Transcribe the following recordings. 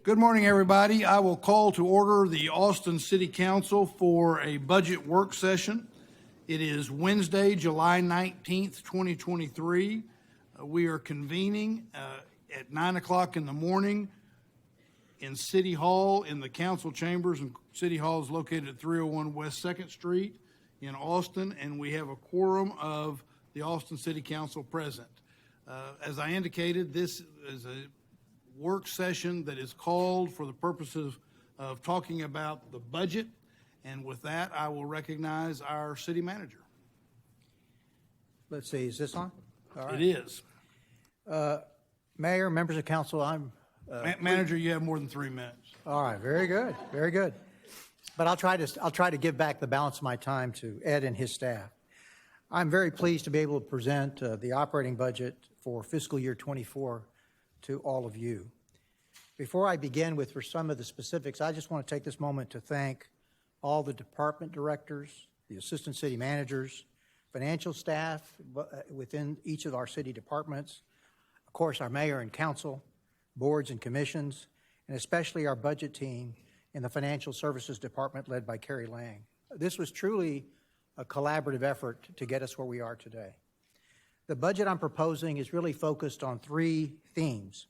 Good morning, everybody. I will call to order the Austin City Council for a budget work session. It is Wednesday, July 19th, 2023. We are convening at 9 o'clock in the morning in City Hall in the council chambers, and City Hall is located at 301 West 2nd Street in Austin, and we have a quorum of the Austin City Council present. As I indicated, this is a work session that is called for the purposes of talking about the budget. And with that, I will recognize our city manager. Let's see, is this on? All right. It is. Mayor, members of council, I'm... Manager, you have more than 3 minutes. All right, very good, very good. But I'll try to give back the balance of my time to Ed and his staff. I'm very pleased to be able to present the operating budget for fiscal year 24 to all of you. Before I begin with some of the specifics, I just want to take this moment to thank all the department directors, the assistant city managers, financial staff within each of our city departments, of course, our mayor and council, boards and commissions, and especially our budget team in the financial services department led by Carrie Lang. This was truly a collaborative effort to get us where we are today. The budget I'm proposing is really focused on 3 themes: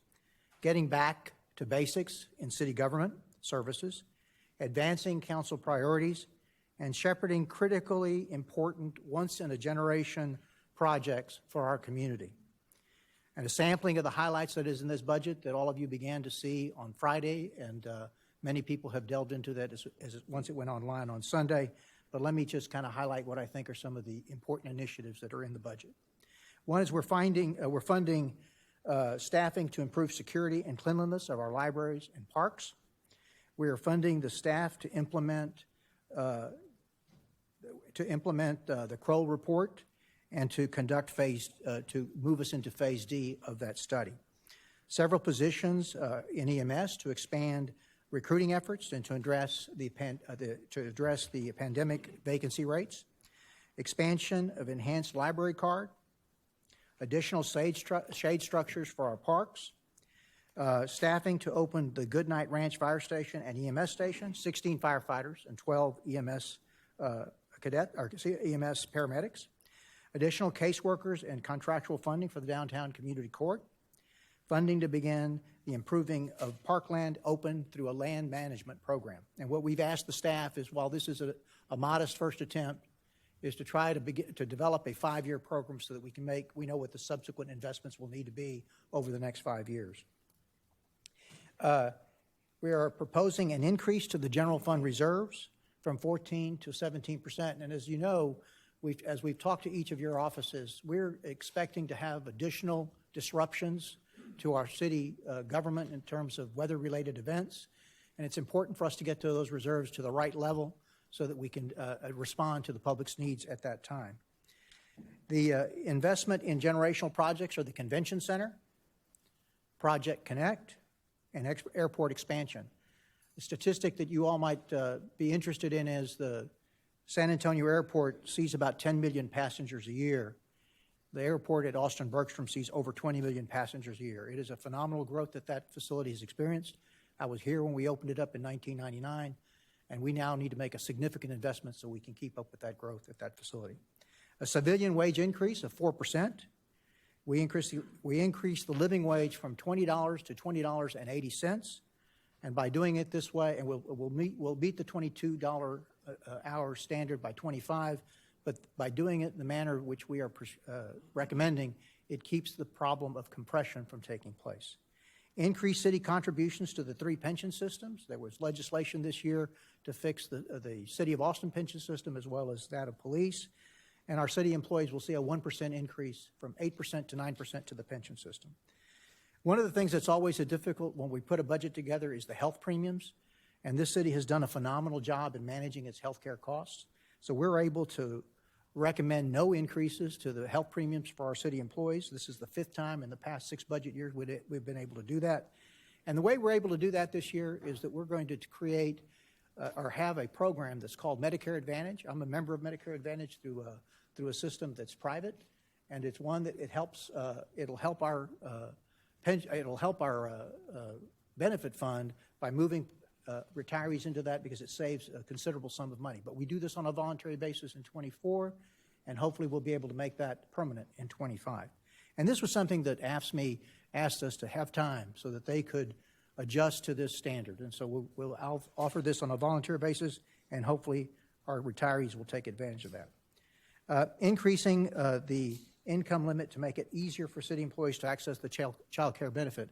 getting back to basics in city government services, advancing council priorities, and shepherding critically important once-in-a-generation projects for our community. And a sampling of the highlights that is in this budget that all of you began to see on Friday, and many people have delved into that once it went online on Sunday. But let me just kind of highlight what I think are some of the important initiatives that are in the budget. One is we're funding staffing to improve security and cleanliness of our libraries and parks. We are funding the staff to implement the Kroll report and to conduct to move us into phase D of that study. Several positions in EMS to expand recruiting efforts and to address the pandemic vacancy rates. Expansion of enhanced library card. Additional shade structures for our parks, staffing to open the Goodnight Ranch Fire Station and EMS station, 16 firefighters and 12 EMS EMS paramedics, additional caseworkers and contractual funding for the downtown community court, funding to begin the improving of parkland open through a land management program. And what we've asked the staff is, while this is a modest first attempt, is to try to develop a 5-year program so that we know what the subsequent investments will need to be over the next 5 years. We are proposing an increase to the general fund reserves from 14 to 17%. And as you know, as we've talked to each of your offices, we're expecting to have additional disruptions to our city government in terms of weather-related events. And it's important for us to get to those reserves to the right level so that we can respond to the public's needs at that time. The investment in generational projects are the Convention Center, Project Connect, and airport expansion. The statistic that you all might be interested in is the San Antonio Airport sees about 10 million passengers a year. The airport at Austin Bergstrom sees over 20 million passengers a year. It is a phenomenal growth that facility has experienced. I was here when we opened it up in 1999. And we now need to make a significant investment so we can keep up with that growth at that facility. A civilian wage increase of 4%. We increased the living wage from $20 to $20.80. And by doing it this way, and we'll beat the $22 hour standard by 25, but by doing it in the manner which we are recommending, it keeps the problem of compression from taking place. Increased city contributions to the 3 pension systems. There was legislation this year to fix the City of Austin pension system as well as that of police. And our city employees will see a 1% increase from 8% to 9% to the pension system. One of the things that's always difficult when we put a budget together is the health premiums. And this city has done a phenomenal job in managing its health care costs. So we're able to recommend no increases to the health premiums for our city employees. This is the 5th time in the past 6 budget years we've been able to do that. And the way we're able to do that this year is that we're going to create or have a program that's called Medicare Advantage. I'm a member of Medicare Advantage through a system that's private, and it's one that it'll help our benefit fund by moving retirees into that because it saves a considerable sum of money. But we do this on a voluntary basis in 24, and hopefully we'll be able to make that permanent in 25. And this was something that AFSCME asked us to have time so that they could adjust to this standard. And so we'll offer this on a voluntary basis, and hopefully our retirees will take advantage of that. Increasing the income limit to make it easier for city employees to access the child care benefit.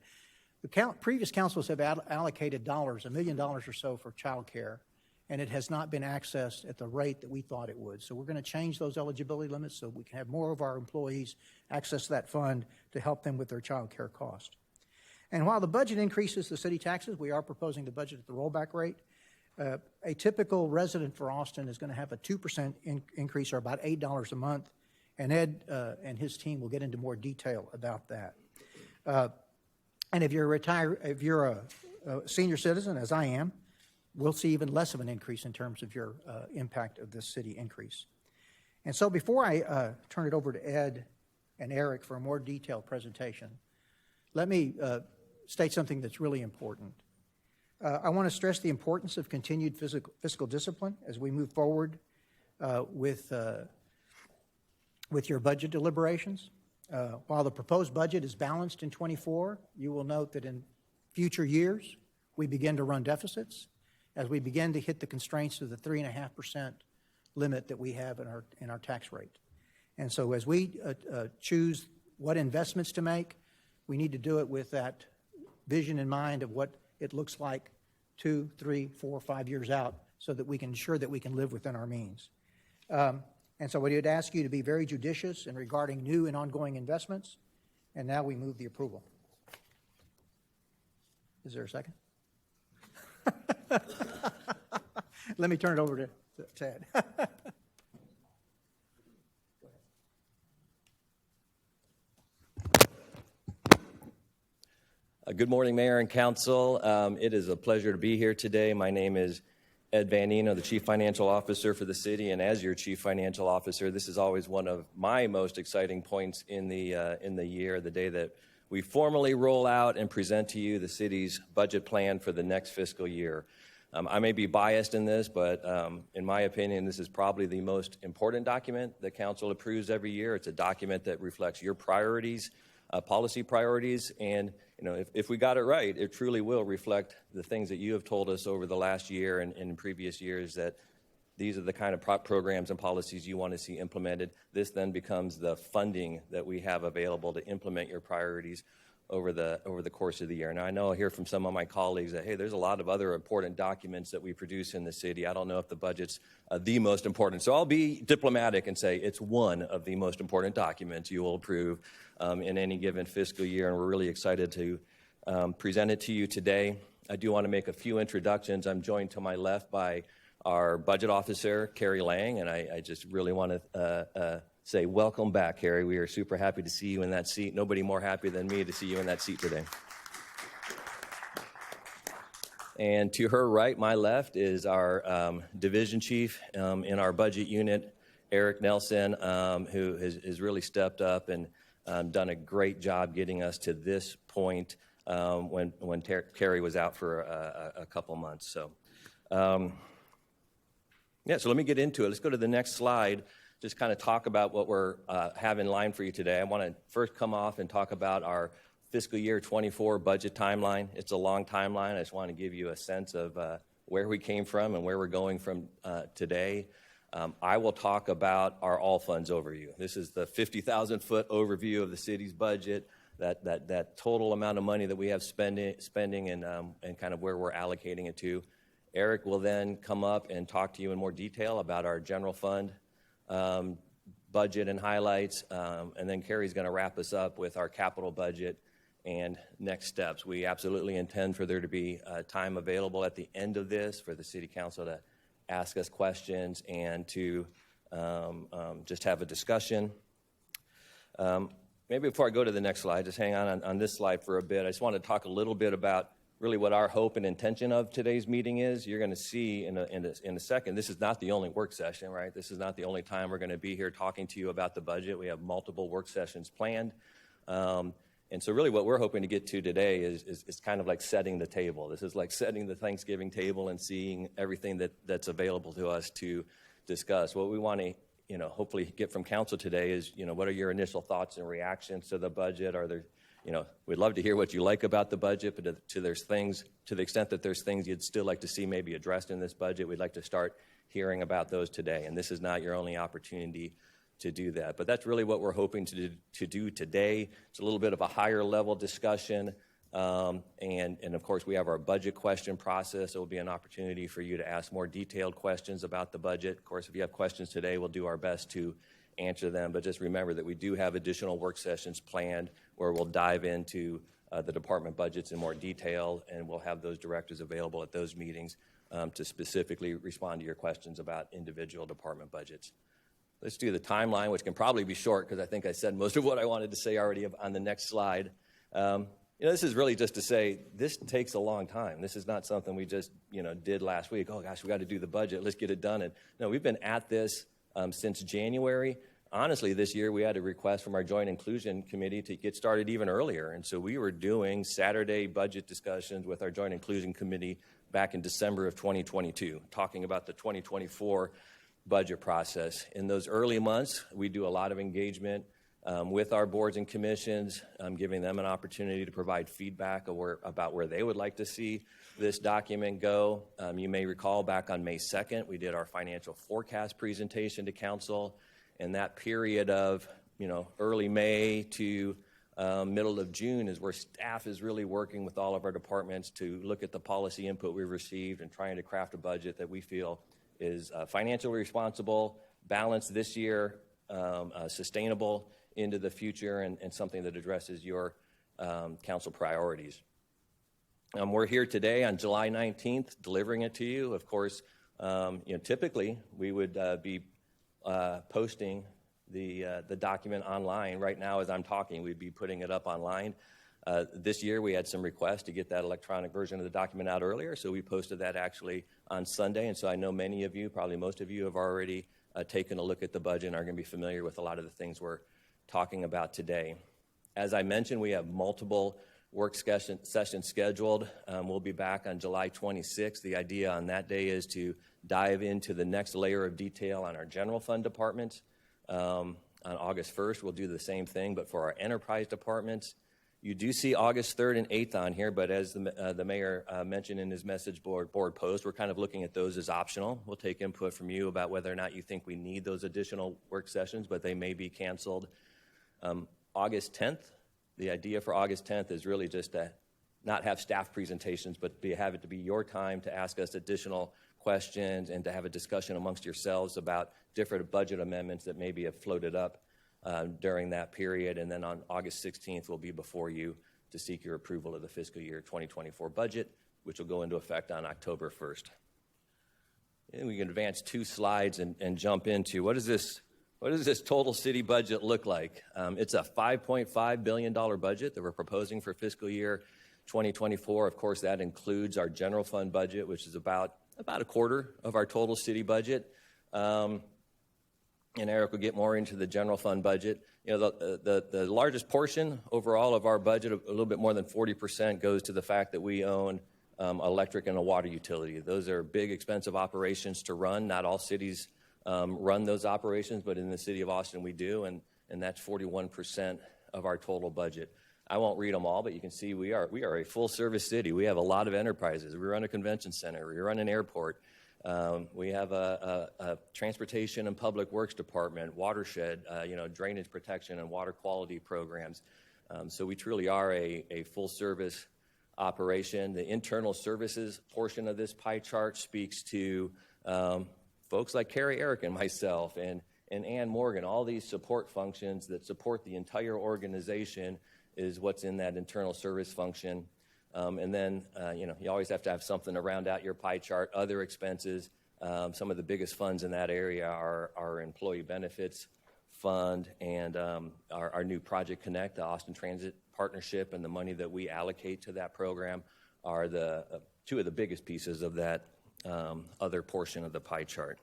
The previous councils have allocated $1 million or so for child care, and it has not been accessed at the rate that we thought it would. So we're going to change those eligibility limits so we can have more of our employees access that fund to help them with their child care cost. And while the budget increases the city taxes, we are proposing the budget at the rollback rate. A typical resident for Austin is going to have a 2% increase, or about $8 a month, and Ed and his team will get into more detail about that. And if you're a senior citizen, as I am, we'll see even less of an increase in terms of your impact of this city increase. And so before I turn it over to Ed and Eric for a more detailed presentation, let me state something that's really important. I want to stress the importance of continued fiscal discipline as we move forward with your budget deliberations. While the proposed budget is balanced in 24, you will note that in future years, we begin to run deficits as we begin to hit the constraints of the 3.5% limit that we have in our tax rate. And so as we choose what investments to make, we need to do it with that vision in mind of what it looks like 2, 3, 4, 5 years out so that we can ensure that we can live within our means. And so we would ask you to be very judicious in regarding new and ongoing investments. And now we move the approval. Is there a second? Let me turn it over to Ted. Good morning, Mayor and Council. It is a pleasure to be here today. My name is Ed Van Nino, the Chief Financial Officer for the city, and as your Chief Financial Officer, this is always one of my most exciting points in the year, the day that we formally roll out and present to you the city's budget plan for the next fiscal year. I may be biased in this, but in my opinion, this is probably the most important document that Council approves every year. It's a document that reflects your priorities, policy priorities, and if we got it right, it truly will reflect the things that you have told us over the last year and in previous years, that these are the kind of programs and policies you want to see implemented. This then becomes the funding that we have available to implement your priorities over the course of the year. Now, I know I hear from some of my colleagues that, hey, there's a lot of other important documents that we produce in the city. I don't know if the budget's the most important. So I'll be diplomatic and say it's one of the most important documents you will approve in any given fiscal year, and we're really excited to present it to you today. I do want to make a few introductions. I'm joined to my left by our budget officer, Carrie Lang, and I just really want to say welcome back, Carrie. We are super happy to see you in that seat. Nobody more happy than me to see you in that seat today. And to her right, my left, is our division chief in our budget unit, Eric Nelson, who has really stepped up and done a great job getting us to this point when Carrie was out for a couple months. So, so let me get into it. Let's go to the next slide. Just kind of talk about what we're have in line for you today. I want to first come off and talk about our fiscal year 24 budget timeline. It's a long timeline. I just want to give you a sense of where we came from and where we're going from today. I will talk about our all funds overview. This is the 50,000-foot overview of the city's budget, that total amount of money that we have spending and kind of where we're allocating it to. Eric will then come up and talk to you in more detail about our general fund budget and highlights, and then Carrie's going to wrap us up with our capital budget and next steps. We absolutely intend for there to be time available at the end of this for the City Council to ask us questions and to just have a discussion. Maybe before I go to the next slide, just hang on this slide for a bit. I just want to talk a little bit about really what our hope and intention of today's meeting is. You're going to see in a second, this is not the only work session, right? This is not the only time we're going to be here talking to you about the budget. We have multiple work sessions planned. And so really what we're hoping to get to today is kind of like setting the table. This is like setting the Thanksgiving table and seeing everything that's available to us to discuss. What we want to, hopefully get from council today is, what are your initial thoughts and reactions to the budget? Are there, we'd love to hear what you like about the budget, but to the extent that there's things you'd still like to see maybe addressed in this budget, we'd like to start hearing about those today. And this is not your only opportunity to do that. But that's really what we're hoping to do today. It's a little bit of a higher level discussion. And of course, we have our budget question process. It will be an opportunity for you to ask more detailed questions about the budget. Of course, if you have questions today, we'll do our best to answer them. But just remember that we do have additional work sessions planned where we'll dive into the department budgets in more detail, and we'll have those directors available at those meetings to specifically respond to your questions about individual department budgets. Let's do the timeline, which can probably be short because I think I said most of what I wanted to say already on the next slide. This is really just to say this takes a long time. This is not something we just, did last week. Oh, gosh, we got to do the budget. Let's get it done. And no, we've been at this since January. Honestly, this year we had a request from our Joint Inclusion Committee to get started even earlier. And so we were doing Saturday budget discussions with our Joint Inclusion Committee back in December of 2022, talking about the 2024 budget process. In those early months, we do a lot of engagement with our boards and commissions, giving them an opportunity to provide feedback about where they would like to see this document go. You may recall back on May 2nd, we did our financial forecast presentation to council. And that period of, early May to middle of June is where staff is really working with all of our departments to look at the policy input we've received and trying to craft a budget that we feel is financially responsible, balanced this year, sustainable into the future, and something that addresses your council priorities. We're here today on July 19th, delivering it to you. Of course, typically we would be posting the document online. Right now, as I'm talking, we'd be putting it up online. This year, we had some requests to get that electronic version of the document out earlier, so we posted that actually on Sunday. And so I know many of you, probably most of you, have already taken a look at the budget and are going to be familiar with a lot of the things we're talking about today. As I mentioned, we have multiple work sessions scheduled. We'll be back on July 26th. The idea on that day is to dive into the next layer of detail on our general fund departments. On August 1st, we'll do the same thing, but for our enterprise departments. You do see August 3rd and 8th on here, but as the mayor mentioned in his message board post, we're kind of looking at those as optional. We'll take input from you about whether or not you think we need those additional work sessions, but they may be canceled. August 10th, the idea for August 10th is really just to not have staff presentations, but have it to be your time to ask us additional questions and to have a discussion amongst yourselves about different budget amendments that maybe have floated up during that period. And then on August 16th, we'll be before you to seek your approval of the fiscal year 2024 budget, which will go into effect on October 1st. And we can advance 2 slides and jump into what does this total city budget look like? It's a $5.5 billion budget that we're proposing for fiscal year 2024. Of course, that includes our general fund budget, which is about a quarter of our total city budget. And Eric will get more into the general fund budget. The largest portion overall of our budget, a little bit more than 40%, goes to the fact that we own electric and a water utility. Those are big, expensive operations to run. Not all cities run those operations, but in the city of Austin we do, and that's 41% of our total budget. I won't read them all, but you can see we are a full-service city. We have a lot of enterprises. We run a convention center. We run an airport. We have a transportation and public works department, watershed, drainage protection and water quality programs. So we truly are a full-service operation. The internal services portion of this pie chart speaks to folks like Carrie, Eric, and myself, and Ann Morgan. All these support functions that support the entire organization is what's in that internal service function. And then, you always have to have something to round out your pie chart. Other expenses, some of the biggest funds in that area are our employee benefits fund and our new Project Connect, the Austin Transit Partnership, and the money that we allocate to that program are the 2 of the biggest pieces of that other portion of the pie chart.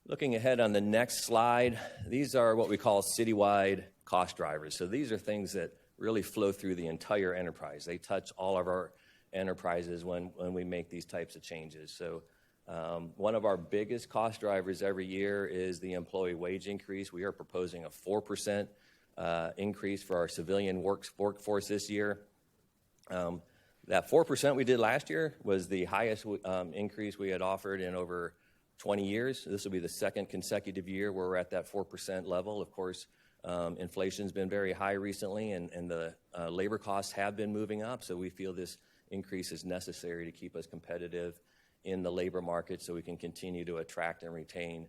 Looking ahead on the next slide, these are what we call citywide cost drivers. So these are things that really flow through the entire enterprise. They touch all of our enterprises when we make these types of changes. So one of our biggest cost drivers every year is the employee wage increase. We are proposing a 4% increase for our civilian workforce this year. That 4% we did last year was the highest increase we had offered in over 20 years. This will be the second consecutive year where we're at that 4% level. Of course, inflation's been very high recently, and the labor costs have been moving up, so we feel this increase is necessary to keep us competitive in the labor market so we can continue to attract and retain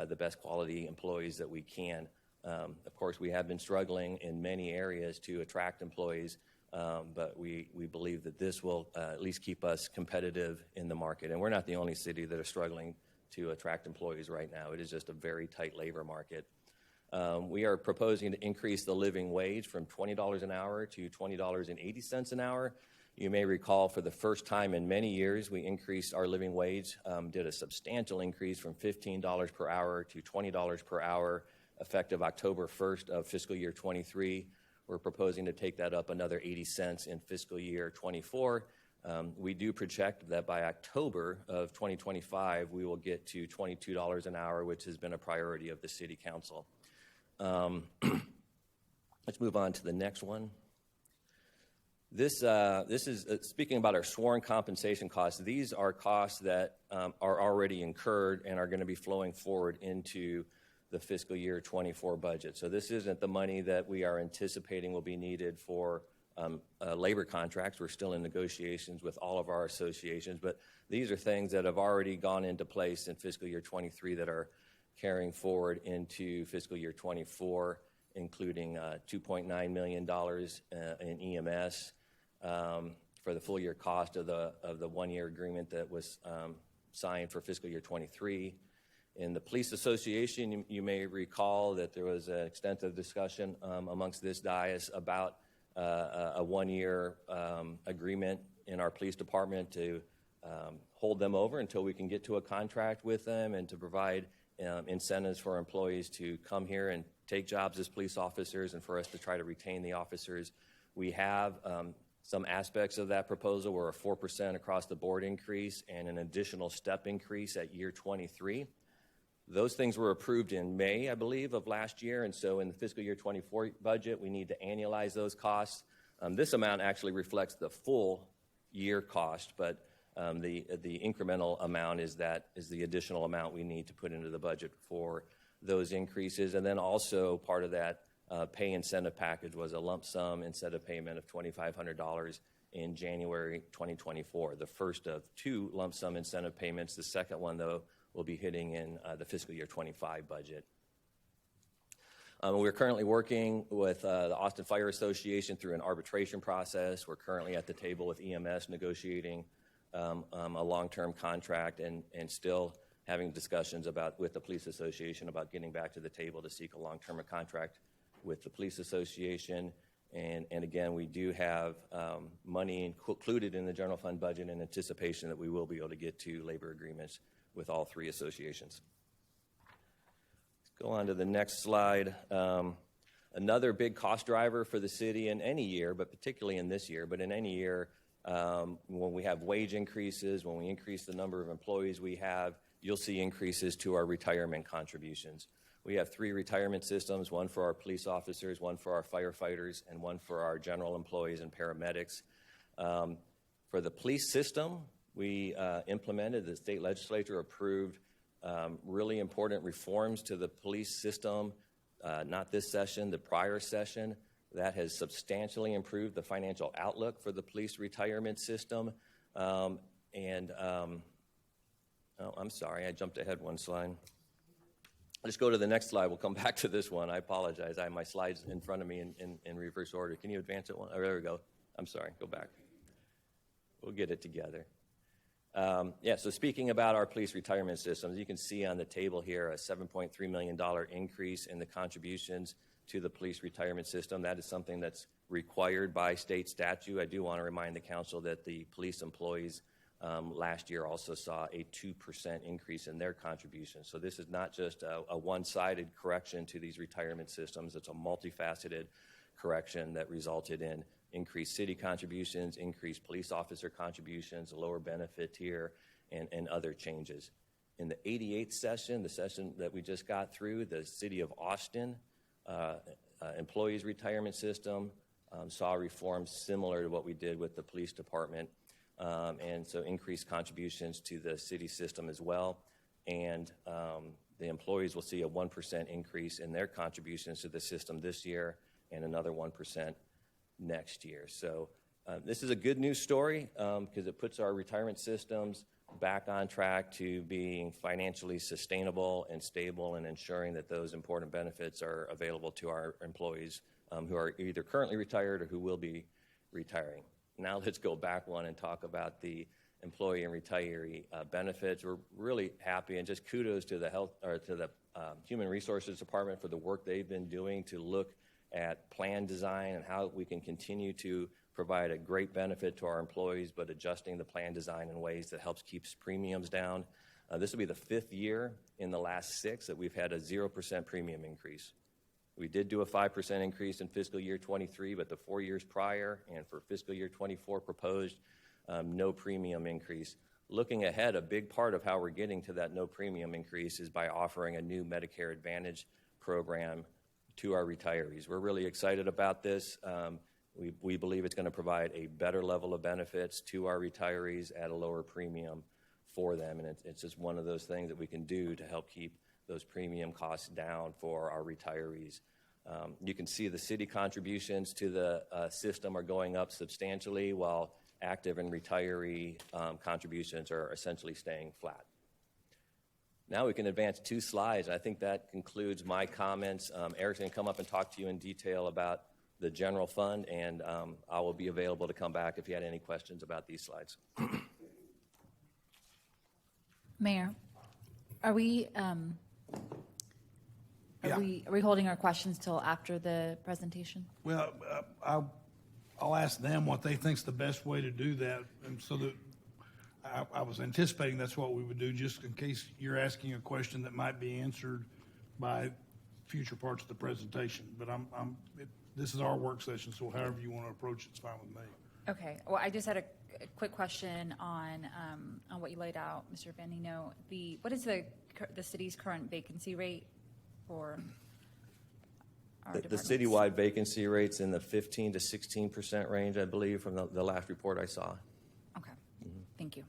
the best quality employees that we can. Of course, we have been struggling in many areas to attract employees, but we believe that this will at least keep us competitive in the market. And we're not the only city that are struggling to attract employees right now. It is just a very tight labor market. We are proposing to increase the living wage from $20 an hour to $20.80 an hour. You may recall for the first time in many years, we increased our living wage, did a substantial increase from $15 per hour to $20 per hour, effective October 1st of fiscal year 23. We're proposing to take that up another 80 cents in fiscal year 24. We do project that by October of 2025, we will get to $22 an hour, which has been a priority of the City Council. Let's move on to the next one. This is speaking about our sworn compensation costs. These are costs that are already incurred and are going to be flowing forward into the fiscal year 24 budget. So this isn't the money that we are anticipating will be needed for labor contracts. We're still in negotiations with all of our associations, but these are things that have already gone into place in fiscal year 23 that are carrying forward into fiscal year 24, including $2.9 million in EMS for the full year cost of the one-year agreement that was signed for fiscal year 23. In the Police Association, you may recall that there was an extensive discussion amongst this dais about a one-year agreement in our police department to hold them over until we can get to a contract with them and to provide incentives for employees to come here and take jobs as police officers and for us to try to retain the officers. We have some aspects of that proposal were a 4% across the board increase and an additional step increase at year 23. Those things were approved in May, I believe, of last year, and so in the fiscal year 24 budget, we need to annualize those costs. This amount actually reflects the full year cost, but the incremental amount is the additional amount we need to put into the budget for those increases. And then also part of that pay incentive package was a lump sum incentive payment of $2,500 in January 2024, the first of two lump sum incentive payments. The second one, though, will be hitting in the fiscal year 25 budget. We're currently working with the Austin Fire Association through an arbitration process. We're currently at the table with EMS negotiating a long-term contract and still having discussions with the Police Association about getting back to the table to seek a long-term contract with the Police Association. And again, we do have money included in the general fund budget in anticipation that we will be able to get to labor agreements with all three associations. Let's go on to the next slide. Another big cost driver for the city in any year, but particularly in this year, but in any year, when we have wage increases, when we increase the number of employees we have, you'll see increases to our retirement contributions. We have three retirement systems, one for our police officers, one for our firefighters, and one for our general employees and paramedics. For the police system, we implemented, the state legislature approved really important reforms to the police system, not this session, the prior session. That has substantially improved the financial outlook for the police retirement system. Oh, I'm sorry, I jumped ahead one slide. Let's go to the next slide. We'll come back to this one. I apologize. I have my slides in front of me in reverse order. Can you advance it one? Oh, there we go. I'm sorry. Go back. We'll get it together. So speaking about our police retirement systems, you can see on the table here a $7.3 million increase in the contributions to the police retirement system. That is something that's required by state statute. I do want to remind the council that the police employees last year also saw a 2% increase in their contributions. So this is not just a one-sided correction to these retirement systems. It's a multifaceted correction that resulted in increased city contributions, increased police officer contributions, a lower benefit tier, and other changes. In the 88th session, the session that we just got through, the City of Austin employees' retirement system saw reforms similar to what we did with the police department, and so increased contributions to the city system as well. And the employees will see a 1% increase in their contributions to the system this year and another 1% next year. So this is a good news story because it puts our retirement systems back on track to being financially sustainable and stable and ensuring that those important benefits are available to our employees who are either currently retired or who will be retiring. Now let's go back one and talk about the employee and retiree benefits. We're really happy, and just kudos to the Human Resources Department for the work they've been doing to look at plan design and how we can continue to provide a great benefit to our employees, but adjusting the plan design in ways that helps keep premiums down. This will be the 5th year in the last 6 that we've had a 0% premium increase. We did do a 5% increase in fiscal year 23, but the 4 years prior and for fiscal year 24 proposed, no premium increase. Looking ahead, a big part of how we're getting to that no premium increase is by offering a new Medicare Advantage program to our retirees. We're really excited about this. We believe it's going to provide a better level of benefits to our retirees at a lower premium for them, and it's just one of those things that we can do to help keep those premium costs down for our retirees. You can see the city contributions to the system are going up substantially, while active and retiree contributions are essentially staying flat. Now we can advance 2 slides. I think that concludes my comments. Eric's going to come up and talk to you in detail about the general fund, and I will be available to come back if you had any questions about these slides. Mayor, are we holding our questions till after the presentation? Well, I'll ask them what they think's the best way to do that, and so that I was anticipating that's what we would do, just in case you're asking a question that might be answered by future parts of the presentation. But this is our work session, so however you want to approach it's fine with me. Okay. Well, I just had a quick question on what you laid out, Mr. Vanino. What is the city's current vacancy rate for our The departments? citywide vacancy rate's in the 15 to 16% range, I believe, from the last report I saw. Okay. Thank you.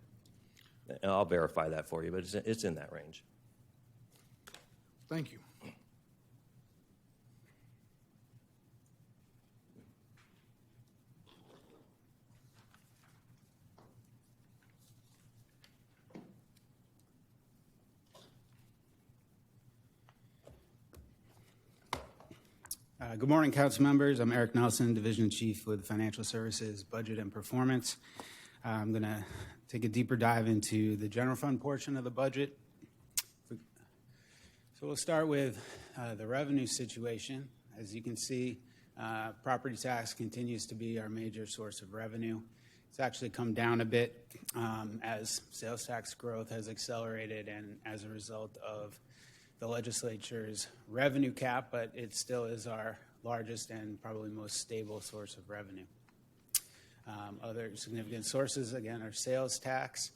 And I'll verify that for you, but it's in that range. Thank you. Good morning, council members. I'm Eric Nelson, Division Chief with Financial Services, Budget and Performance. I'm going to take a deeper dive into the general fund portion of the budget. So we'll start with the revenue situation. As you can see, property tax continues to be our major source of revenue. It's actually come down a bit as sales tax growth has accelerated and as a result of the legislature's revenue cap, but it still is our largest and probably most stable source of revenue. Other significant sources, again, are sales tax,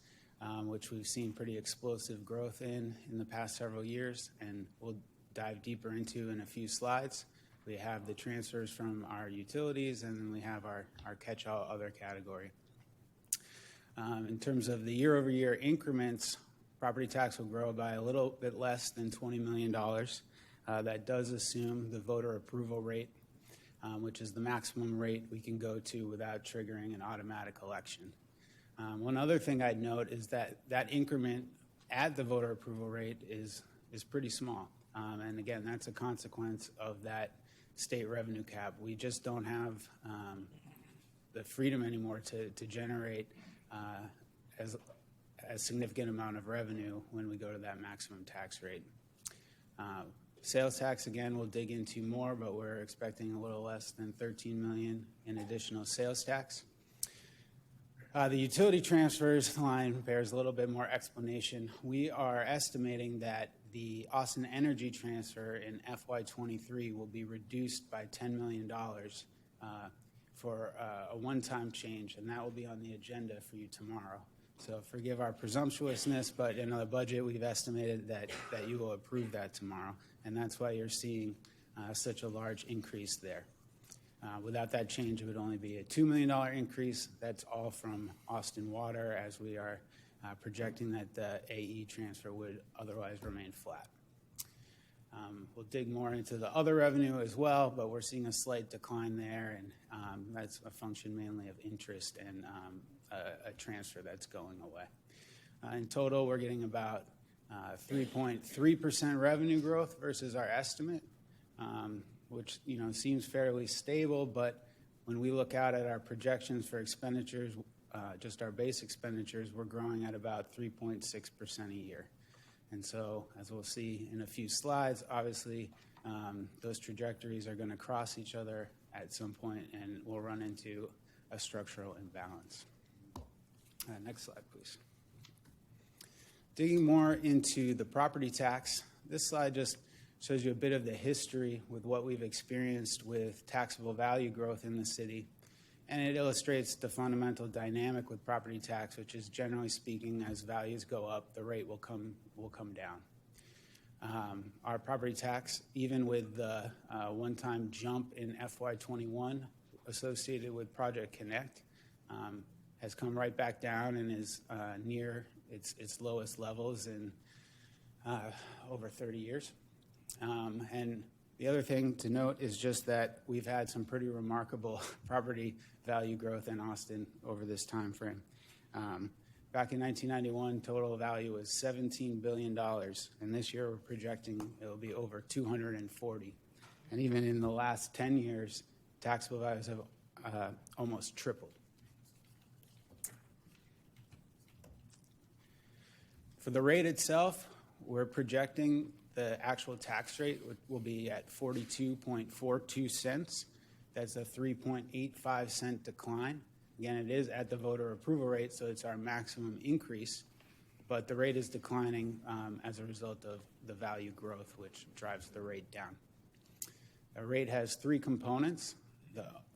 which we've seen pretty explosive growth in the past several years, and we'll dive deeper into in a few slides. We have the transfers from our utilities, and then we have our catch-all other category. In terms of the year-over-year increments, property tax will grow by a little bit less than $20 million. That does assume the voter approval rate, which is the maximum rate we can go to without triggering an automatic election. One other thing I'd note is that increment at the voter approval rate is pretty small. And again, that's a consequence of that state revenue cap. We just don't have the freedom anymore to generate a significant amount of revenue when we go to that maximum tax rate. Sales tax, again, we'll dig into more, but we're expecting a little less than $13 million in additional sales tax. The utility transfers line bears a little bit more explanation. We are estimating that the Austin Energy transfer in FY23 will be reduced by $10 million for a one-time change, and that will be on the agenda for you tomorrow. So forgive our presumptuousness, but in the budget, we've estimated that you will approve that tomorrow, and that's why you're seeing such a large increase there. Without that change, it would only be a $2 million increase. That's all from Austin Water, as we are projecting that the AE transfer would otherwise remain flat. We'll dig more into the other revenue as well, but we're seeing a slight decline there, and that's a function mainly of interest and a transfer that's going away. In total, we're getting about 3.3% revenue growth versus our estimate, which seems fairly stable, but when we look out at our projections for expenditures, just our base expenditures, we're growing at about 3.6% a year. And so, as we'll see in a few slides, obviously those trajectories are going to cross each other at some point, and we'll run into a structural imbalance. Next slide, please. Digging more into the property tax, this slide just shows you a bit of the history with what we've experienced with taxable value growth in the city. And it illustrates the fundamental dynamic with property tax, which is, generally speaking, as values go up, the rate will come down. Our property tax, even with the one-time jump in FY21 associated with Project Connect, has come right back down and is near its lowest levels in over 30 years. And the other thing to note is just that we've had some pretty remarkable property value growth in Austin over this time frame. Back in 1991, total value was $17 billion, and this year we're projecting it will be over $240. And even in the last 10 years, taxable values have almost tripled. For the rate itself, we're projecting the actual tax rate will be at 42.42 cents. That's a 3.85 cent decline. Again, it is at the voter approval rate, so it's our maximum increase, but the rate is declining as a result of the value growth, which drives the rate down. The rate has three components.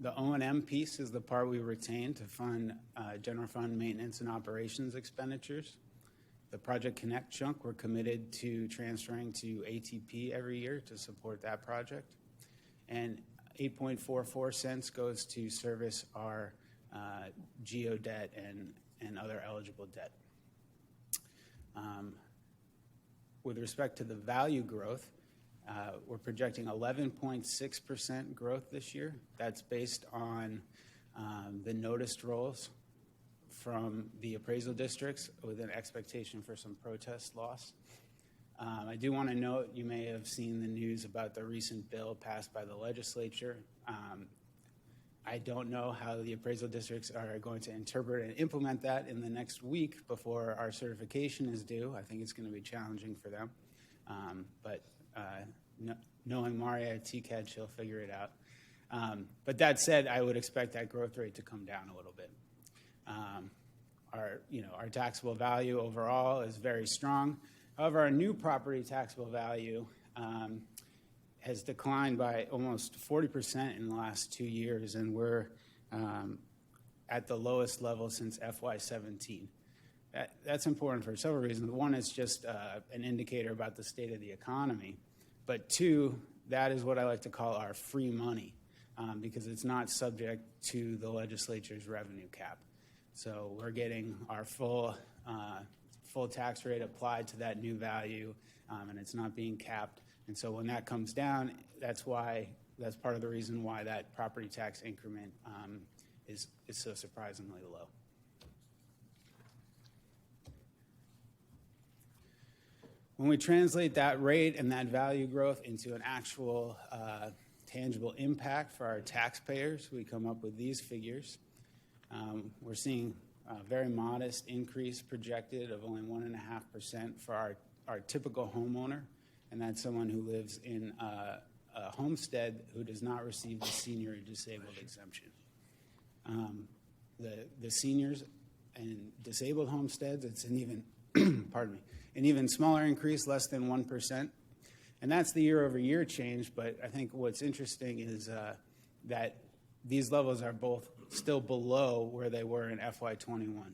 The O&M piece is the part we retain to fund general fund maintenance and operations expenditures. The Project Connect chunk we're committed to transferring to ATP every year to support that project. And 8.44 cents goes to service our GEO debt and other eligible debt. With respect to the value growth, we're projecting 11.6% growth this year. That's based on the noticed rolls from the appraisal districts with an expectation for some protest loss. I do want to note, you may have seen the news about the recent bill passed by the legislature. I don't know how the appraisal districts are going to interpret and implement that in the next week before our certification is due. I think it's going to be challenging for them. But knowing Maria at TCAD, she'll figure it out. But that said, I would expect that growth rate to come down a little bit. Our taxable value overall is very strong. However, our new property taxable value has declined by almost 40% in the last 2 years, and we're at the lowest level since FY17. That's important for several reasons. One is just an indicator about the state of the economy, but two, that is what I like to call our free money, because it's not subject to the legislature's revenue cap. So we're getting our full tax rate applied to that new value, and it's not being capped. And so when that comes down, that's part of the reason why that property tax increment is so surprisingly low. When we translate that rate and that value growth into an actual tangible impact for our taxpayers, we come up with these figures. We're seeing a very modest increase projected of only 1.5% for our typical homeowner, and that's someone who lives in a homestead who does not receive the senior or disabled exemption. The seniors and disabled homesteads, it's an even, pardon me, an even smaller increase, less than 1%. And that's the year-over-year change, but I think what's interesting is that these levels are both still below where they were in FY21.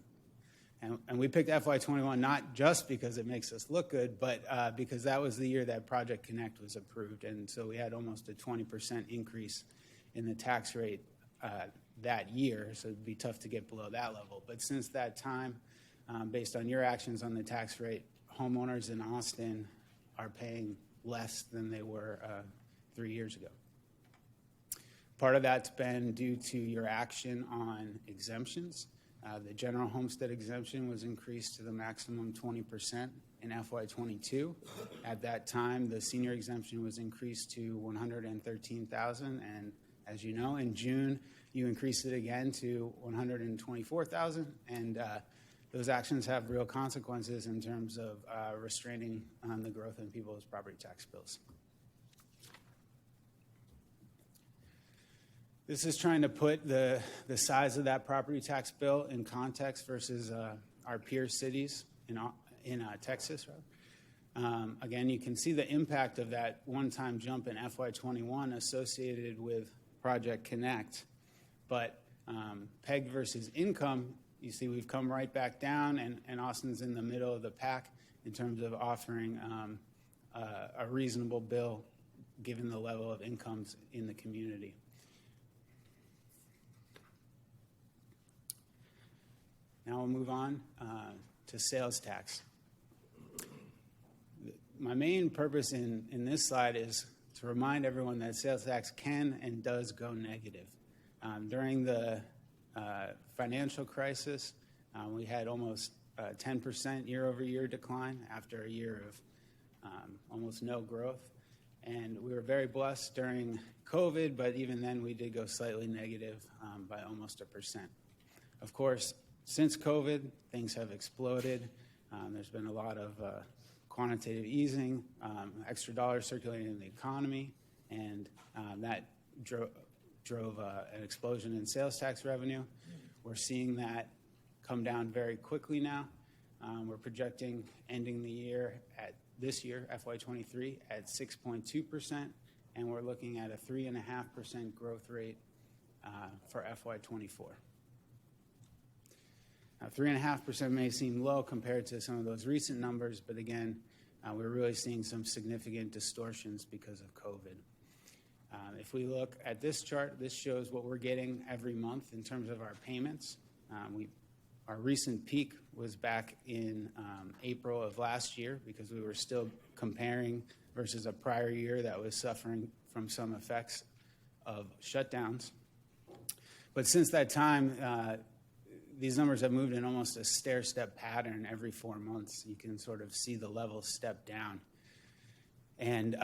And we picked FY21 not just because it makes us look good, but because that was the year that Project Connect was approved. And so we had almost a 20% increase in the tax rate that year, so it'd be tough to get below that level. But since that time, based on your actions on the tax rate, homeowners in Austin are paying less than they were 3 years ago. Part of that's been due to your action on exemptions. The general homestead exemption was increased to the maximum 20% in FY22. At that time, the senior exemption was increased to $113,000, and as you know, in June, you increased it again to $124,000, and those actions have real consequences in terms of restraining the growth in people's property tax bills. This is trying to put the size of that property tax bill in context versus our peer cities in Texas. Again, you can see the impact of that one-time jump in FY21 associated with Project Connect. But PEG versus income, you see we've come right back down, and Austin's in the middle of the pack in terms of offering a reasonable bill given the level of incomes in the community. Now we'll move on to sales tax. My main purpose in this slide is to remind everyone that sales tax can and does go negative. During the financial crisis, we had almost 10% year-over-year decline after a year of almost no growth. And we were very blessed during COVID, but even then we did go slightly negative by almost 1%. Of course, since COVID, things have exploded. There's been a lot of quantitative easing, extra dollars circulating in the economy, and that drove an explosion in sales tax revenue. We're seeing that come down very quickly now. We're projecting ending the year at this year, FY23, at 6.2%, and we're looking at a 3.5% growth rate for FY24. Now, 3.5% may seem low compared to some of those recent numbers, but again, we're really seeing some significant distortions because of COVID. If we look at this chart, this shows what we're getting every month in terms of our payments. Our recent peak was back in April of last year because we were still comparing versus a prior year that was suffering from some effects of shutdowns. But since that time, these numbers have moved in almost a stair-step pattern every 4 months. You can sort of see the levels step down. And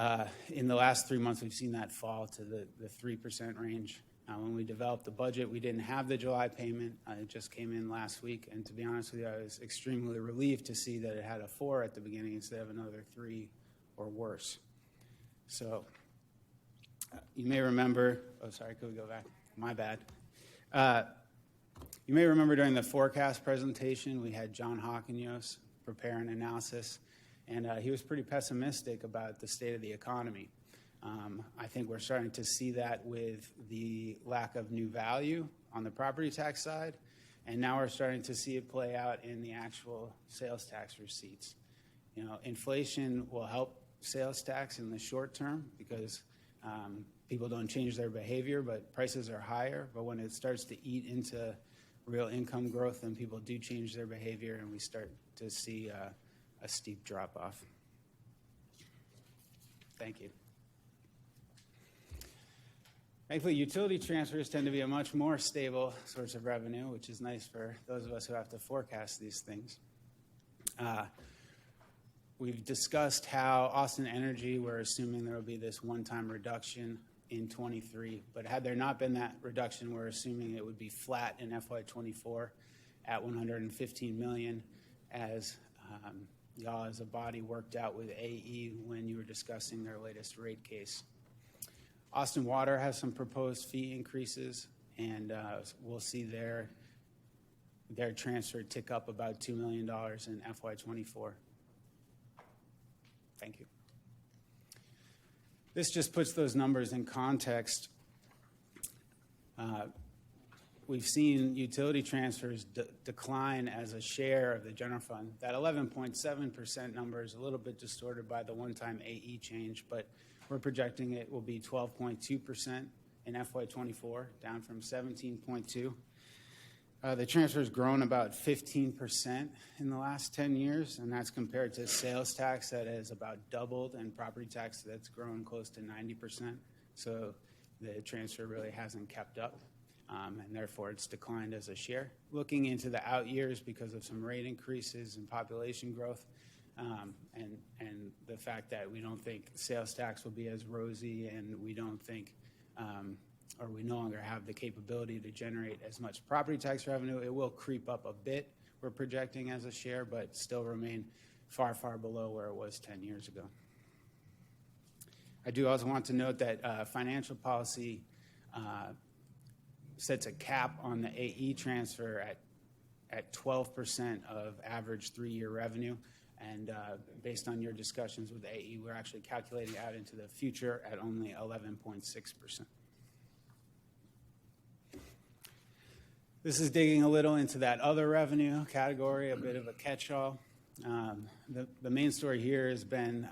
in the last 3 months, we've seen that fall to the 3% range. When we developed the budget, we didn't have the July payment. It just came in last week. And to be honest with you, I was extremely relieved to see that it had a 4 at the beginning instead of another 3 or worse. So you may remember, oh, sorry, could we go back? My bad. You may remember during the forecast presentation, we had John Hawkinios prepare an analysis, and he was pretty pessimistic about the state of the economy. I think we're starting to see that with the lack of new value on the property tax side, and now we're starting to see it play out in the actual sales tax receipts. You know, inflation will help sales tax in the short term because people don't change their behavior, but prices are higher. But when it starts to eat into real income growth, then people do change their behavior, and we start to see a steep drop-off. Thank you. Thankfully, utility transfers tend to be a much more stable source of revenue, which is nice for those of us who have to forecast these things. We've discussed how Austin Energy, we're assuming there will be this one-time reduction in 23, but had there not been that reduction, we're assuming it would be flat in FY24 at $115 million, as y'all as a body worked out with AE when you were discussing their latest rate case. Austin Water has some proposed fee increases, and we'll see their their transfer tick up about $2 million in FY24. Thank you. This just puts those numbers in context. We've seen utility transfers decline as a share of the general fund. That 11.7% number is a little bit distorted by the one-time AE change, but we're projecting it will be 12.2% in FY24, down from 17.2%. The transfer has grown about 15% in the last 10 years, and that's compared to sales tax that has about doubled and property tax that's grown close to 90%. So the transfer really hasn't kept up, and therefore it's declined as a share. Looking into the out years because of some rate increases and population growth, and the fact that we don't think sales tax will be as rosy, and we don't think or we no longer have the capability to generate as much property tax revenue, it will creep up a bit, we're projecting as a share, but still remain far, far below where it was 10 years ago. I do also want to note that financial policy sets a cap on the AE transfer at 12% of average 3-year revenue. And based on your discussions with AE, we're actually calculating out into the future at only 11.6%. This is digging a little into that other revenue category, a bit of a catch-all. The main story here has been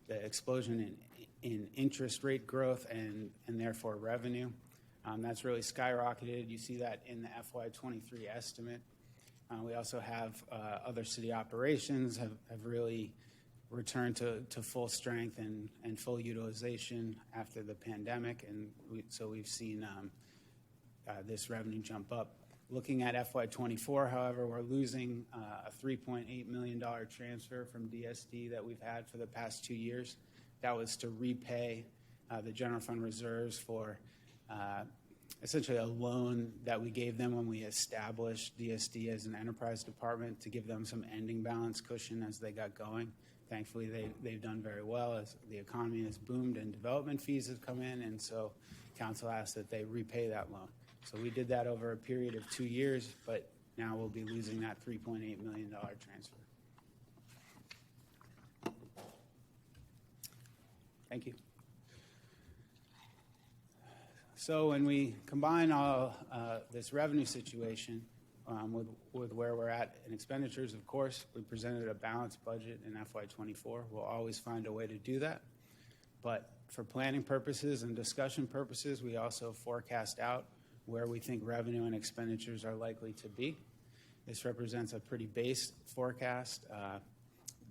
the explosion in interest rate growth and therefore revenue. That's really skyrocketed. You see that in the FY23 estimate. We also have other city operations have really returned to full strength and full utilization after the pandemic, and so we've seen this revenue jump up. Looking at FY24, however, we're losing a $3.8 million transfer from DSD that we've had for the past 2 years. That was to repay the general fund reserves for essentially a loan that we gave them when we established DSD as an enterprise department to give them some ending balance cushion as they got going. Thankfully, they've done very well as the economy has boomed and development fees have come in, and so council asked that they repay that loan. So we did that over a period of 2 years, but now we'll be losing that $3.8 million transfer. Thank you. So when we combine all this revenue situation with where we're at in expenditures, of course, we presented a balanced budget in FY24. We'll always find a way to do that. But for planning purposes and discussion purposes, we also forecast out where we think revenue and expenditures are likely to be. This represents a pretty base forecast,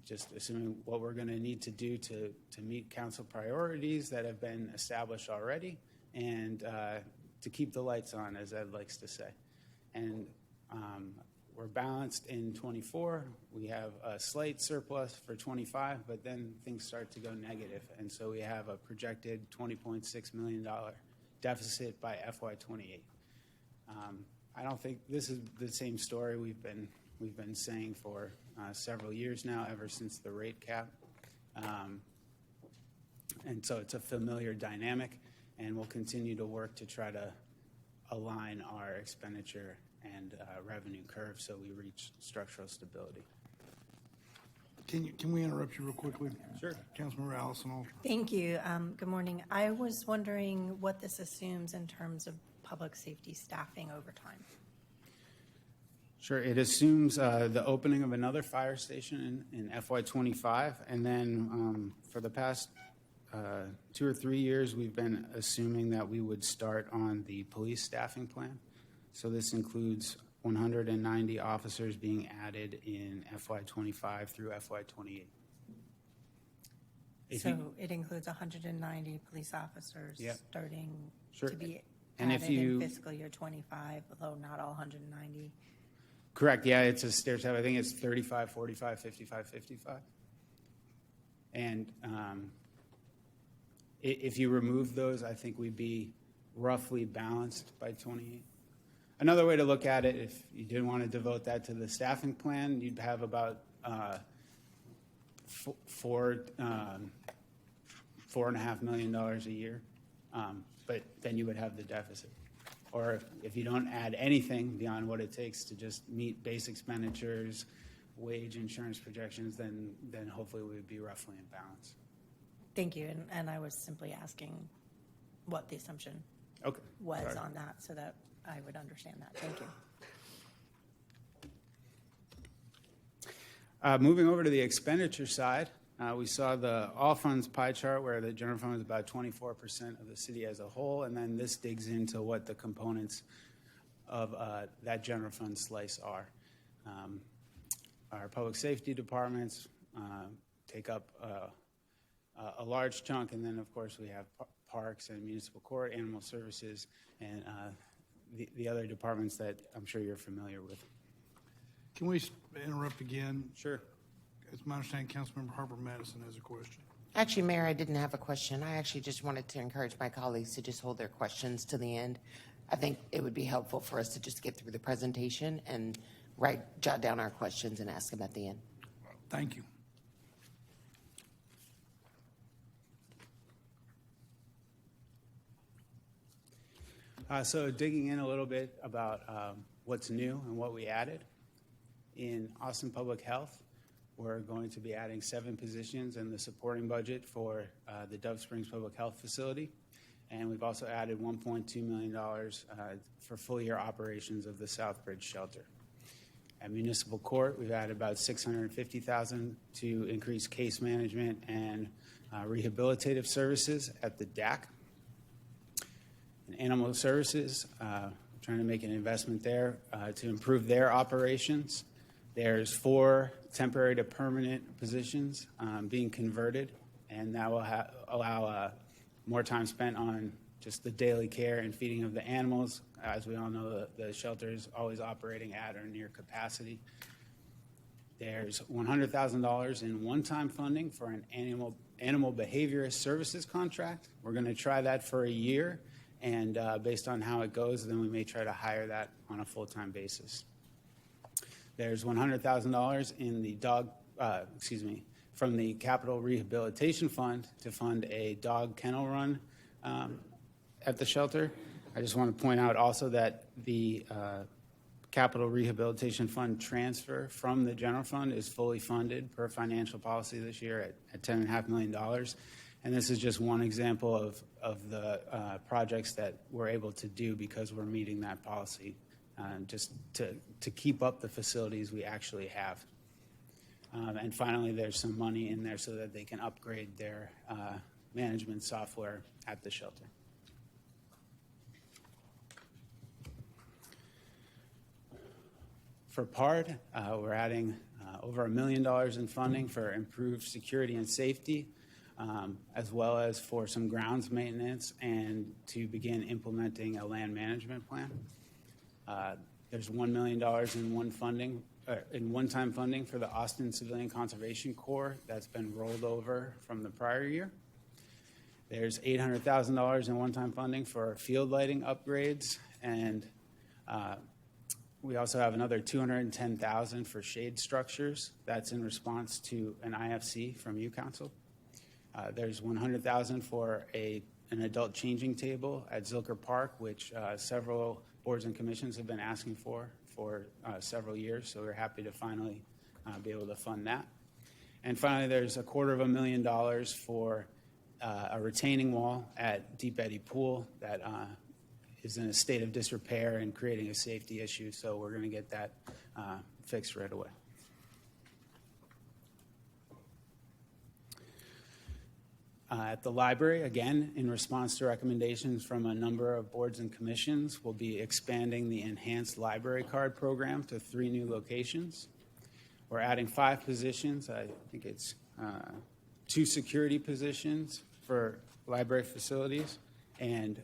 just assuming what we're going to need to do to meet council priorities that have been established already, and to keep the lights on, as Ed likes to say. And we're balanced in 24. We have a slight surplus for 25, but then things start to go negative. And so we have a projected $20.6 million deficit by FY28. I don't think this is the same story we've been saying for several years now, ever since the rate cap. And so it's a familiar dynamic, and we'll continue to work to try to align our expenditure and revenue curve so we reach structural stability. Can we interrupt you real quickly? Sure. Councilmember Allison Alter. Thank you. Good morning. I was wondering what this assumes in terms of public safety staffing over time. Sure. It assumes the opening of another fire station in FY25, and then for the past 2 or 3 years, we've been assuming that we would start on the police staffing plan. So this includes 190 officers being added in FY25 through FY28. So it includes 190 police officers starting Sure. to be And added if you- in fiscal year 25, although not all 190. Correct. Yeah, it's a stair step. I think it's 35, 45, 55, 55. And if you remove those, I think we'd be roughly balanced by 28. Another way to look at it, if you didn't want to devote that to the staffing plan, you'd have about $4.5 million a year, but then you would have the deficit or if you don't add anything beyond what it takes to just meet base expenditures, wage, insurance projections, then hopefully we would be roughly in balance. Thank you, and I was simply asking what the assumption Okay. was Sorry. on that, so that I would understand that. Thank you. Moving over to the expenditure side, we saw the all funds pie chart where the general fund is about 24% of the city as a whole, and then this digs into what the components of that general fund slice are. Our public safety departments take up a large chunk, and then of course we have parks and municipal court, animal services, and the other departments that I'm sure you're familiar with. Can we interrupt again? Sure. It's my understanding Councilmember Harper Madison has a question. Actually, Mayor, I didn't have a question. I actually just wanted to encourage my colleagues to just hold their questions to the end. I think it would be helpful for us to just get through the presentation and jot down our questions and ask them at the end. Thank you. So digging in a little bit about what's new and what we added. In Austin Public Health, we're going to be adding 7 positions in the supporting budget for the Dove Springs Public Health Facility. And we've also added $1.2 million for full-year operations of the Southbridge Shelter. At Municipal Court, we've added about $650,000 to increase case management and rehabilitative services at the DAC. In Animal Services, trying to make an investment there to improve their operations. There's 4 temporary to permanent positions being converted, and that will allow more time spent on just the daily care and feeding of the animals. As we all know, the shelter is always operating at or near capacity. There's $100,000 in one-time funding for an animal behaviorist services contract. We're going to try that for a year, and based on how it goes, then we may try to hire that on a full-time basis. There's $100,000 in the from the Capital Rehabilitation Fund to fund a dog kennel run at the shelter. I just want to point out also that the Capital Rehabilitation Fund transfer from the general fund is fully funded per financial policy this year at $10.5 million. And this is just one example of the projects that we're able to do because we're meeting that policy, just to keep up the facilities we actually have. And finally, there's some money in there so that they can upgrade their management software at the shelter. For PARD, we're adding over $1 million in funding for improved security and safety, as well as for some grounds maintenance and to begin implementing a land management plan. There's $1 million in one-time funding for the Austin Civilian Conservation Corps that's been rolled over from the prior year. There's $800,000 in one-time funding for field lighting upgrades, and we also have another $210,000 for shade structures. That's in response to an IFC from UCouncil. There's $100,000 for an adult changing table at Zilker Park, which several boards and commissions have been asking for several years, so we're happy to finally be able to fund that. And finally, there's $250,000 for a retaining wall at Deep Eddy Pool that is in a state of disrepair and creating a safety issue, so we're going to get that fixed right away. At the library, again, in response to recommendations from a number of boards and commissions, we'll be expanding the enhanced library card program to 3 new locations. We're adding 5 positions. I think it's 2 security positions for library facilities and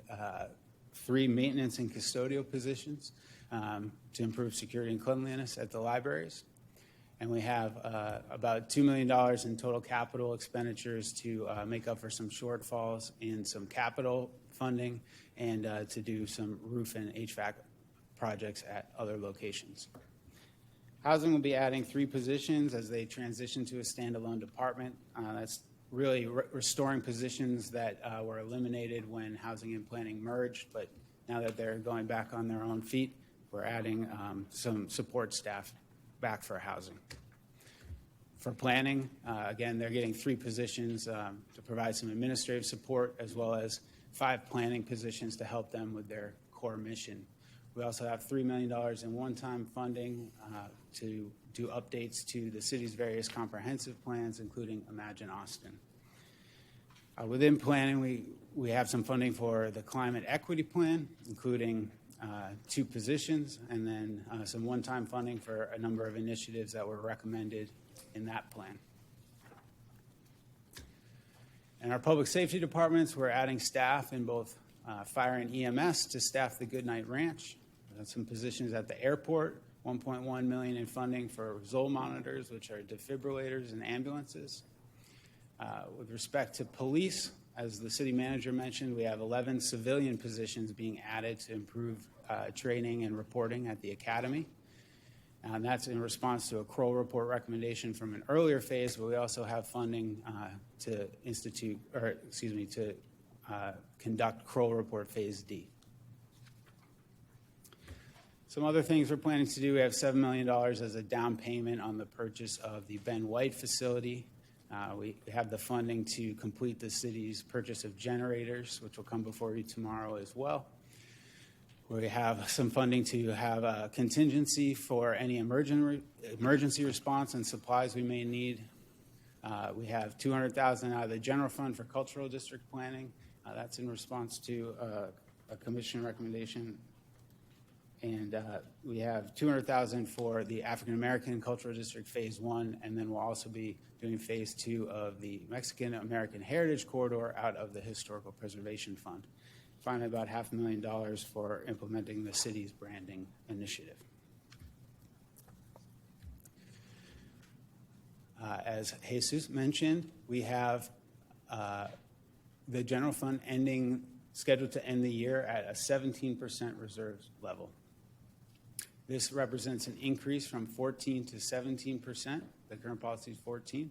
3 maintenance and custodial positions to improve security and cleanliness at the libraries. And we have about $2 million in total capital expenditures to make up for some shortfalls in some capital funding and to do some roof and HVAC projects at other locations. Housing will be adding 3 positions as they transition to a standalone department. That's really restoring positions that were eliminated when housing and planning merged, but now that they're going back on their own feet, we're adding some support staff back for housing. For planning, again, they're getting 3 positions to provide some administrative support, as well as 5 planning positions to help them with their core mission. We also have $3 million in one-time funding to do updates to the city's various comprehensive plans, including Imagine Austin. Within planning, we have some funding for the climate equity plan, including 2 positions, and then some one-time funding for a number of initiatives that were recommended in that plan. In our public safety departments, we're adding staff in both fire and EMS to staff the Goodnight Ranch. We have some positions at the airport, $1.1 million in funding for Zoll monitors, which are defibrillators and ambulances. With respect to police, as the city manager mentioned, we have 11 civilian positions being added to improve training and reporting at the academy. And that's in response to a Kroll report recommendation from an earlier phase, but we also have funding to conduct Kroll report phase D. Some other things we're planning to do, we have $7 million as a down payment on the purchase of the Ben White facility. We have the funding to complete the city's purchase of generators, which will come before you tomorrow as well. We have some funding to have a contingency for any emergency response and supplies we may need. We have $200,000 out of the general fund for cultural district planning. That's in response to a commission recommendation. And we have $200,000 for the African American Cultural District Phase 1, and then we'll also be doing Phase 2 of the Mexican American Heritage Corridor out of the Historical Preservation Fund. Finally, about $500,000 for implementing the city's branding initiative. As Jesus mentioned, we have the general fund scheduled to end the year at a 17% reserves level. This represents an increase from 14 to 17%. The current policy is 14.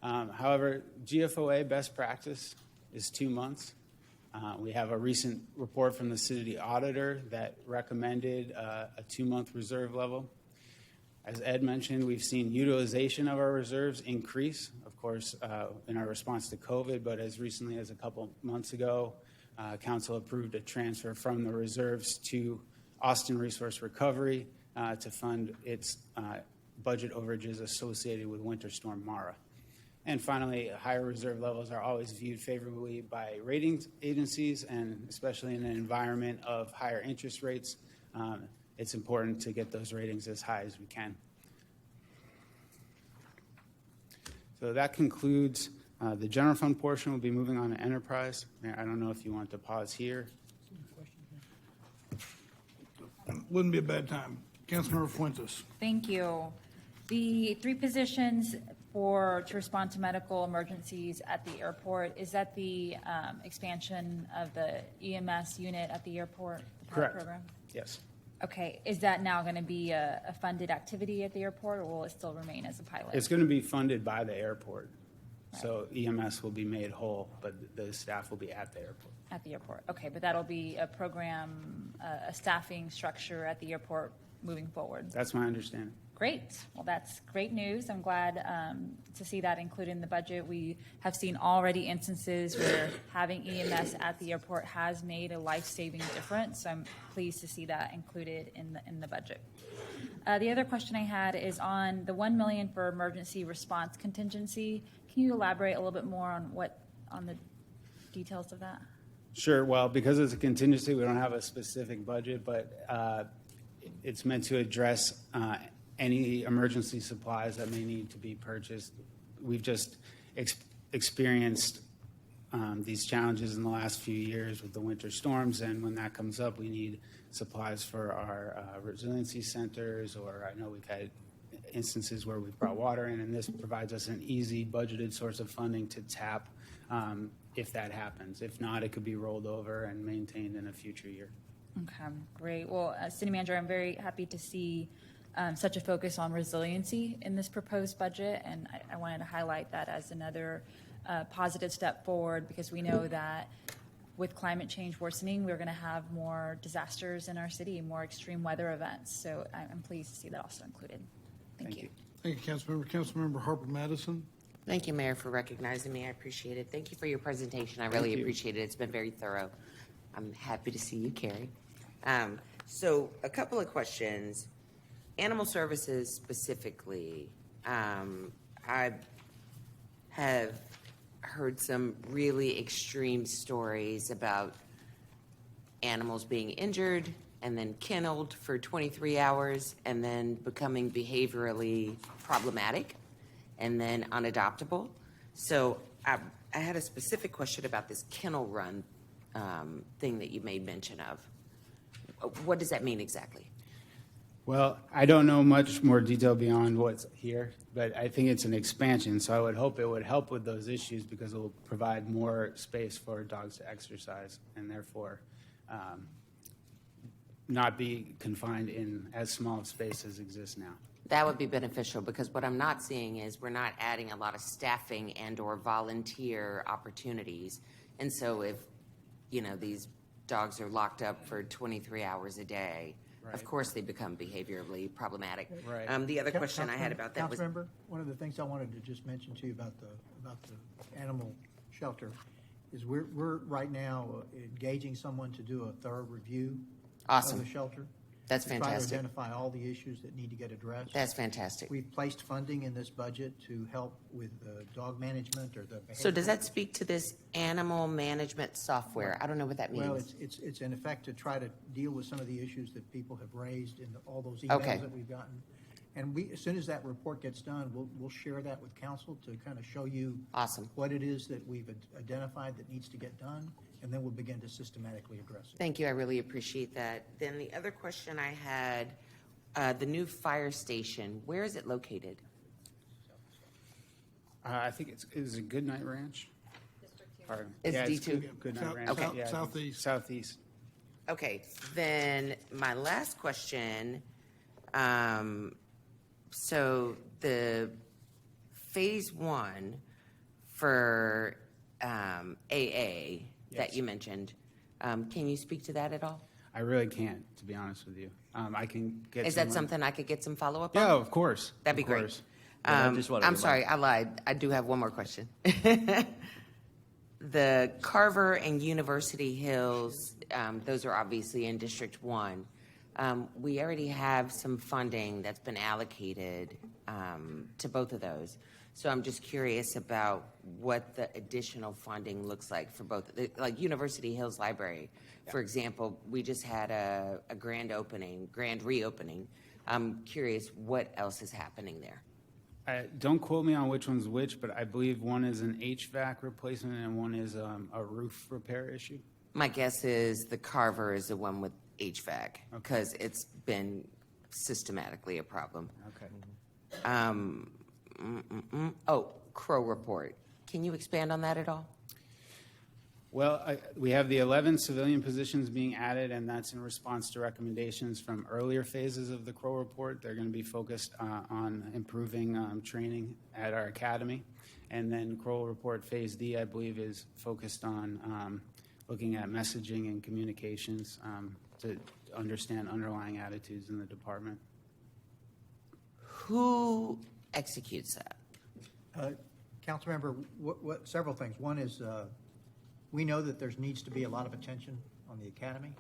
However, GFOA best practice is 2 months. We have a recent report from the city auditor that recommended a 2-month reserve level. As Ed mentioned, we've seen utilization of our reserves increase, of course, in our response to COVID, but as recently as a couple months ago, Council approved a transfer from the reserves to Austin Resource Recovery to fund its budget overages associated with Winter Storm Mara. And finally, higher reserve levels are always viewed favorably by ratings agencies, and especially in an environment of higher interest rates, it's important to get those ratings as high as we can. So that concludes the general fund portion. We'll be moving on to enterprise. I don't know if you want to pause here. Wouldn't be a bad time. Councilmember Fuentes. Thank you. The 3 positions to respond to medical emergencies at the airport, is that the expansion of the EMS unit at the airport? The pilot Correct. Program? Yes. Okay, is that now going to be a funded activity at the airport, or will it still remain as a pilot? It's going to be funded by the airport. Right. So EMS will be made whole, but the staff will be at the airport. At the airport, okay, but that'll be a program, a staffing structure at the airport moving forward? That's my understanding. Great. Well, that's great news. I'm glad to see that included in the budget. We have seen already instances where having EMS at the airport has made a life-saving difference. So I'm pleased to see that included in the budget. The other question I had is on the $1 million for emergency response contingency. Can you elaborate a little bit more on the details of that? Sure. Well, because it's a contingency, we don't have a specific budget, but it's meant to address any emergency supplies that may need to be purchased. We've just experienced these challenges in the last few years with the winter storms, and when that comes up, we need supplies for our resiliency centers, or I know we've had instances where we've brought water in, and this provides us an easy budgeted source of funding to tap if that happens. If not, it could be rolled over and maintained in a future year. Okay, great. Well, City Manager, I'm very happy to see such a focus on resiliency in this proposed budget, and I wanted to highlight that as another positive step forward, because we know that with climate change worsening, we're going to have more disasters in our city, more extreme weather events. So I'm pleased to see that also included. Thank you. Thank you, Councilmember. Councilmember Harper Madison. Thank you, Mayor, for recognizing me. I appreciate it. Thank you for your presentation. I really appreciate it. It's been very thorough. I'm happy to see you, Carrie. So a couple of questions. Animal services specifically, I have heard some really extreme stories about animals being injured and then kenneled for 23 hours and then becoming behaviorally problematic and then unadoptable. So I had a specific question about this kennel run thing that you made mention of. What does that mean exactly? Well, I don't know much more detail beyond what's here, but I think it's an expansion. So I would hope it would help with those issues because it will provide more space for dogs to exercise and therefore not be confined in as small of space as exists now. That would be beneficial because what I'm not seeing is we're not adding a lot of staffing and or volunteer opportunities. And so if, you know, these dogs are locked up for 23 hours a day, of course they become behaviorally problematic. Right. The other question I had about that was, Councilmember, one of the things I wanted to just mention to you about the animal shelter is we're right now engaging someone to do a thorough review Awesome. of the shelter. That's to Try fantastic. to identify all the issues that need to get addressed. That's fantastic. We've placed funding in this budget to help with dog management or the behavior. So does that speak to this animal management software? I don't know what that means. Well, it's in effect to try to deal with some of the issues that people have raised in all those Okay. emails that we've gotten. And as soon as that report gets done, we'll share that with council to kind of show you Awesome. what it is that we've identified that needs to get done, and then we'll begin to systematically address it. Thank you. I really appreciate that. Then the other question I had, the new fire station, where is it located? I think is it Goodnight Ranch? Pardon. It's Yeah, D2. Goodnight South- Ranch. Okay. Yeah, Southeast. Southeast. Okay, then my last question, so the phase one for AA that you mentioned, can you speak to that at all? I really can't, to be honest with you. I can get. Is that someone- something I could get some follow-up on? Yeah, of course. That'd be Of great. course. And I just wanna I'm remind- sorry, I lied. I do have one more question. The Carver and University Hills, those are obviously in District 1. We already have some funding that's been allocated to both of those. So I'm just curious about what the additional funding looks like for both, like University Hills Library, for example, we just had a grand reopening. I'm curious what else is happening there. Don't quote me on which one's which, but I believe one is an HVAC replacement and one is a roof repair issue. My guess is the Carver is the one with HVAC because it's been systematically a problem. Okay. Oh, Crow Report. Can you expand on that at all? Well, we have the 11 civilian positions being added, and that's in response to recommendations from earlier phases of the Crow Report. They're going to be focused on improving training at our academy. And then Crow Report Phase D, I believe, is focused on looking at messaging and communications to understand underlying attitudes in the department. Who executes that? Councilmember, several things. One is we know that there needs to be a lot of attention on the academy,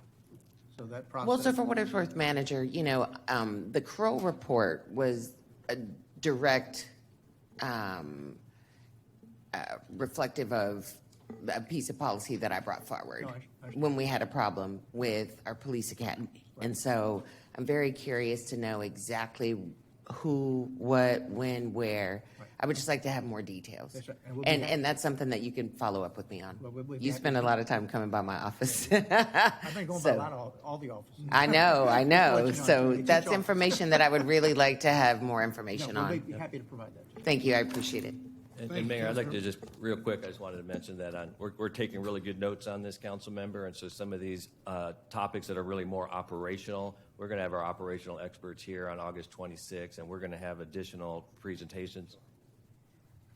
so that process. Well, so for what it's worth, manager, you know, the Crow Report was a direct reflective of a piece of policy that I brought forward No, I understand. when we had a problem with our police academy. And so I'm very curious to know exactly who, what, when, where. I would just like to have more details. That's right. And we'll be And that's something that you can follow up with me on. Well, we'll be You happy spend a to- lot of time coming by my office. I've been going by So- a lot of all the offices. I know. Let you know, So it's each that's office. information that I would really like to have more No, information we'll on. be happy to provide that to you. Thank you. I appreciate it. And Mayor, I'd like to just, real quick, I just wanted to mention that we're taking really good notes on this, council member, and so some of these topics that are really more operational, we're going to have our operational experts here on August 26th, and we're going to have additional presentations.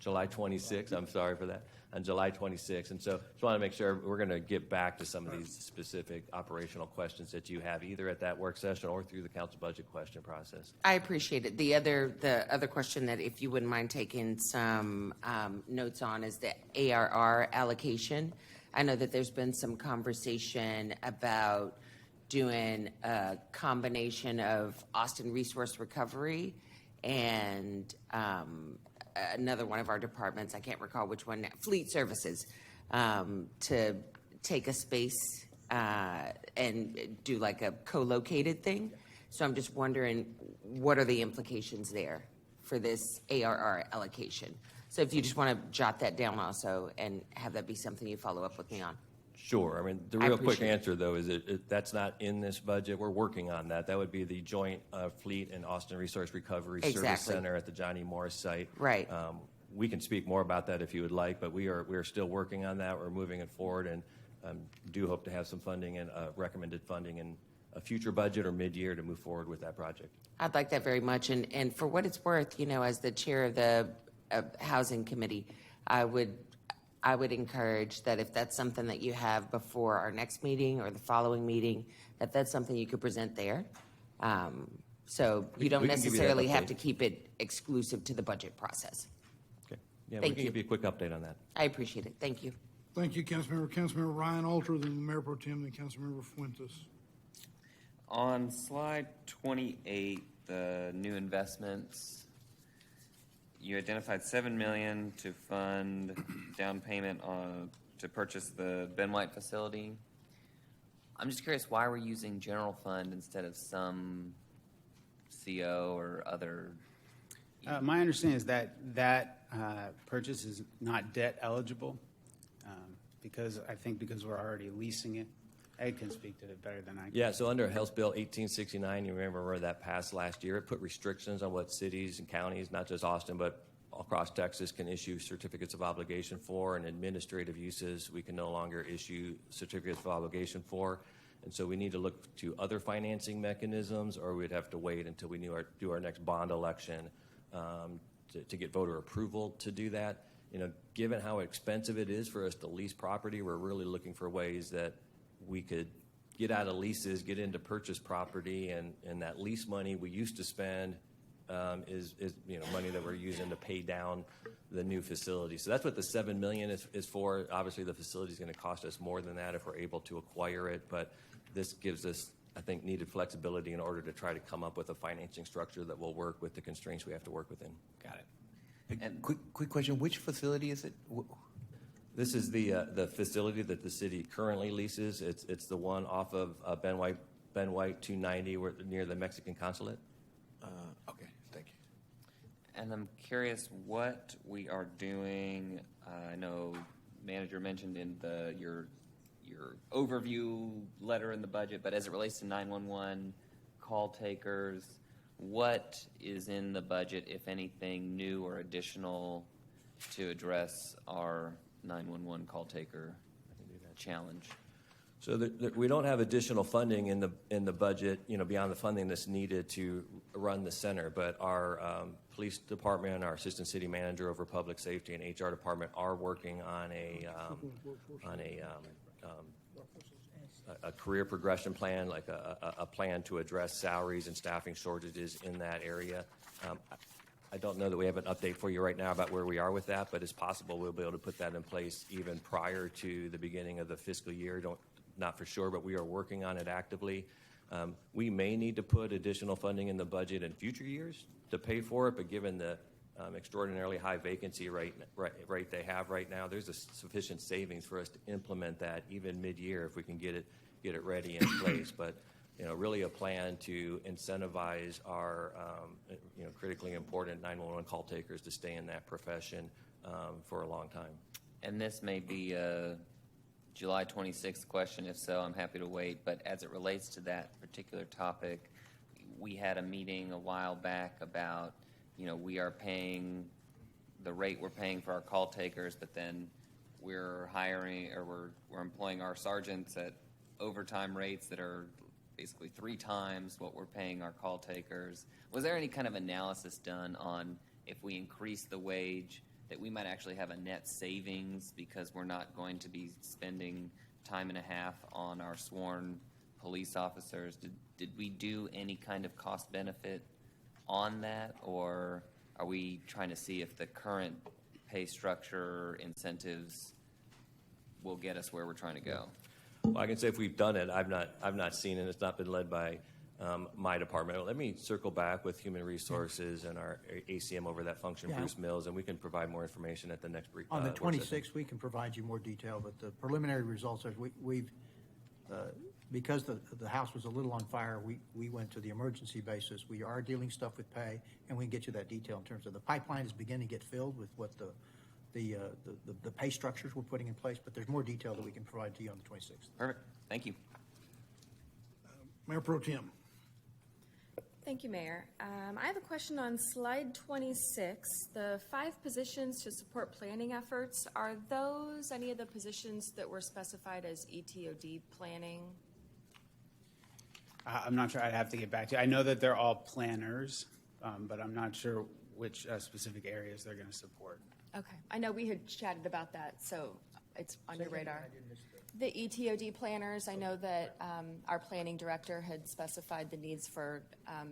July 26th, I'm sorry for that, on July 26th. And so just want to make sure we're going to get back to some of these specific operational questions that you have, either at that work session or through the council budget question process. I appreciate it. The other question that if you wouldn't mind taking some notes on is the ARR allocation. I know that there's been some conversation about doing a combination of Austin Resource Recovery and another one of our departments, I can't recall which one, Fleet Services, to take a space and do like a co-located thing. So I'm just wondering, what are the implications there for this ARR allocation? So if you just want to jot that down also and have that be something you follow up with me on. Sure. I mean, the I real quick appreciate it. answer, though, is that's not in this budget. We're working on that. That would be the joint Fleet and Austin Resource Recovery Service Exactly. Center at the Johnny Morris site. Right. We can speak more about that if you would like, but we are still working on that. We're moving it forward, and do hope to have some funding and recommended funding in a future budget or mid-year to move forward with that project. I'd like that very much. And for what it's worth, you know, as the chair of the Housing Committee, I would encourage that if that's something that you have before our next meeting or the following meeting, that's something you could present there. So you don't we can give you that necessarily have update. to keep it exclusive to the budget process. Okay. Yeah, Thank we can you. give you a quick update on that. I appreciate it. Thank you. Thank you, Councilmember. Councilmember Ryan Alter, then the Mayor Pro Tem, then Councilmember Fuentes. On slide 28, the new investments, you identified $7 million to fund down payment to purchase the Ben White facility. I'm just curious why we're using general fund instead of some CO or other. My understanding is that purchase is not debt eligible because we're already leasing it. Ed can speak to it better than I can. Yeah, so under House Bill 1869, you remember where that passed last year, it put restrictions on what cities and counties, not just Austin, but across Texas, can issue certificates of obligation for, and administrative uses we can no longer issue certificates of obligation for. And so we need to look to other financing mechanisms, or we'd have to wait until we do our next bond election to get voter approval to do that. You know, given how expensive it is for us to lease property, we're really looking for ways that we could get out of leases, get into purchase property, and that lease money we used to spend is money that we're using to pay down the new facility. So that's what the $7 million is for. Obviously, the facility is going to cost us more than that if we're able to acquire it, but this gives us, I think, needed flexibility in order to try to come up with a financing structure that will work with the constraints we have to work within. Got it. And quick question, which facility is it? This is the facility that the city currently leases. It's the one off of Ben White 290, near the Mexican consulate. Okay, thank you. And I'm curious what we are doing. I know manager mentioned in your overview letter in the budget, but as it relates to 911 call takers, what is in the budget, if anything, new or additional to address our 911 call taker challenge? So we don't have additional funding in the budget, beyond the funding that's needed to run the center. But our police department, our assistant city manager over public safety, and HR department are working on a career progression plan, like a plan to address salaries and staffing shortages in that area. I don't know that we have an update for you right now about where we are with that, but it's possible we'll be able to put that in place even prior to the beginning of the fiscal year. Not for sure, but we are working on it actively. We may need to put additional funding in the budget in future years to pay for it, but given the extraordinarily high vacancy rate they have right now, there's a sufficient savings for us to implement that even mid-year if we can get it ready in place. But really a plan to incentivize our critically important 911 call takers to stay in that profession for a long time. And this may be a July 26th question. If so, I'm happy to wait. But as it relates to that particular topic, we had a meeting a while back about, we are paying the rate we're paying for our call takers, but then we're hiring or we're employing our sergeants at overtime rates that are basically 3 times what we're paying our call takers. Was there any kind of analysis done on if we increase the wage, that we might actually have a net savings because we're not going to be spending time and a half on our sworn police officers. Did we do any kind of cost benefit on that, or are we trying to see if the current pay structure incentives will get us where we're trying to go? Well, I can say if we've done it, I've not seen it. It's not been led by my department. Let me circle back with Human Resources and our ACM over that function, Yeah. Bruce Mills, and we can provide more information at the next brief. On the work session. 26th, we can provide you more detail, but the preliminary results are we've, because the house was a little on fire, we went to the emergency basis. We are dealing stuff with pay, and we can get you that detail in terms of the pipeline is beginning to get filled with what the pay structures we're putting in place, but there's more detail that we can provide to you on the 26th. Perfect. Thank you. Mayor Pro Tem. Thank you, Mayor. I have a question on slide 26. The 5 positions to support planning efforts, are those any of the positions that were specified as ETOD planning? I'm not sure. I'd have to get back to you. I know that they're all planners, but I'm not sure which specific areas they're going to support. Okay, I know we had chatted about that, so it's on your radar. The ETOD planners, I know that our planning director had specified the needs for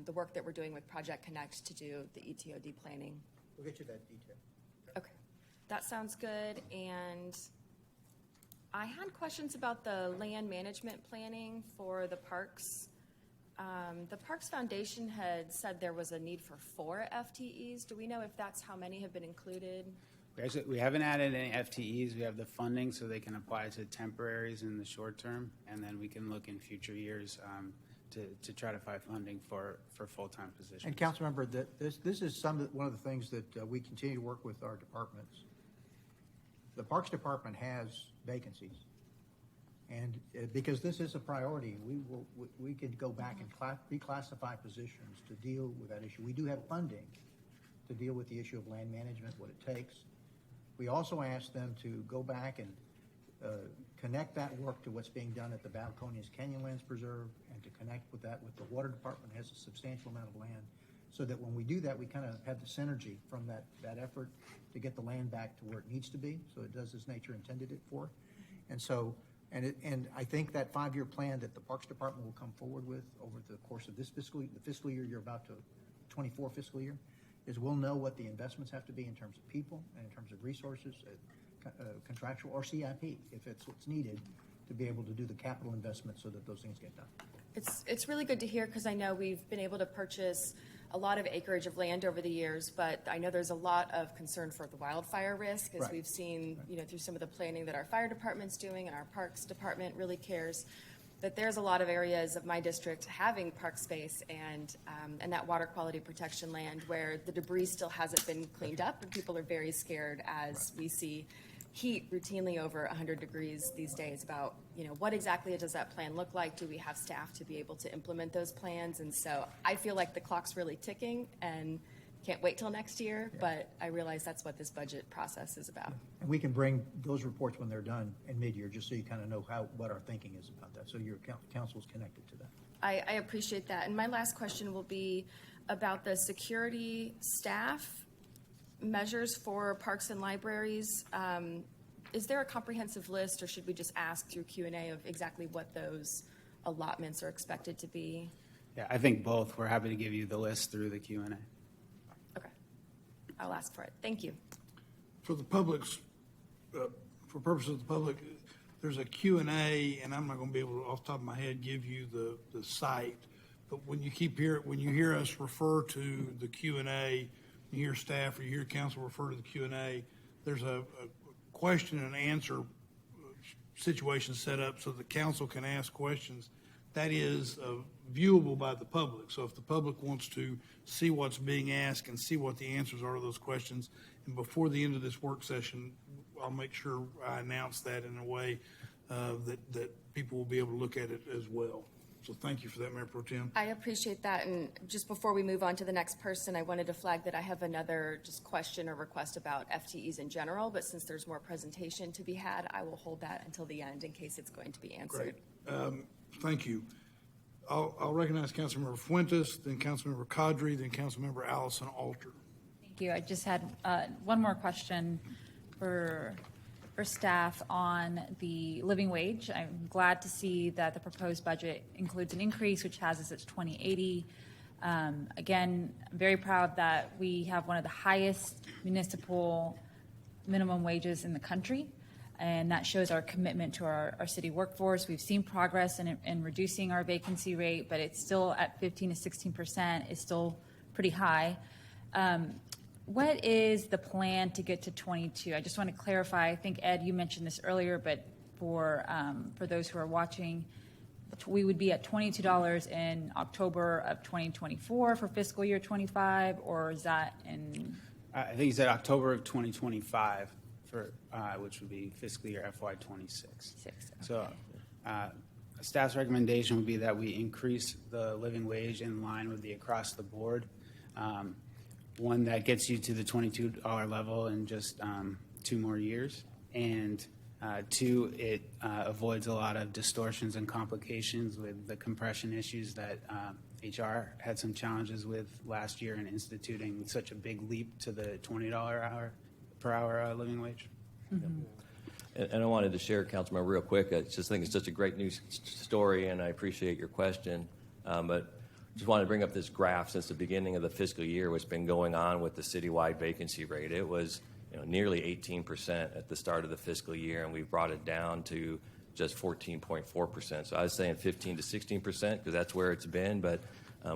the work that we're doing with Project Connect to do the ETOD planning. We'll get you that detail. Okay, that sounds good. And I had questions about the land management planning for the parks. The Parks Foundation had said there was a need for 4 FTEs. Do we know if that's how many have been included? We haven't added any FTEs. We have the funding so they can apply to temporaries in the short term, and then we can look in future years to try to find funding for full-time positions. And Councilmember, this is one of the things that we continue to work with our departments. The Parks Department has vacancies, and because this is a priority, we could go back and reclassify positions to deal with that issue. We do have funding to deal with the issue of land management, what it takes. We also asked them to go back and connect that work to what's being done at the Balconias Canyonlands Preserve, and to connect with that with the Water Department has a substantial amount of land, so that when we do that, we kind of have the synergy from that effort to get the land back to where it needs to be, so it does as nature intended it for. And so, and I think that 5-year plan that the Parks Department will come forward with over the course of this the fiscal year you're about to, 24 fiscal year, is we'll know what the investments have to be in terms of people and in terms of resources, contractual or CIP, if it's what's needed to be able to do the capital investment so that those things get done. It's really good to hear, because I know we've been able to purchase a lot of acreage of land over the years, but I know there's a lot of concern for the wildfire risk, as Right. we've seen, through some of the planning that our fire department's doing, and our parks department really cares that there's a lot of areas of my district having park space and that water quality protection land where the debris still hasn't been cleaned up, and people are very scared as we see heat routinely over 100 degrees these days about, what exactly does that plan look like? Do we have staff to be able to implement those plans? And so I feel like the clock's really ticking and can't wait till next year, but I realize that's what this budget process is about. And we can bring those reports when they're done in mid-year, just so you kind of know what our thinking is about that, so your council's connected to that. I appreciate that. And my last question will be about the security staff measures for parks and libraries. Is there a comprehensive list, or should we just ask through Q&A of exactly what those allotments are expected to be? Yeah, I think both. We're happy to give you the list through the Q&A. Okay. I'll ask for it. Thank you. For the public's, for purposes of the public, there's a Q&A, and I'm not going to be able to, off the top of my head, give you the site. But when you hear us refer to the Q&A, you hear staff or you hear council refer to the Q&A, there's a question and answer situation set up so the council can ask questions. That is viewable by the public. So if the public wants to see what's being asked and see what the answers are to those questions, and before the end of this work session, I'll make sure I announce that in a way that people will be able to look at it as well. So thank you for that, Mayor Pro Tem. I appreciate that. And just before we move on to the next person, I wanted to flag that I have another just question or request about FTEs in general, but since there's more presentation to be had, I will hold that until the end in case it's going to be answered. Great. Thank you. I'll recognize Councilmember Fuentes, then Councilmember Cadre, then Councilmember Allison Alter. Thank Thank you. I just had one more question for staff on the living wage. I'm glad to see that the proposed budget includes an increase, which has us at 2080. Again, I'm very proud that we have one of the highest municipal minimum wages in the country, and that shows our commitment to our city workforce. We've seen progress in reducing our vacancy rate, but it's still at 15 to 16%, is still pretty high. What is the plan to get to 22? I just want to clarify. I think, Ed, you mentioned this earlier, but for those who are watching, we would be at $22 in October of 2024 for fiscal year 25, or is that in? I think he said October of 2025 for, which would be fiscal year FY 26. So staff's recommendation would be that we increase the living wage in line with the across the board. One that gets you to the $22 level in just 2 more years. And 2, it avoids a lot of distortions and complications with the compression issues that HR had some challenges with last year in instituting such a big leap to the $20 per hour living wage. Mm-hmm. And I wanted to share, Councilman, real quick. I just think it's just a great news story, and I appreciate your question. But just wanted to bring up this graph. Since the beginning of the fiscal year, what's been going on with the citywide vacancy rate. It was nearly 18% at the start of the fiscal year, and we've brought it down to just 14.4%. So I was saying 15 to 16% because that's where it's been, but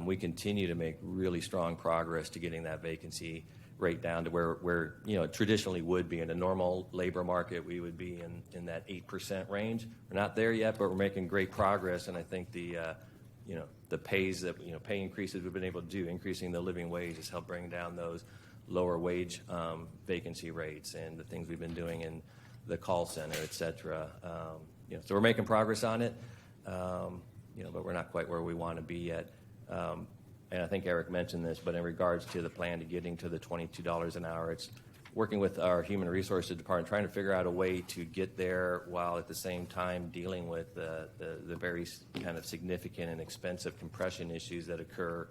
we continue to make really strong progress to getting that vacancy rate down to where it traditionally would be in a normal labor market. We would be in that 8% range. We're not there yet, but we're making great progress, and I think the pay increases we've been able to do, increasing the living wage, has helped bring down those lower wage vacancy rates, and the things we've been doing in the call center, et cetera. So we're making progress on it, but we're not quite where we want to be yet. And I think Eric mentioned this, but in regards to the plan to getting to the $22 an hour, it's working with our Human Resources Department, trying to figure out a way to get there while at the same time dealing with the very kind of significant and expensive compression issues that occur,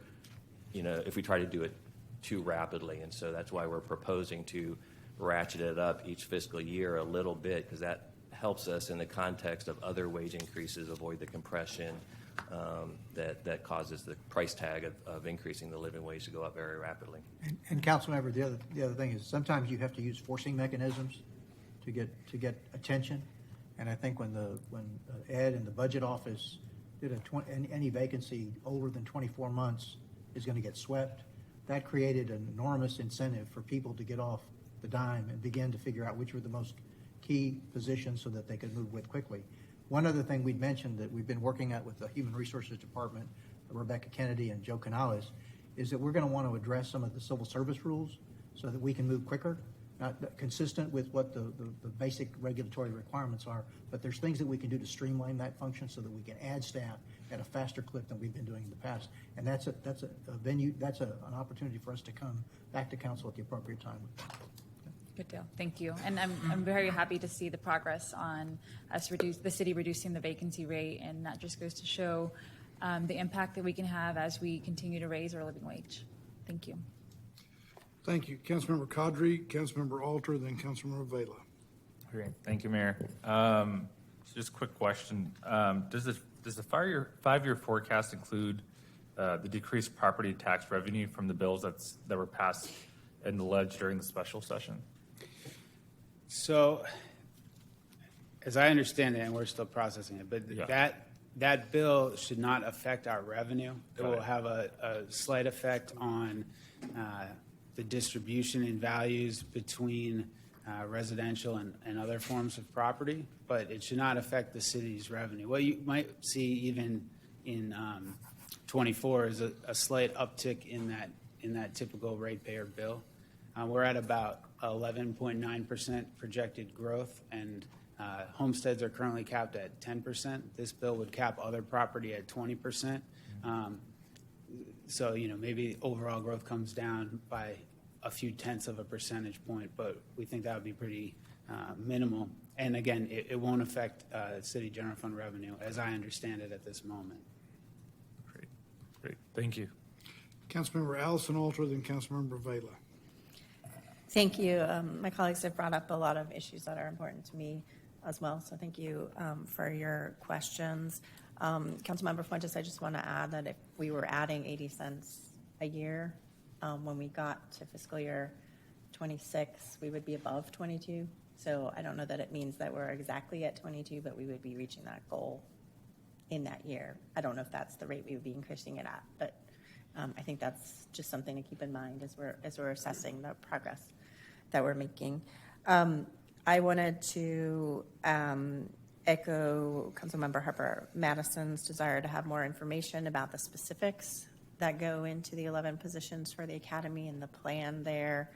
if we try to do it too rapidly. And so that's why we're proposing to ratchet it up each fiscal year a little bit, because that helps us in the context of other wage increases avoid the compression that causes the price tag of increasing the living wage to go up very rapidly. And Councilmember, the other thing is sometimes you have to use forcing mechanisms to get attention. And I think when Ed and the budget office did any vacancy older than 24 months is going to get swept, that created an enormous incentive for people to get off the dime and begin to figure out which were the most key positions so that they could move with quickly. One other thing we'd mentioned that we've been working at with the Human Resources Department, Rebecca Kennedy and Joe Canales, is that we're going to want to address some of the civil service rules so that we can move quicker, not consistent with what the basic regulatory requirements are, but there's things that we can do to streamline that function so that we can add staff at a faster clip than we've been doing in the past. And that's an opportunity for us to come back to council at the appropriate time. Good deal. Thank you. And I'm very happy to see the progress on us the city reducing the vacancy rate, and that just goes to show the impact that we can have as we continue to raise our living wage. Thank you. Thank you. Councilmember Cadre, Councilmember Alter, then Councilmember Vela. Great. Thank you, Mayor. So just a quick question. Does the 5-year forecast include the decreased property tax revenue from the bills that were passed and alleged during the special session? So, as I understand it, and we're still processing it, but that bill should not affect our revenue. It will have a slight effect on the distribution in values between residential and other forms of property, but it should not affect the city's revenue. What you might see even in 24 is a slight uptick in that typical ratepayer bill. We're at about 11.9% projected growth, and homesteads are currently capped at 10%. This bill would cap other property at 20%. So, maybe overall growth comes down by a few tenths of a percentage point, but we think that would be pretty minimal. And again, it won't affect city general fund revenue, as I understand it at this moment. Great. Thank you. Councilmember Allison Alter, then Councilmember Vela. Thank you. My colleagues have brought up a lot of issues that are important to me as well, so thank you for your questions. Councilmember Fuentes, I just want to add that if we were adding 80 cents a year when we got to fiscal year 26, we would be above 22. So I don't know that it means that we're exactly at 22, but we would be reaching that goal in that year. I don't know if that's the rate we would be increasing it at, but I think that's just something to keep in mind as we're assessing the progress that we're making. I wanted to echo Councilmember Harper Madison's desire to have more information about the specifics that go into the 11 positions for the academy and the plan there.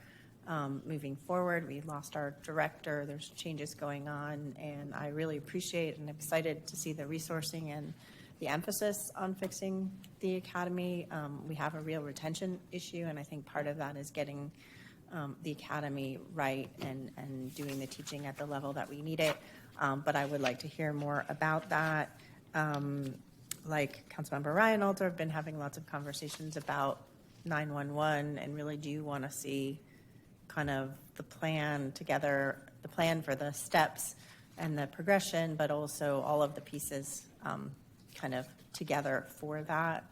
Moving forward, we lost our director. There's changes going on, and I really appreciate and excited to see the resourcing and the emphasis on fixing the academy. We have a real retention issue, and I think part of that is getting the academy right and doing the teaching at the level that we need it. But I would like to hear more about that. Like Councilmember Ryan Alter, I've been having lots of conversations about 911 and really do want to see kind of the plan together, the plan for the steps and the progression, but also all of the pieces kind of together for that.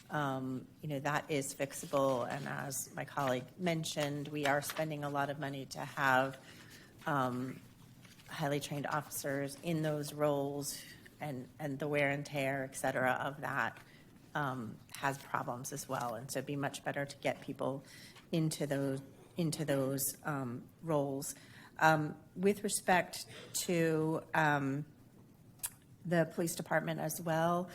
That is fixable, and as my colleague mentioned, we are spending a lot of money to have highly trained officers in those roles, and the wear and tear, et cetera, of that has problems as well. And so it'd be much better to get people into those roles. With respect to the police department as well,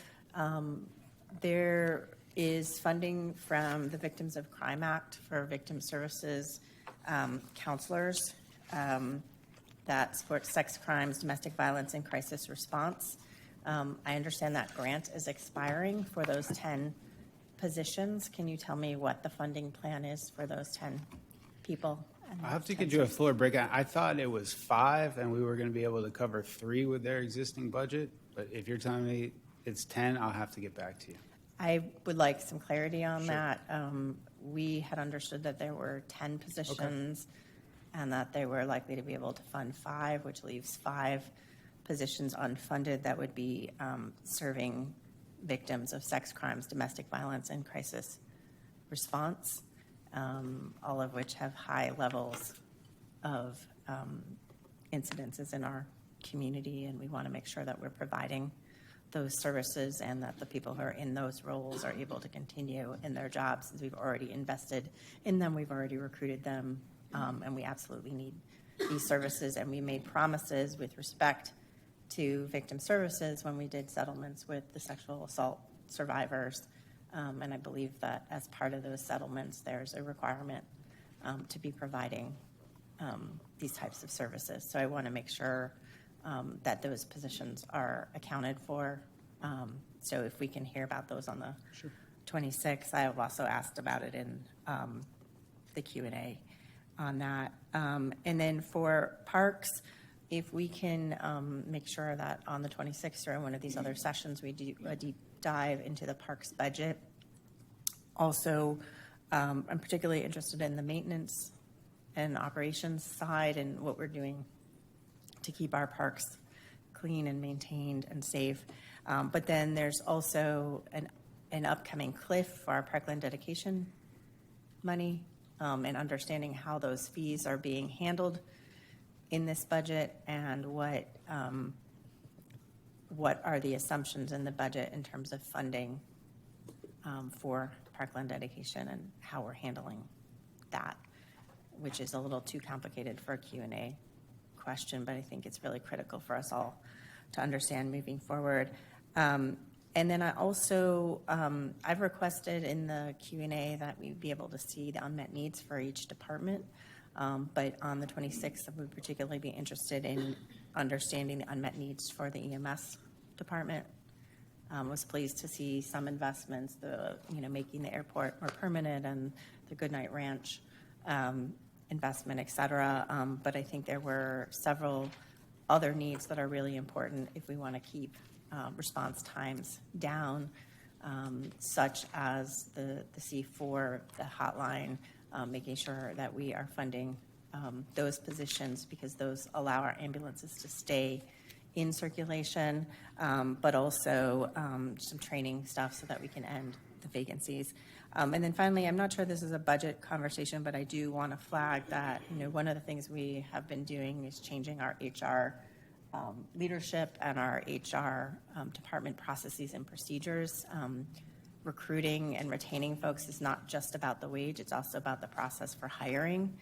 there is funding from the Victims of Crime Act for victim services counselors that support sex crimes, domestic violence, and crisis response. I understand that grant is expiring for those 10 positions. Can you tell me what the funding plan is for those 10 people? I'll have to get you a fuller breakdown. I thought it was 5, and we were going to be able to cover 3 with their existing budget. But if you're telling me it's 10, I'll have to get back to you. I would like some clarity on that. We had understood that there were 10 positions and that they were likely to be able to fund 5, which leaves 5 positions unfunded that would be serving victims of sex crimes, domestic violence, and crisis response, all of which have high levels of incidences in our community, and we want to make sure that we're providing those services and that the people who are in those roles are able to continue in their jobs, since we've already invested in them, we've already recruited them, and we absolutely need these services. And we made promises with respect to victim services when we did settlements with the sexual assault survivors. And I believe that as part of those settlements, there's a requirement to be providing these types of services. So I want to make sure that those positions are accounted for. So if we can hear about those on the 26th, I have also asked about it in the Q&A on that. And then for parks, if we can make sure that on the 26th or in one of these other sessions, we do a deep dive into the parks budget. Also, I'm particularly interested in the maintenance and operations side and what we're doing to keep our parks clean and maintained and safe. But then there's also an upcoming cliff for our parkland dedication money, and understanding how those fees are being handled in this budget, and what are the assumptions in the budget in terms of funding for parkland dedication and how we're handling that, which is a little too complicated for a Q&A question, but I think it's really critical for us all to understand moving forward. And then I also, I've requested in the Q&A that we be able to see the unmet needs for each department. But on the 26th, I would particularly be interested in understanding the unmet needs for the EMS department. Was pleased to see some investments, making the airport more permanent and the Goodnight Ranch investment, et cetera. But I think there were several other needs that are really important if we want to keep response times down, such as the C4, the hotline, making sure that we are funding those positions because those allow our ambulances to stay in circulation, but also some training stuff so that we can end the vacancies. And then finally, I'm not sure this is a budget conversation, but I do want to flag that, one of the things we have been doing is changing our HR leadership and our HR department processes and procedures. Recruiting and retaining folks is not just about the wage, it's also about the process for hiring.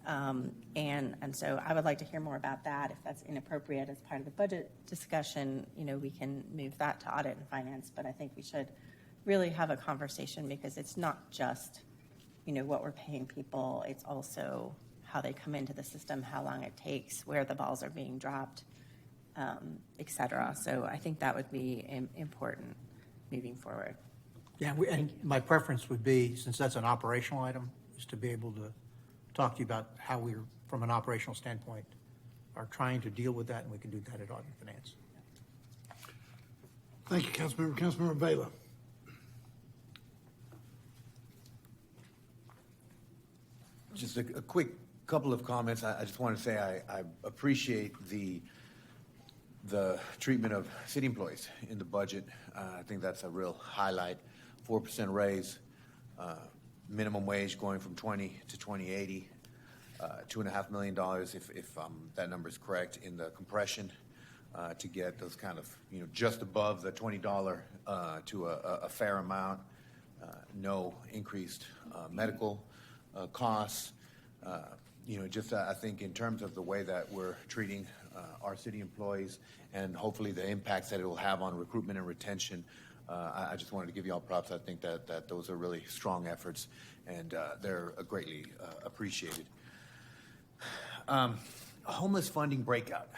And so I would like to hear more about that. If that's inappropriate as part of the budget discussion, we can move that to audit and finance, but I think we should really have a conversation because it's not just, what we're paying people, it's also how they come into the system, how long it takes, where the balls are being dropped, et cetera. So I think that would be important moving forward. Yeah, and my preference would be, since that's an operational item, is to be able to talk to you about how we're, from an operational standpoint, are trying to deal with that, and we can do that at Audit and Finance. Thank you, Councilmember. Councilmember Vela. Just a quick couple of comments. I just want to say I appreciate the treatment of city employees in the budget. I think that's a real highlight. 4% raise, minimum wage going from 20 to 2080, $2.5 million, if that number is correct, in the compression to get those kind of, just above the $20 to a fair amount. No increased medical costs. I think in terms of the way that we're treating our city employees and hopefully the impacts that it will have on recruitment and retention, I just wanted to give you all props. I think that those are really strong efforts, and they're greatly appreciated. Homeless funding breakout.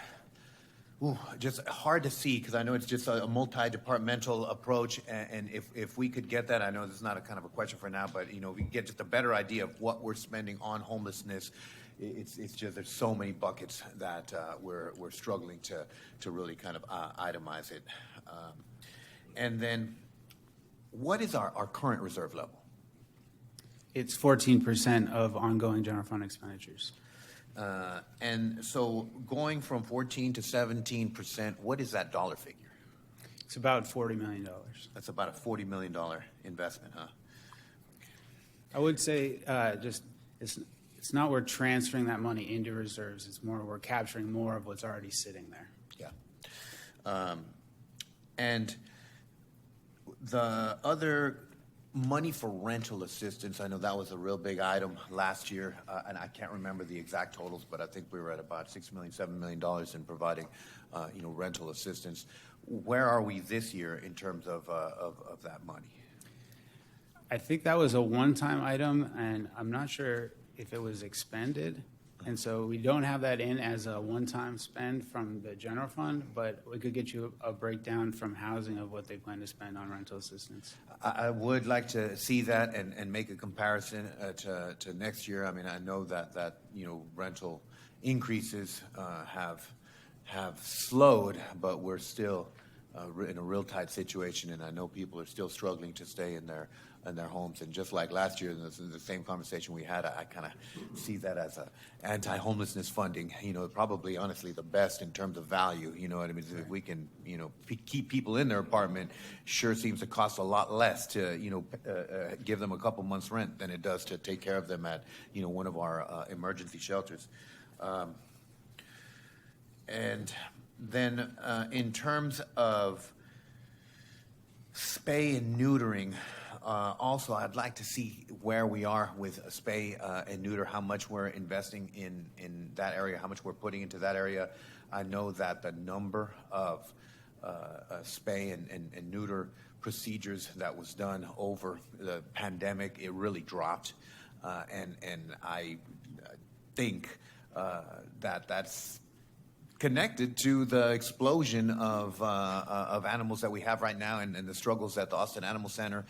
Ooh, just hard to see because I know it's just a multi-departmental approach, and if we could get that, I know this is not a kind of a question for now, but if we can get just a better idea of what we're spending on homelessness, it's just there's so many buckets that we're struggling to really kind of itemize it. And then, what is our current reserve level? It's 14% of ongoing general fund expenditures. And so going from 14 to 17%, what is that dollar figure? It's about $40 million. That's about a $40 million investment, huh? I would say it's not we're transferring that money into reserves. It's more we're capturing more of what's already sitting there. Yeah. And the other money for rental assistance, I know that was a real big item last year, and I can't remember the exact totals, but I think we were at about $6 million, $7 million in providing, rental assistance. Where are we this year in terms of that money? I think that was a one-time item, and I'm not sure if it was expended. And so we don't have that in as a one-time spend from the general fund, but we could get you a breakdown from housing of what they plan to spend on rental assistance. I would like to see that and make a comparison to next year. I mean, I know that rental increases have slowed, but we're still in a real tight situation, and I know people are still struggling to stay in their homes. And just like last year, in the same conversation we had, I kind of see that as a anti-homelessness funding. Probably honestly the best in terms of value. You know what I mean? If we can, keep people in their apartment, sure seems to cost a lot less to, give them a couple months' rent than it does to take care of them at, one of our emergency shelters. And then in terms of spay and neutering, also I'd like to see where we are with spay and neuter, how much we're investing in that area, how much we're putting into that area. I know that the number of spay and neuter procedures that was done over the pandemic, it really dropped. And I think that's connected to the explosion of animals that we have right now and the struggles that the Austin Animal Center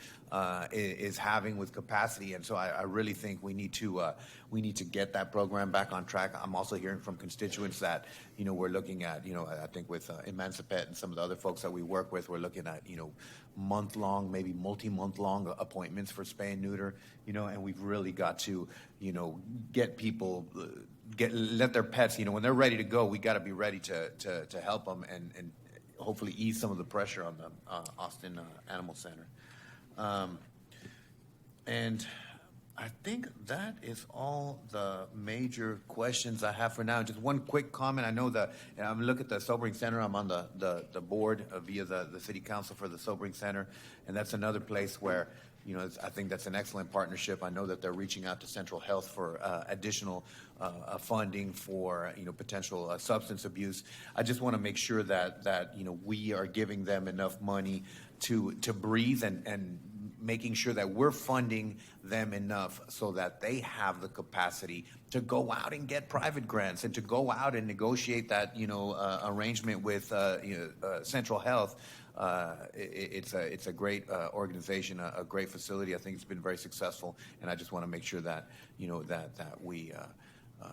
is having with capacity. And so I really think we need to get that program back on track. I'm also hearing from constituents that, we're looking at, I think with Emancipate and some of the other folks that we work with, we're looking at, month-long, maybe multi-month-long appointments for spay and neuter, and we've really got to, get people let their pets, when they're ready to go, we got to be ready to help them and hopefully ease some of the pressure on the Austin Animal Center. And I think that is all the major questions I have for now. Just one quick comment. I know that I'm looking at the Sobering Center. I'm on the board via the City Council for the Sobering Center, and that's another place where I think that's an excellent partnership. I know that they're reaching out to Central Health for additional funding for potential substance abuse. I just want to make sure that we are giving them enough money to breathe and making sure that we're funding them enough so that they have the capacity to go out and get private grants and to go out and negotiate that arrangement with Central Health. It's a great organization, a great facility. I think it's been very successful, and I just want to make sure that that we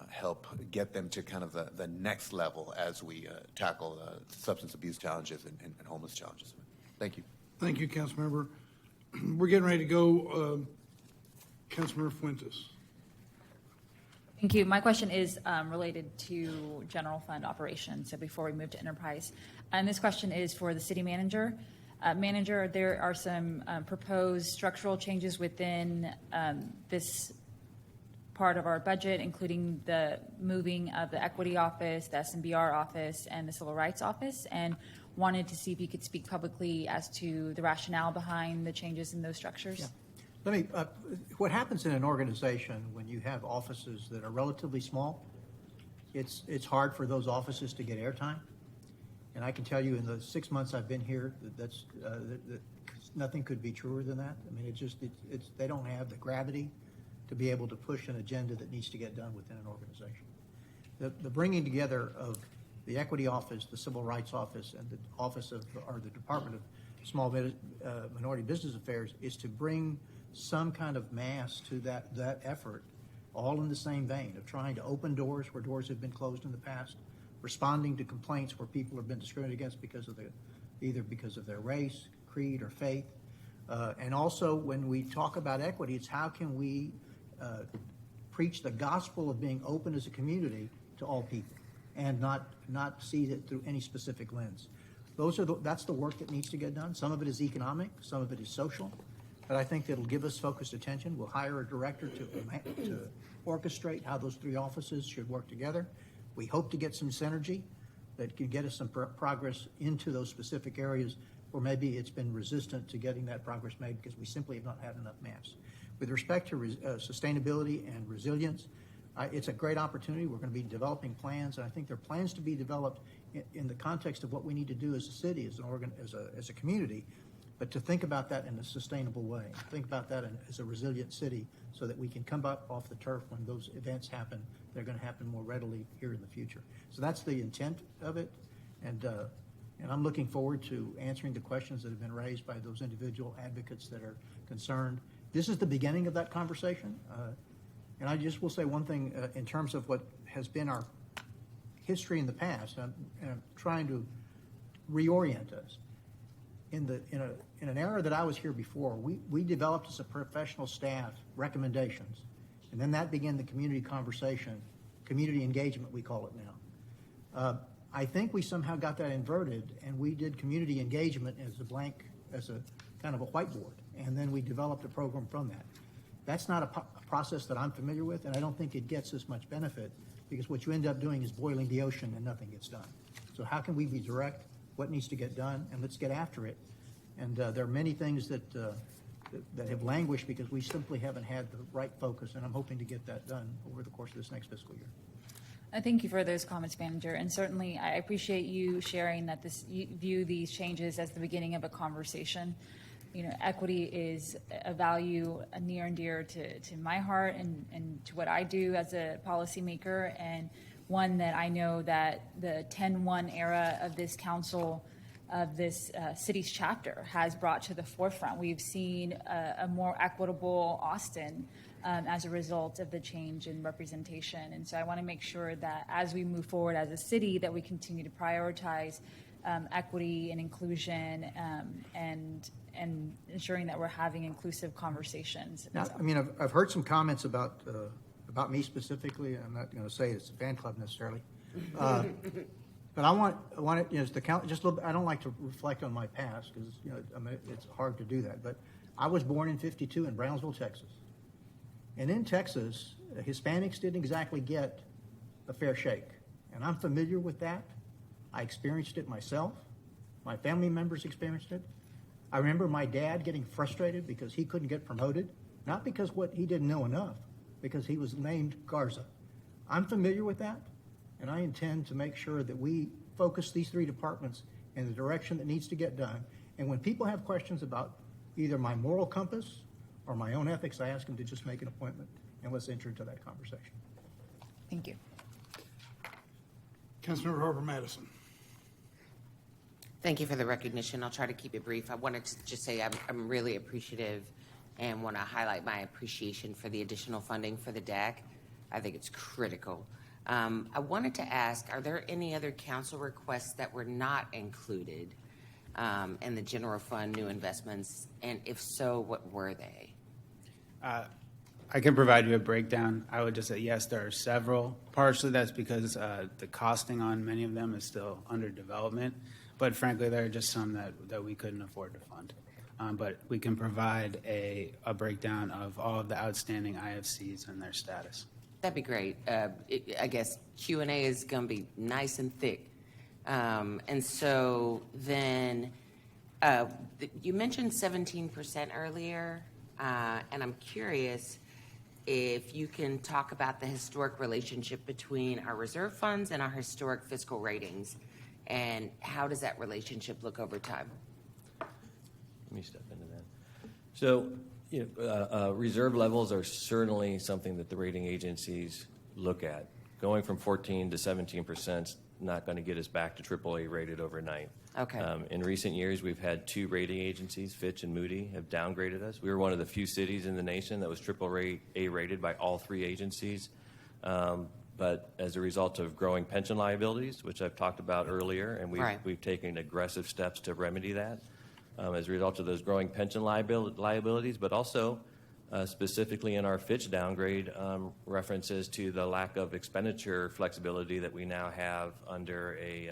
help get them to kind of the next level as we tackle substance abuse challenges and homeless challenges. Thank you. Thank you, Councilmember. We're getting ready to go. Councilmember Fuentes. Thank you. My question is related to general fund operations. So before we move to enterprise, and this question is for the city manager. Manager, there are some proposed structural changes within this part of our budget, including the moving of the equity office, the SMBR office, and the civil rights office, and wanted to see if you could speak publicly as to the rationale behind the changes in those structures. Yeah. Let me. What happens in an organization when you have offices that are relatively small? It's hard for those offices to get airtime, and I can tell you in the 6 months I've been here, that nothing could be truer than that. I mean, they don't have the gravity to be able to push an agenda that needs to get done within an organization. The bringing together of the equity office, the civil rights office, and the office of or the Department of Small Minority Business Affairs is to bring some kind of mass to that effort, all in the same vein of trying to open doors where doors have been closed in the past, responding to complaints where people have been discriminated against either because of their race, creed, or faith. And also, when we talk about equity, it's how can we preach the gospel of being open as a community to all people and not see it through any specific lens. That's the work that needs to get done. Some of it is economic, some of it is social, but I think that'll give us focused attention. We'll hire a director to orchestrate how those three offices should work together. We hope to get some synergy that can get us some progress into those specific areas where maybe it's been resistant to getting that progress made because we simply have not had enough mass. With respect to sustainability and resilience, it's a great opportunity. We're going to be developing plans, and I think there are plans to be developed in the context of what we need to do as a city, as a community, but to think about that in a sustainable way. Think about that as a resilient city so that we can come up off the turf when those events happen. They're going to happen more readily here in the future. So that's the intent of it, and I'm looking forward to answering the questions that have been raised by those individual advocates that are concerned. This is the beginning of that conversation. And I just will say one thing in terms of what has been our history in the past. I'm trying to reorient us. In an era that I was here before, we developed as a professional staff recommendations, and then that began the community conversation, community engagement we call it now. I think we somehow got that inverted, and we did community engagement as a kind of a whiteboard, and then we developed a program from that. That's not a process that I'm familiar with, and I don't think it gets as much benefit because what you end up doing is boiling the ocean and nothing gets done. So how can we be direct? What needs to get done? And let's get after it. And there are many things that have languished because we simply haven't had the right focus, and I'm hoping to get that done over the course of this next fiscal year. Thank you for those comments, Manager. And certainly, I appreciate you sharing that you view these changes as the beginning of a conversation. Equity is a value near and dear to my heart and to what I do as a policymaker, and one that I know that the 10-1 era of this council, of this city's chapter, has brought to the forefront. We've seen a more equitable Austin as a result of the change in representation. And so I want to make sure that as we move forward as a city, that we continue to prioritize equity and inclusion and ensuring that we're having inclusive conversations. Now, I mean, I've heard some comments about about me specifically, I'm not going to say it's a fan club necessarily. But I want it, the count, just a little bit, I don't like to reflect on my past because, it's hard to do that. But I was born in 52 in Brownsville, Texas. And in Texas, Hispanics didn't exactly get a fair shake. And I'm familiar with that. I experienced it myself. My family members experienced it. I remember my dad getting frustrated because he couldn't get promoted, not because he didn't know enough, because he was named Garza. I'm familiar with that, and I intend to make sure that we focus these three departments in the direction that needs to get done. And when people have questions about either my moral compass or my own ethics, I ask them to just make an appointment, and let's enter into that conversation. Thank you. Councilmember Harper Madison. Thank you for the recognition. I'll try to keep it brief. I wanted to just say I'm really appreciative and want to highlight my appreciation for the additional funding for the DAC. I think it's critical. I wanted to ask, are there any other council requests that were not included in the general fund new investments? And if so, what were they? I can provide you a breakdown. I would just say, yes, there are several. Partially that's because the costing on many of them is still under development. But frankly, there are just some that we couldn't afford to fund. But we can provide a breakdown of all of the outstanding IFCs and their status. That'd be great. I guess Q&A is going to be nice and thick. And so then you mentioned 17% earlier, and I'm curious if you can talk about the historic relationship between our reserve funds and our historic fiscal ratings, and how does that relationship look over time? Let me step into that. So, reserve levels are certainly something that the rating agencies look at. Going from 14 to 17% is not going to get us back to AAA rated overnight. Okay. In recent years, we've had two rating agencies, Fitch and Moody, have downgraded us. We were one of the few cities in the nation that was AAA rated by all three agencies. But as a result of growing pension liabilities, which I've talked about earlier, and we've taken aggressive steps to remedy that, as a result of those growing pension liabilities, but also specifically in our Fitch downgrade, references to the lack of expenditure flexibility that we now have under a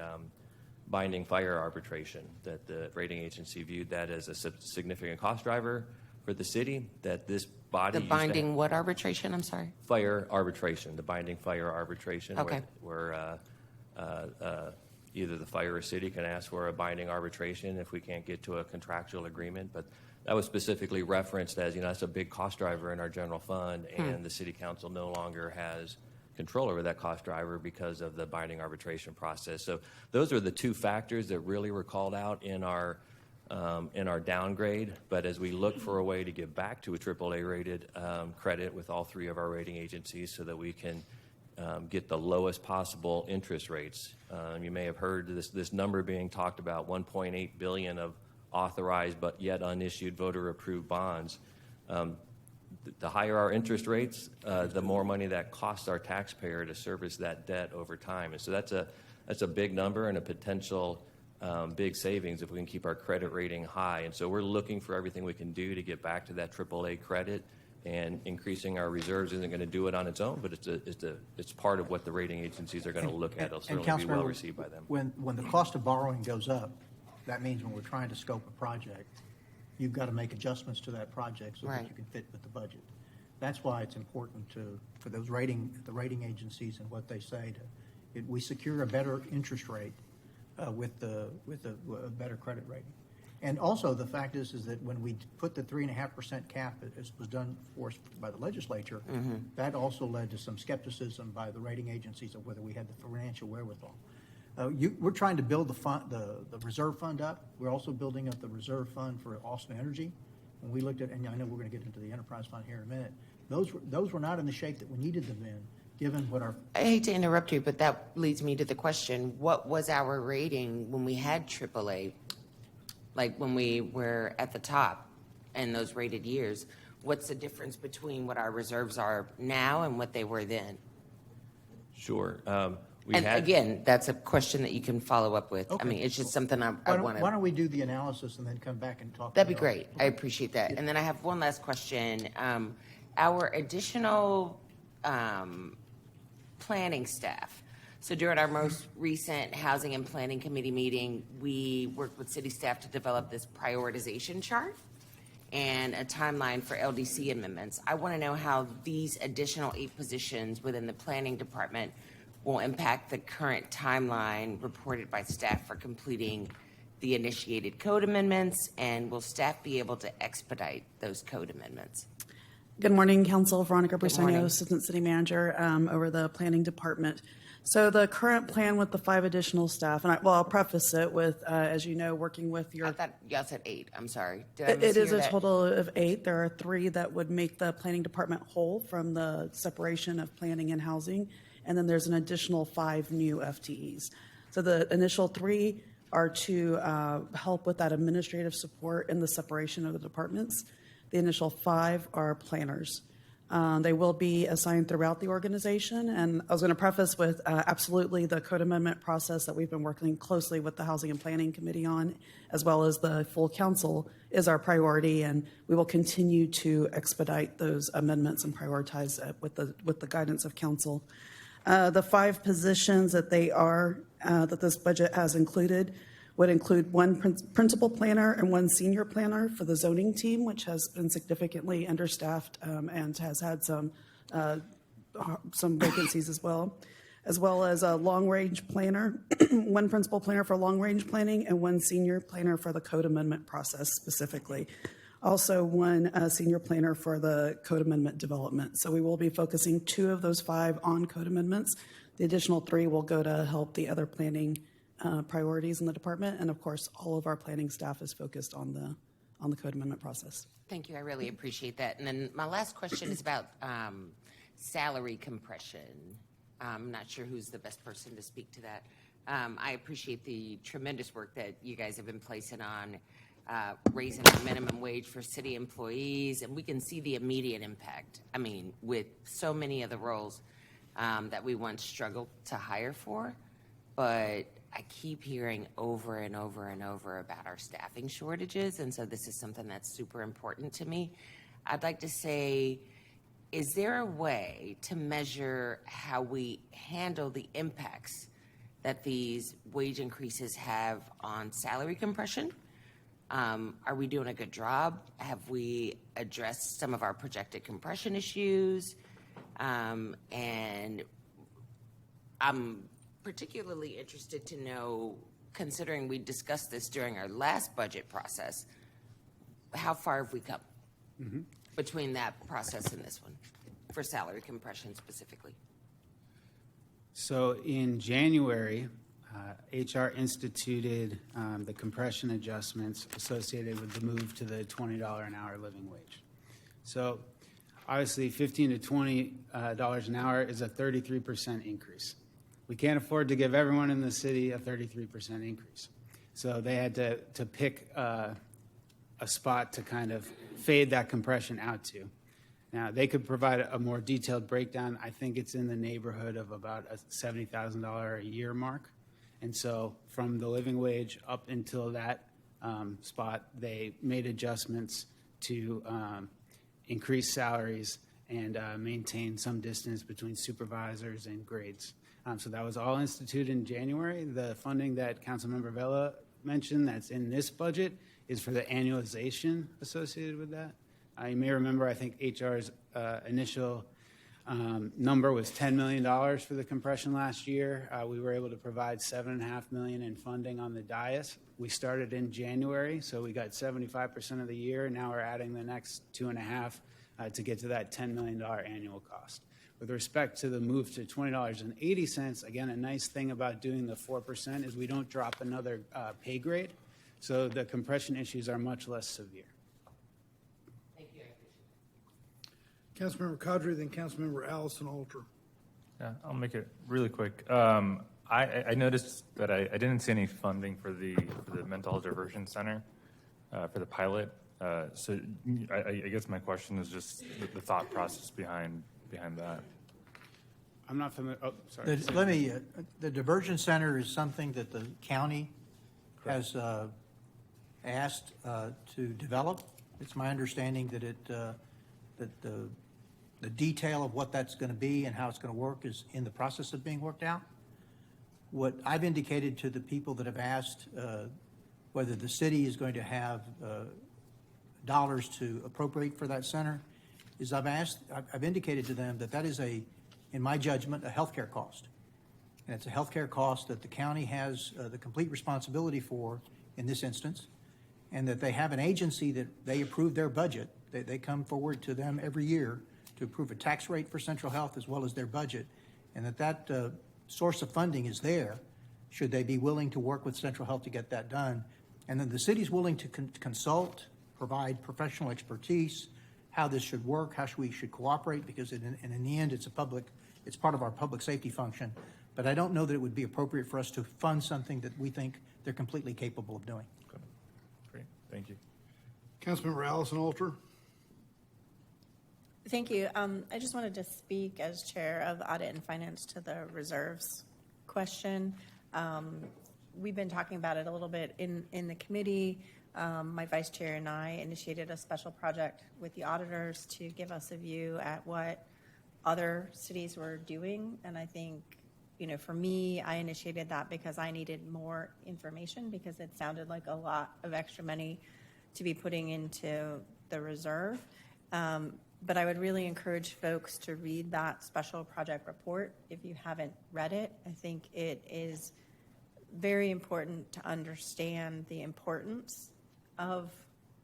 binding fire arbitration, that the rating agency viewed that as a significant cost driver for the city, that this body The binding what arbitration? I'm sorry. Fire arbitration, the binding fire arbitration, Okay. where either the fire or city can ask for a binding arbitration if we can't get to a contractual agreement. But that was specifically referenced as, that's a big cost driver in our general fund, and the city council no longer has control over that cost driver because of the binding arbitration process. So those are the two factors that really were called out in our downgrade. But as we look for a way to get back to a AAA-rated credit with all three of our rating agencies so that we can get the lowest possible interest rates. You may have heard this number being talked about, $1.8 billion of authorized but yet unissued voter-approved bonds. The higher our interest rates, the more money that costs our taxpayer to service that debt over time. And so that's a big number and a potential big savings if we can keep our credit rating high. And so we're looking for everything we can do to get back to that AAA credit, and increasing our reserves isn't going to do it on its own, but it's part of what the rating agencies are going to look at. It'll certainly be well received by them. When the cost of borrowing goes up, that means when we're trying to scope a project, you've got to make adjustments to that project so that you can fit with the budget. That's why it's important for the rating agencies and what they say we secure a better interest rate with a better credit rating. And also the fact is that when we put the 3.5% cap, as was done for us by the legislature, that also led to some skepticism by the rating agencies of whether we had the financial wherewithal. We're trying to build the reserve fund up. We're also building up the reserve fund for Austin Energy. When we looked at, and I know we're going to get into the enterprise fund here in a minute, those were not in the shape that we needed them in, given what our... I hate to interrupt you, but that leads me to the question, what was our rating when we had AAA? Like when we were at the top in those rated years, what's the difference between what our reserves are now and what they were then? Sure. Again, that's a question that you can follow up with. Okay. I mean, it's just something I want to... Why don't we do the analysis and then come back and talk? That'd be great. I appreciate that. And then I have one last question. Our additional planning staff. So during our most recent Housing and Planning Committee meeting, we worked with city staff to develop this prioritization chart and a timeline for LDC amendments. I want to know how these additional 8 positions within the planning department will impact the current timeline reported by staff for completing the initiated code amendments, and will staff be able to expedite those code amendments? Good morning, Council. Veronica morning. Briseño, Assistant City Manager over the Planning Department. So the current plan with the 5 additional staff, and I'll preface it with, as you know, working with your. I thought y'all said 8. I'm sorry. Did I It is mishear a that? total of 8. There are 3 that would make the Planning Department whole from the separation of planning and housing, and then there's an additional 5 new FTEs. So the initial 3 are to help with that administrative support in the separation of the departments. The initial 5 are planners. They will be assigned throughout the organization. And I was going to preface with absolutely the code amendment process that we've been working closely with the Housing and Planning Committee on, as well as the full council, is our priority. And we will continue to expedite those amendments and prioritize it with the guidance of council. The 5 positions that that this budget has included would include 1 principal planner and 1 senior planner for the zoning team, which has been significantly understaffed and has had some vacancies as well as a long-range planner, 1 principal planner for long-range planning and 1 senior planner for the code amendment process specifically. Also 1 senior planner for the code amendment development. So we will be focusing 2 of those 5 on code amendments. The additional 3 will go to help the other planning priorities in the department, and of course, all of our planning staff is focused on the code amendment process. Thank you. I really appreciate that. And then my last question is about salary compression. I'm not sure who's the best person to speak to that. I appreciate the tremendous work that you guys have been placing on raising the minimum wage for city employees, and we can see the immediate impact. I mean, with so many of the roles that we once struggled to hire for, but I keep hearing over and over and over about our staffing shortages, and so this is something that's super important to me. I'd like to say, is there a way to measure how we handle the impacts that these wage increases have on salary compression? Are we doing a good job? Have we addressed some of our projected compression issues? And I'm particularly interested to know, considering we discussed this during our last budget process, how far have we come between that process and this one for salary compression specifically? So in January, HR instituted the compression adjustments associated with the move to the $20 an hour living wage. So obviously, $15 to $20 an hour is a 33% increase. We can't afford to give everyone in the city a 33% increase. So they had to pick a spot to kind of fade that compression out to. Now, they could provide a more detailed breakdown. I think it's in the neighborhood of about a $70,000 a year mark. And so from the living wage up until that spot, they made adjustments to increase salaries and maintain some distance between supervisors and grades. So that was all instituted in January. The funding that Councilmember Vela mentioned that's in this budget is for the annualization associated with that. You may remember, I think HR's initial number was $10 million for the compression last year. We were able to provide $7.5 million in funding on the dais. We started in January, so we got 75% of the year. Now we're adding the next 2.5 to get to that $10 million annual cost. With respect to the move to $20.80, again, a nice thing about doing the 4% is we don't drop another pay grade, so the compression issues are much less severe. Thank you. Councilmember Cadre, then Councilmember Allison Alter. Yeah, I'll make it really quick. I noticed that I didn't see any funding for the Mental Health Diversion Center for the pilot. So I guess my question is just the thought process behind that. I'm not familiar. Oh, sorry. The diversion center is something that the county has asked to develop. It's my understanding that that the The detail of what that's going to be and how it's going to work is in the process of being worked out. What I've indicated to the people that have asked whether the city is going to have dollars to appropriate for that center is I've indicated to them that is in my judgment, a healthcare cost. And it's a healthcare cost that the county has the complete responsibility for in this instance, and that they have an agency that they approve their budget. They come forward to them every year to approve a tax rate for Central Health as well as their budget, and that source of funding is there should they be willing to work with Central Health to get that done. And then the city's willing to consult, provide professional expertise, how this should work, how we should cooperate, because in the end, it's part of our public safety function. But I don't know that it would be appropriate for us to fund something that we think they're completely capable of doing. Okay. Great, thank you. Councilmember Allison Alter. Thank you. I just wanted to speak as chair of Audit and Finance to the reserves question. We've been talking about it a little bit in the committee. My vice chair and I initiated a special project with the auditors to give us a view at what other cities were doing. And I think, for me, I initiated that because I needed more information, because it sounded like a lot of extra money to be putting into the reserve. But I would really encourage folks to read that special project report if you haven't read it. I think it is very important to understand the importance of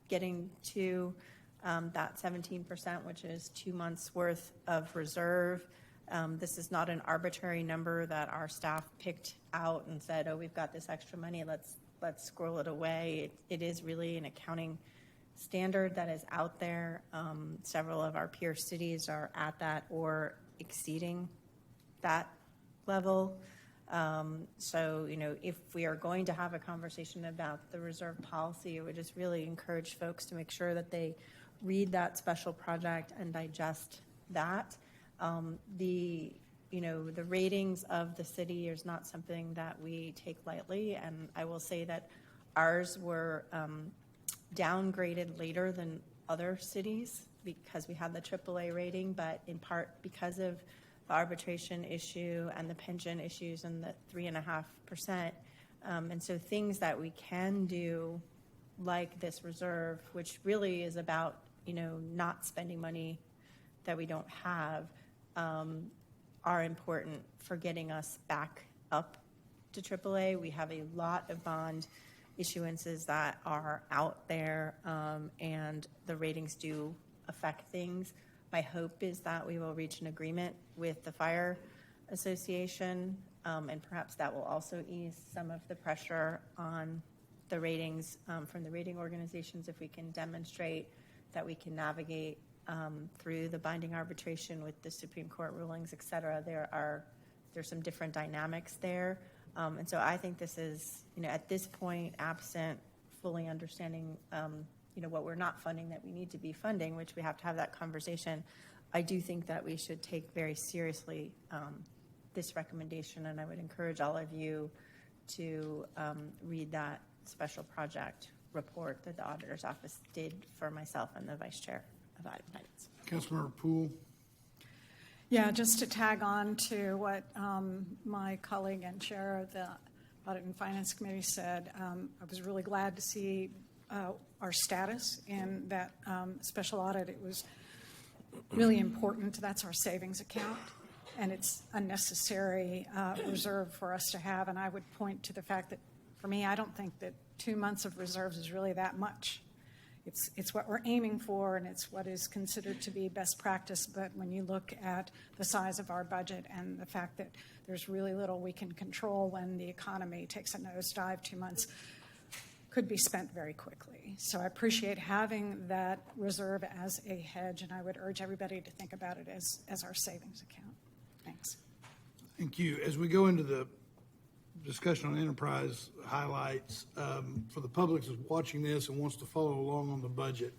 getting to that 17%, which is 2 months worth of reserve. This is not an arbitrary number that our staff picked out and said, oh, we've got this extra money, let's squirrel it away. It is really an accounting standard that is out there. Several of our peer cities are at that or exceeding that level. So, if we are going to have a conversation about the reserve policy, I would just really encourage folks to make sure that they read that special project and digest that. The ratings of the city is not something that we take lightly, and I will say that ours were downgraded later than other cities because we had the AAA rating, but in part because of the arbitration issue and the pension issues and the 3.5%. And so things that we can do, like this reserve, which really is about, not spending money that we don't have, are important for getting us back up to AAA. We have a lot of bond issuances that are out there, and the ratings do affect things. My hope is that we will reach an agreement with the Fire Association, and perhaps that will also ease some of the pressure on the ratings from the rating organizations if we can demonstrate that we can navigate through the binding arbitration with the Supreme Court rulings, et cetera. There's some different dynamics there. And so I think this is, at this point, absent fully understanding, what we're not funding that we need to be funding, which we have to have that conversation. I do think that we should take very seriously this recommendation, and I would encourage all of you to read that special project report that the auditor's office did for myself and the vice chair of Audit and Finance. Councilmember Poole. Yeah, just to tag on to what my colleague and chair of the Audit and Finance Committee said, I was really glad to see our status in that special audit. It was really important. That's our savings account, and it's a necessary reserve for us to have. And I would point to the fact that, for me, I don't think that 2 months of reserves is really that much. It's what we're aiming for, and it's what is considered to be best practice. But when you look at the size of our budget and the fact that there's really little we can control when the economy takes a nosedive, 2 months could be spent very quickly. So I appreciate having that reserve as a hedge, and I would urge everybody to think about it as our savings account. Thanks. Thank you. As we go into the discussion on enterprise highlights, for the public that's watching this and wants to follow along on the budget,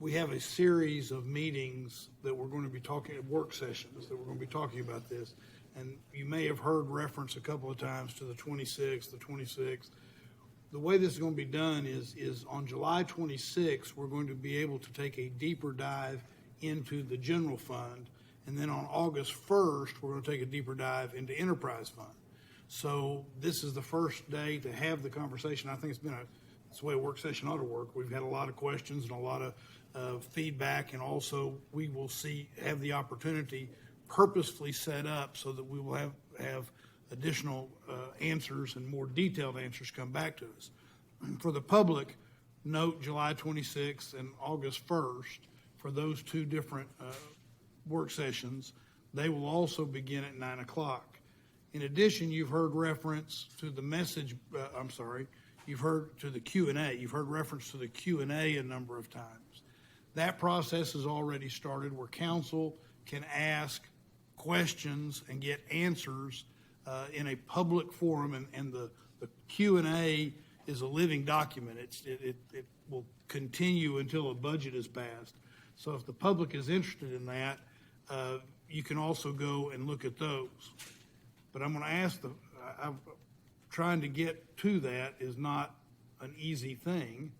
we have a series of meetings that we're going to be talking, work sessions that we're going to be talking about this. And you may have heard reference a couple of times to the 26th, the 26th. The way this is going to be done is on July 26th, we're going to be able to take a deeper dive into the general fund. And then on August 1st, we're going to take a deeper dive into enterprise fund. So this is the first day to have the conversation. I think it's the way a work session ought to work. We've had a lot of questions and a lot of feedback, and also we will have the opportunity purposefully set up so that we will have additional answers and more detailed answers come back to us. For the public, note July 26th and August 1st for those two different work sessions. They will also begin at 9 o'clock. In addition, you've heard reference to the you've heard to the Q&A. You've heard reference to the Q&A a number of times. That process has already started where council can ask questions and get answers in a public forum, and the Q&A is a living document. It will continue until a budget is passed. So if the public is interested in that, you can also go and look at those. But I'm going to ask trying to get to that is not an easy thing.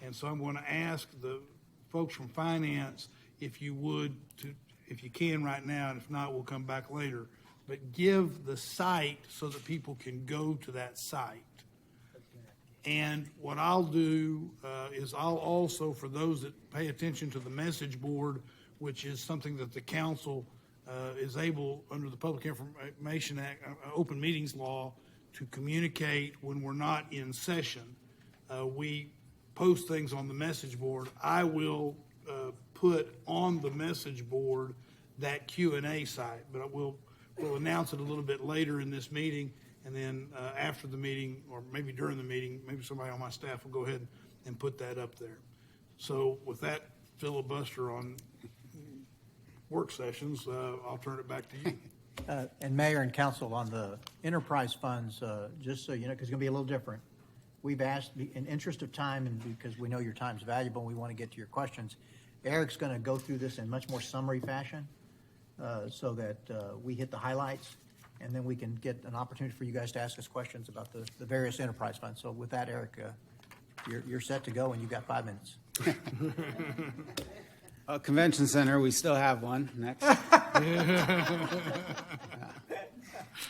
And so I'm going to ask the folks from finance if you can right now, and if not, we'll come back later. But give the site so that people can go to that site. And what I'll do is I'll also, for those that pay attention to the message board, which is something that the council is able, under the Public Information Act, Open Meetings Law, to communicate when we're not in session. We post things on the message board. I will put on the message board that Q&A site, but we'll announce it a little bit later in this meeting, and then after the meeting, or maybe during the meeting, maybe somebody on my staff will go ahead and put that up there. So with that filibuster on work sessions, I'll turn it back to you. And Mayor and Council, on the enterprise funds, just so you know, because it's going to be a little different, we've asked, in interest of time and because we know your time's valuable and we want to get to your questions, Eric's going to go through this in much more summary fashion so that we hit the highlights, and then we can get an opportunity for you guys to ask us questions about the various enterprise funds. So with that, Eric, you're set to go, and you've got 5 minutes. Convention Center, we still have one. Next.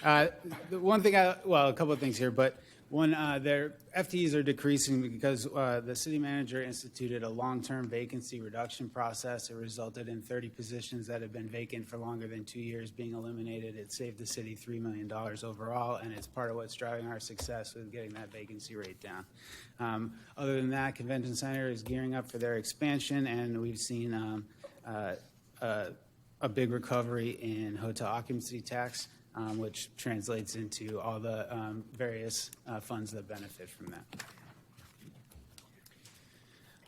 The one thing, a couple of things here, but one, their FTEs are decreasing because the city manager instituted a long-term vacancy reduction process. It resulted in 30 positions that have been vacant for longer than 2 years being eliminated. It saved the city $3 million overall, and it's part of what's driving our success with getting that vacancy rate down. Other than that, Convention Center is gearing up for their expansion, and we've seen a big recovery in hotel occupancy tax, which translates into all the various funds that benefit from that.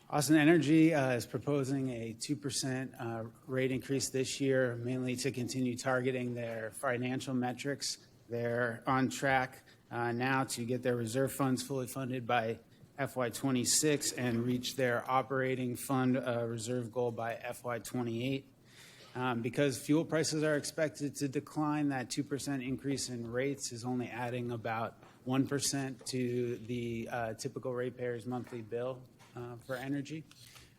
Austin Energy is proposing a 2% rate increase this year, mainly to continue targeting their financial metrics. They're on track now to get their reserve funds fully funded by FY26 and reach their operating fund reserve goal by FY28. Because fuel prices are expected to decline, that 2% increase in rates is only adding about 1% to the typical ratepayer's monthly bill for energy.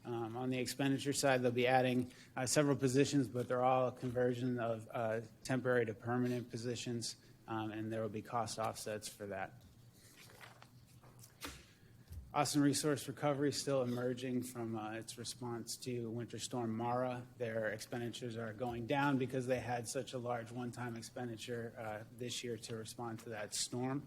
On the expenditure side, they'll be adding several positions, but they're all a conversion of temporary to permanent positions, and there will be cost offsets for that. Austin Resource Recovery is still emerging from its response to Winter Storm Mara. Their expenditures are going down because they had such a large one-time expenditure this year to respond to that storm.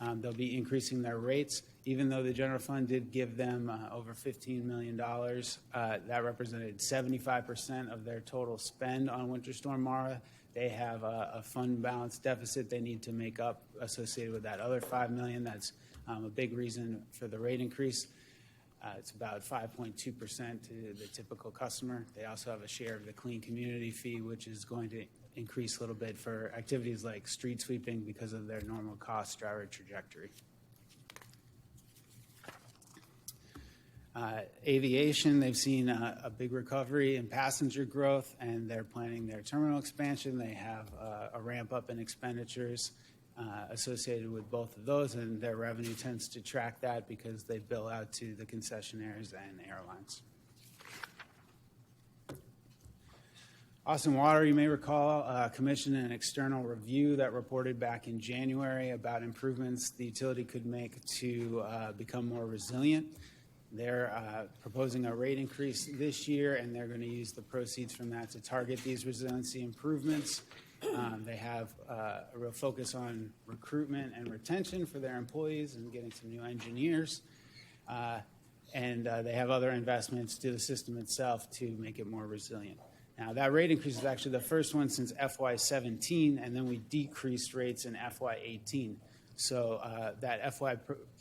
They'll be increasing their rates. Even though the general fund did give them over $15 million, that represented 75% of their total spend on Winter Storm Mara. They have a fund balance deficit they need to make up associated with that other $5 million. That's a big reason for the rate increase. It's about 5.2% to the typical customer. They also have a share of the clean community fee, which is going to increase a little bit for activities like street sweeping because of their normal cost driver trajectory. Aviation, they've seen a big recovery in passenger growth, and they're planning their terminal expansion. They have a ramp up in expenditures associated with both of those, and their revenue tends to track that because they bill out to the concessionaires and airlines. Austin Water, you may recall, commissioned an external review that reported back in January about improvements the utility could make to become more resilient. They're proposing a rate increase this year, and they're going to use the proceeds from that to target these resiliency improvements. They have a real focus on recruitment and retention for their employees and getting some new engineers. And they have other investments to the system itself to make it more resilient. Now, that rate increase is actually the first one since FY17, and then we decreased rates in FY18. So that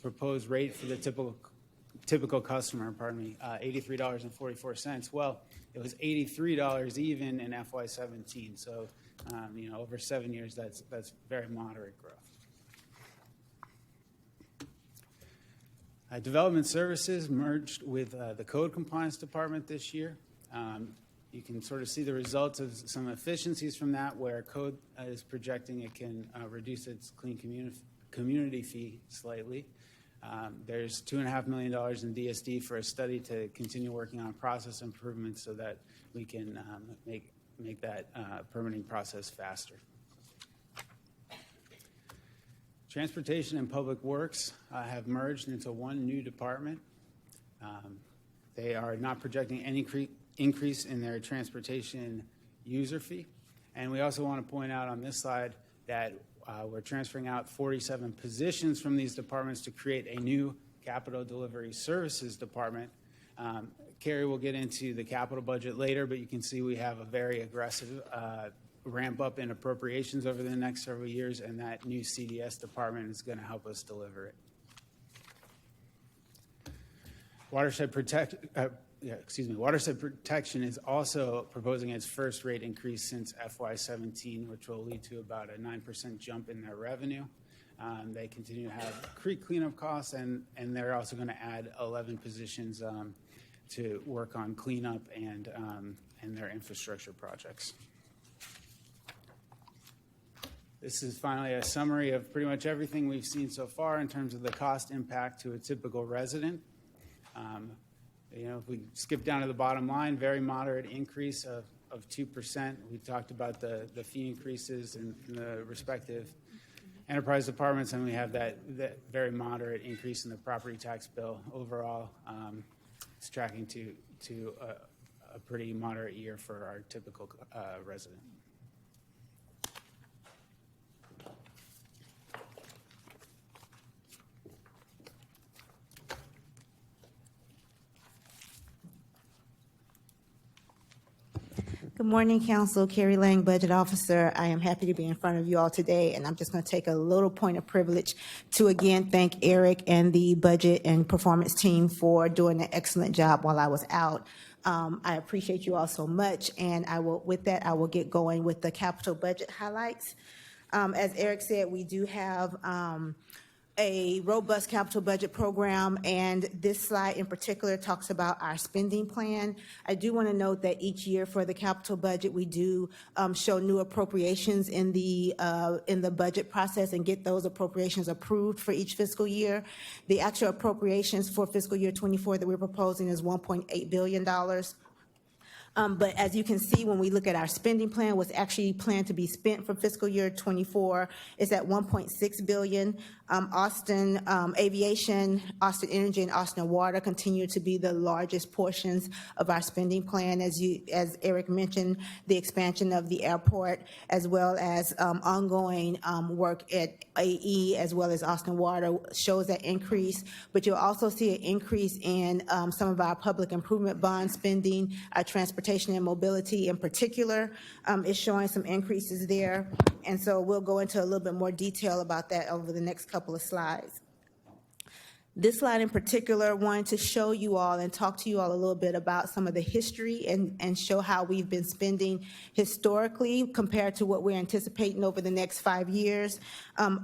proposed rate for the typical customer, $83.44. Well, it was $83 even in FY17. So, over 7 years, that's very moderate growth. Development Services merged with the Code Compliance Department this year. You can sort of see the results of some efficiencies from that, where Code is projecting it can reduce its clean community fee slightly. There's $2.5 million in DSD for a study to continue working on process improvements so that we can make that permitting process faster. Transportation and Public Works have merged into one new department. They are not projecting any increase in their transportation user fee. And we also want to point out on this slide that we're transferring out 47 positions from these departments to create a new Capital Delivery Services department. Carrie will get into the capital budget later, but you can see we have a very aggressive ramp up in appropriations over the next several years, and that new CDS department is going to help us deliver it. Watershed Protection is also proposing its first rate increase since FY17, which will lead to about a 9% jump in their revenue. They continue to have creek cleanup costs, and they're also going to add 11 positions to work on cleanup and their infrastructure projects. This is finally a summary of pretty much everything we've seen so far in terms of the cost impact to a typical resident. If we skip down to the bottom line, very moderate increase of 2%. We talked about the fee increases in the respective enterprise departments, and we have that very moderate increase in the property tax bill. Overall, it's tracking to a pretty moderate year for our typical resident. Good morning, Council. Carrie Lang, Budget Officer. I am happy to be in front of you all today, and I'm just going to take a little point of privilege to again thank Eric and the Budget and Performance team for doing an excellent job while I was out. I appreciate you all so much, and I will get going with the capital budget highlights. As Eric said, we do have a robust capital budget program, and this slide in particular talks about our spending plan. I do want to note that each year for the capital budget, we do show new appropriations in the budget process and get those appropriations approved for each fiscal year. The actual appropriations for fiscal year 24 that we're proposing is $1.8 billion. But as you can see, when we look at our spending plan, what's actually planned to be spent for fiscal year 24 is at $1.6 billion. Austin Aviation, Austin Energy, and Austin Water continue to be the largest portions of our spending plan. As Eric mentioned, the expansion of the airport, as well as ongoing work at AE, as well as Austin Water, shows that increase. But you'll also see an increase in some of our public improvement bond spending. Our transportation and mobility in particular is showing some increases there. And so we'll go into a little bit more detail about that over the next couple of slides. This slide in particular wanted to show you all and talk to you all a little bit about some of the history and show how we've been spending historically compared to what we're anticipating over the next 5 years.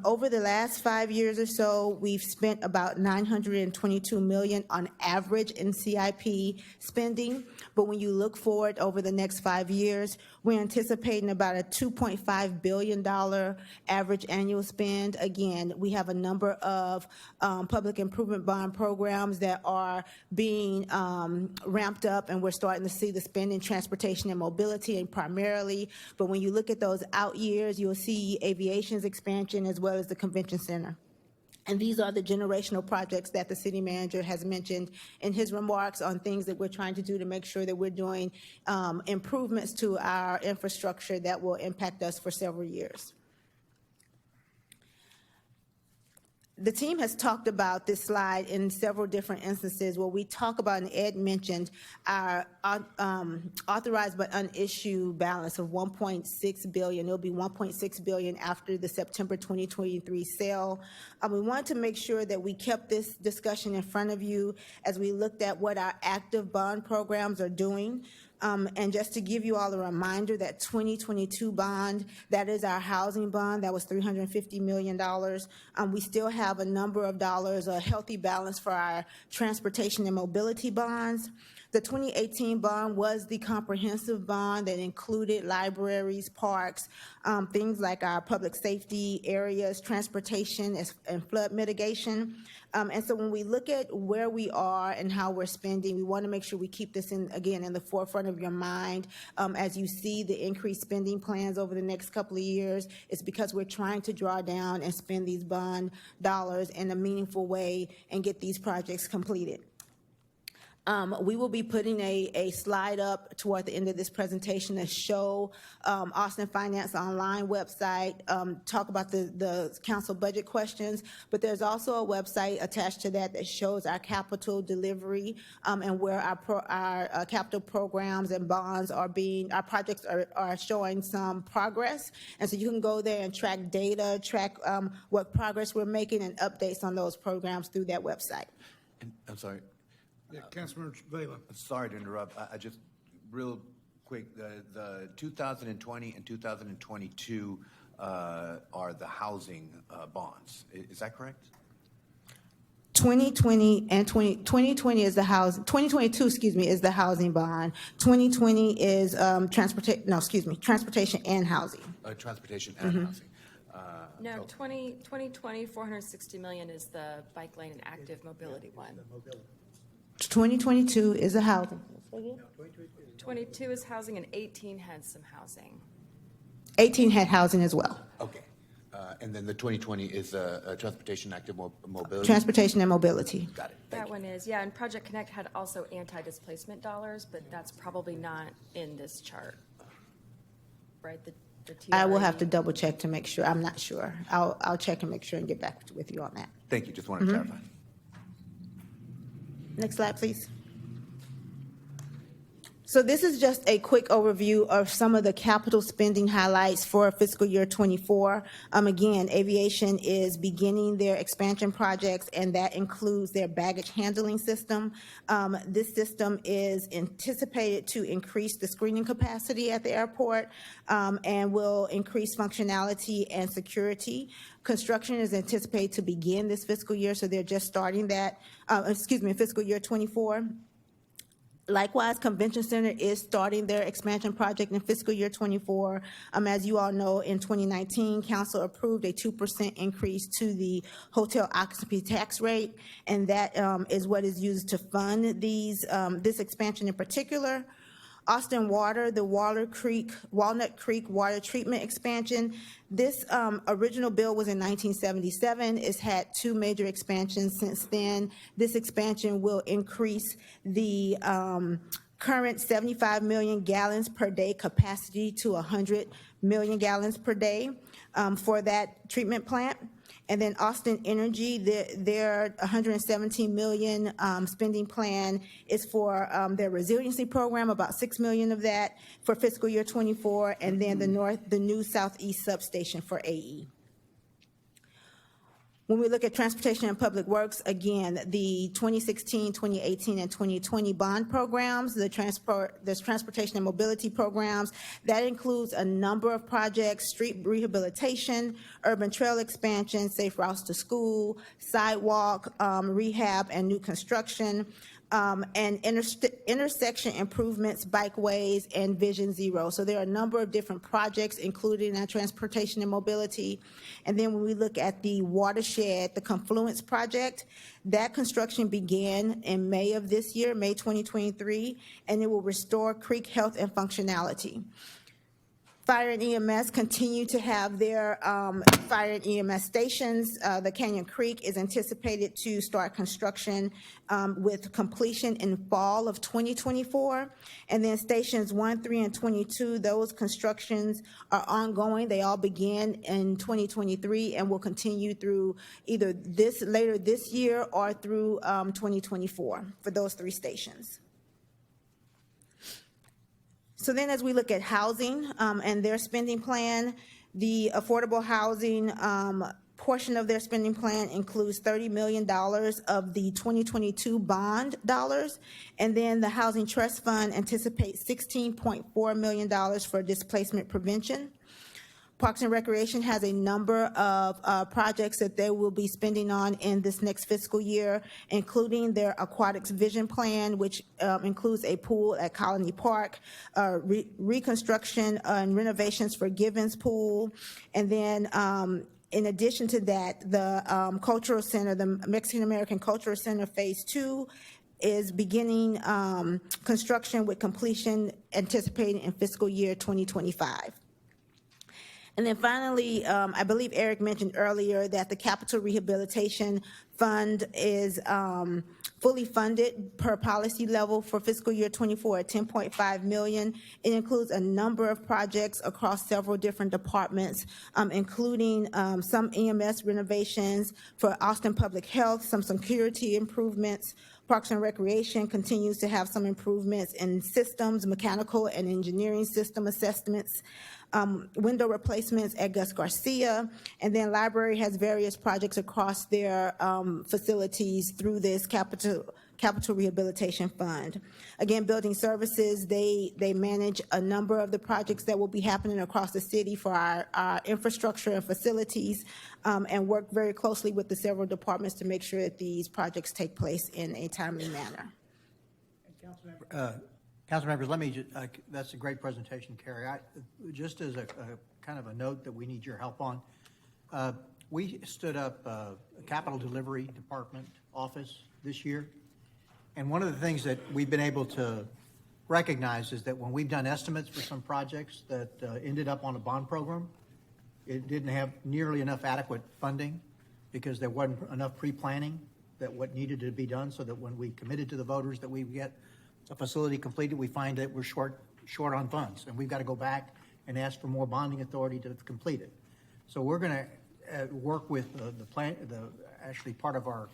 Over the last 5 years or so, we've spent about $922 million on average in CIP spending. But when you look forward over the next 5 years, we're anticipating about a $2.5 billion average annual spend. Again, we have a number of public improvement improvement bond programs that are being ramped up, and we're starting to see the spend in transportation and mobility and primarily. But when you look at those out years, you'll see aviation's expansion as well as the convention center. And these are the generational projects that the city manager has mentioned in his remarks on things that we're trying to do to make sure that we're doing improvements to our infrastructure that will impact us for several years. The team has talked about this slide in several different instances where we talk about, and Ed mentioned, our authorized but unissued balance of $1.6 billion. It'll be $1.6 billion after the September 2023 sale. We wanted to make sure that we kept this discussion in front of you as we looked at what our active bond programs are doing. And just to give you all a reminder, that 2022 bond, that is our housing bond, that was $350 million. We still have a number of dollars, a healthy balance for our transportation and mobility bonds. The 2018 bond was the comprehensive bond that included libraries, parks, things like our public safety areas, transportation, and flood mitigation. And so when we look at where we are and how we're spending, we want to make sure we keep this in the forefront of your mind. As you see the increased spending plans over the next couple of years, it's because we're trying to draw down and spend these bond dollars in a meaningful way and get these projects completed. We will be putting a slide up toward the end of this presentation to show Austin Finance Online website, talk about the council budget questions, but there's also a website attached to that that shows our capital delivery and where our capital programs and bonds are our projects are showing some progress. And so you can go there and track data, track what progress we're making and updates on those programs through that website. I'm sorry. Yeah, Councilmember Vela. Sorry to interrupt. I just real quick. The 2020 and 2022 are the housing bonds. Is that correct? 2020 and 2020 is the housing. 2022, is the housing bond. 2020 is transportation and housing. Transportation and housing. No, 2020, $460 million is the bike lane and active mobility one. 2022 is the housing. 22 is housing and 18 had some housing. 18 had housing as well. Okay. And then the 2020 is transportation active mobility? Transportation and mobility. Got it. That one is, yeah, and Project Connect had also anti-displacement dollars, but that's probably not in this chart, right? The I will have to double check to make sure. I'm not sure. I'll check and make sure and get back with you on that. Thank you. Just wanted to clarify. Next slide, please. So this is just a quick overview of some of the capital spending highlights for fiscal year 24. Again, aviation is beginning their expansion projects, and that includes their baggage handling system. This system is anticipated to increase the screening capacity at the airport and will increase functionality and security. Construction is anticipated to begin this fiscal year, so they're just starting that, fiscal year 24. Likewise, Convention Center is starting their expansion project in fiscal year 24. As you all know, in 2019, Council approved a 2% increase to the hotel occupancy tax rate, and that is what is used to fund this expansion in particular. Austin Water, the Walnut Creek Water Treatment Expansion. This original bill was in 1977. It's had two major expansions since then. This expansion will increase the current 75 million gallons per day capacity to 100 million gallons per day for that treatment plant. And then Austin Energy, their $117 million spending plan is for their resiliency program, about $6 million of that for fiscal year 24, and then the new Southeast substation for AE. When we look at transportation and public works, again, the 2016, 2018, and 2020 bond programs, there's transportation and mobility programs, that includes a number of projects: street rehabilitation, urban trail expansion, safe routes to school, sidewalk rehab, and new construction. and intersection improvements, bikeways, and Vision Zero. So there are a number of different projects, including our transportation and mobility. And then when we look at the watershed, the Confluence Project, that construction began in May of this year, May 2023, and it will restore creek health and functionality. Fire and EMS continue to have their fire and EMS stations. The Canyon Creek is anticipated to start construction with completion in fall of 2024. And then stations 1, 3, and 22, those constructions are ongoing. They all began in 2023 and will continue through either later this year or through 2024 for those 3 stations. So then as we look at housing and their spending plan, the affordable housing portion of their spending plan includes $30 million of the 2022 bond dollars. And then the Housing Trust Fund anticipates $16.4 million for displacement prevention. Parks and Recreation has a number of projects that they will be spending on in this next fiscal year, including their aquatics vision plan, which includes a pool at Colony Park, reconstruction and renovations for Givens Pool, and then in addition to that, the Cultural Center, the Mexican American Cultural Center Phase 2, is beginning construction with completion anticipated in fiscal year 2025. And then finally, I believe Eric mentioned earlier that the Capital Rehabilitation Fund is fully funded per policy level for fiscal year 24 at $10.5 million. It includes a number of projects across several different departments, including some EMS renovations for Austin Public Health, some security improvements. Parks and Recreation continues to have some improvements in systems, mechanical and engineering system assessments, window replacements at Gus Garcia, and then Library has various projects across their facilities through this Capital Rehabilitation Fund. Again, Building Services, they manage a number of the projects that will be happening across the city for our infrastructure and facilities, and work very closely with the several departments to make sure that these projects take place in a timely manner. Council members, let me just, that's a great presentation, Carrie. Just as a kind of a note that we need your help on, we stood up a capital delivery department office this year. And one of the things that we've been able to recognize is that when we've done estimates for some projects that ended up on a bond program, it didn't have nearly enough adequate funding because there wasn't enough pre-planning that what needed to be done, so that when we committed to the voters that we get a facility completed, we find that we're short on funds, and we've got to go back and ask for more bonding authority to complete it. So we're going to work with actually part of our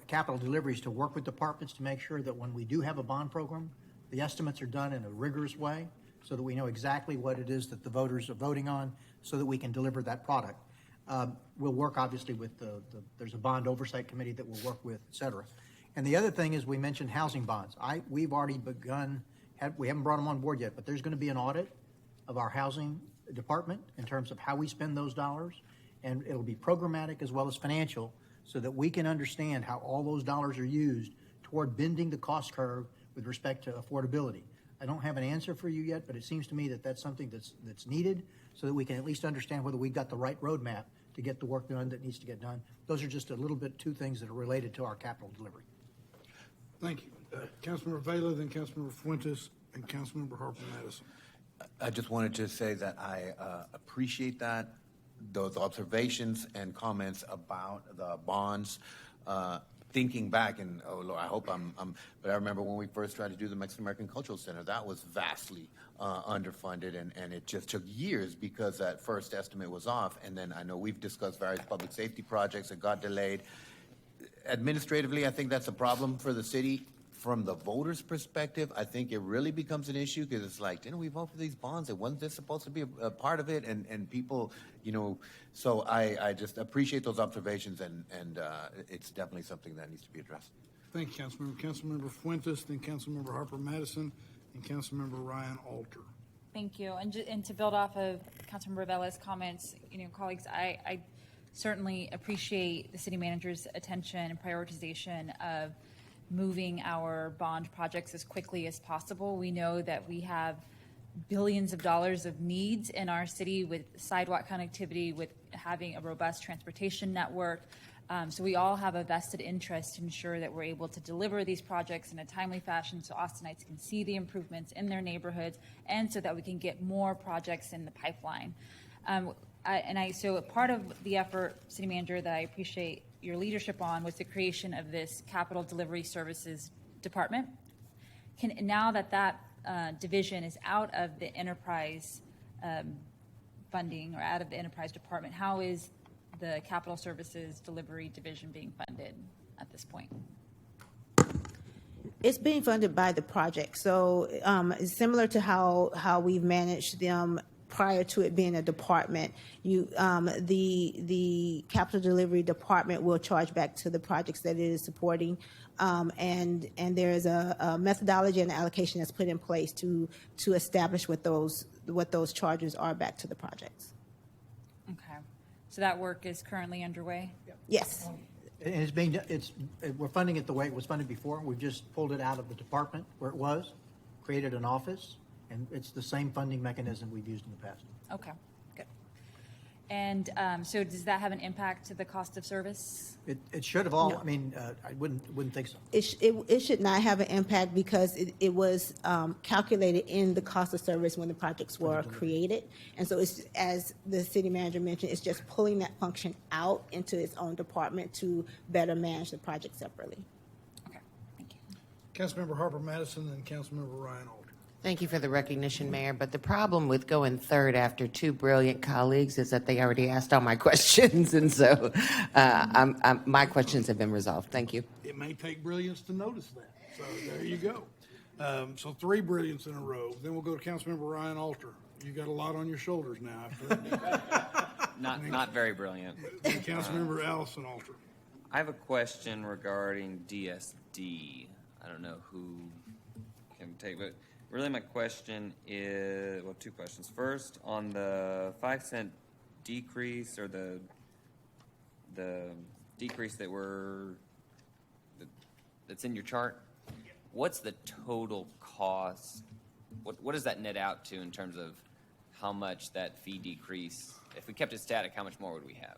capital deliveries to work with departments to make sure that when we do have a bond program, the estimates are done in a rigorous way so that we know exactly what it is that the voters are voting on so that we can deliver that product. We'll work obviously with there's a bond oversight committee that we'll work with, et cetera. And the other thing is we mentioned housing bonds. We've already begun, we haven't brought them on board yet, but there's going to be an audit of our housing department in terms of how we spend those dollars. And it'll be programmatic as well as financial so that we can understand how all those dollars are used toward bending the cost curve with respect to affordability. I don't have an answer for you yet, but it seems to me that that's something that's needed so that we can at least understand whether we've got the right roadmap to get the work done that needs to get done. Those are just a little bit, 2 things that are related to our capital delivery. Thank you. Councilmember Vela, then Councilmember Fuentes, and Councilmember Harper Madison. I just wanted to say that I appreciate those observations and comments about the bonds. Thinking back, and oh Lord, I hope but I remember when we first tried to do the Mexican American Cultural Center, that was vastly underfunded, and it just took years because that first estimate was off. And then I know we've discussed various public safety projects that got delayed. Administratively, I think that's a problem for the city. From the voters' perspective, I think it really becomes an issue because it's like, didn't we vote for these bonds? And wasn't this supposed to be a part of it? And people, so I just appreciate those observations, and it's definitely something that needs to be addressed. Thank you, Councilmember. Councilmember Fuentes, then Councilmember Harper Madison, and Councilmember Ryan Alter. Thank you. And to build off of Councilmember Vela's comments, colleagues, I certainly appreciate the city manager's attention and prioritization of moving our bond projects as quickly as possible. We know that we have billions of dollars of needs in our city with sidewalk connectivity, with having a robust transportation network. So we all have a vested interest to ensure that we're able to deliver these projects in a timely fashion so Austinites can see the improvements in their neighborhoods and so that we can get more projects in the pipeline. So a part of the effort, City Manager, that I appreciate your leadership on was the creation of this Capital Delivery Services Department. Now that division is out of the enterprise funding or out of the enterprise department, how is the Capital Services Delivery Division being funded at this point? It's being funded by the project. So it's similar to how we've managed them prior to it being a department. The Capital Delivery Department will charge back to the projects that it is supporting. And there is a methodology and allocation that's put in place to establish what those charges are back to the projects. Okay. So that work is currently underway? Yes. And we're funding it the way it was funded before. We've just pulled it out of the department where it was, created an office, and it's the same funding mechanism we've used in the past. Okay, good. And so does that have an impact to the cost of service? It should have all, I mean, I wouldn't think so. It should not have an impact because it was calculated in the cost of service when the projects were created. And so it's, as the city manager mentioned, it's just pulling that function out into its own department to better manage the project separately. Okay, thank you. Councilmember Harper Madison and Councilmember Ryan Alter. Thank you for the recognition, Mayor. But the problem with going third after two brilliant colleagues is that they already asked all my questions. And so my questions have been resolved. Thank you. It may take brilliance to notice that. So there you go. So 3 brilliants in a row. Then we'll go to Councilmember Ryan Alter. You got a lot on your shoulders now after that. Not very brilliant. And Councilmember Allison Alter. I have a question regarding DSD. I don't know who can take, but really my question is, well, 2 questions. First, on the 5-cent decrease or the decrease that's in your chart, what's the total cost? What does that net out to in terms of how much that fee decrease? If we kept it static, how much more would we have?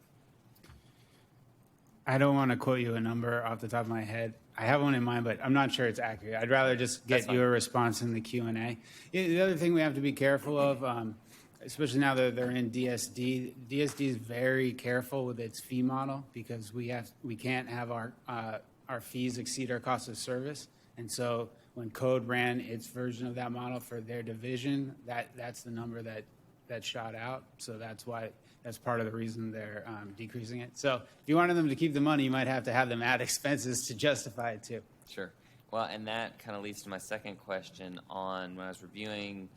I don't want to quote you a number off the top of my head. I have one in mind, but I'm not sure it's accurate. I'd rather just get you a response in the Q&A. The other thing we have to be careful of, especially now that they're in DSD, DSD is very careful with its fee model because we can't have our fees exceed our cost of service. And so when Code ran its version of that model for their division, that's the number that shot out. So that's part of the reason they're decreasing it. So if you wanted them to keep the money, you might have to have them add expenses to justify it too. Sure. Well, and that kind of leads to my second question on when I was reviewing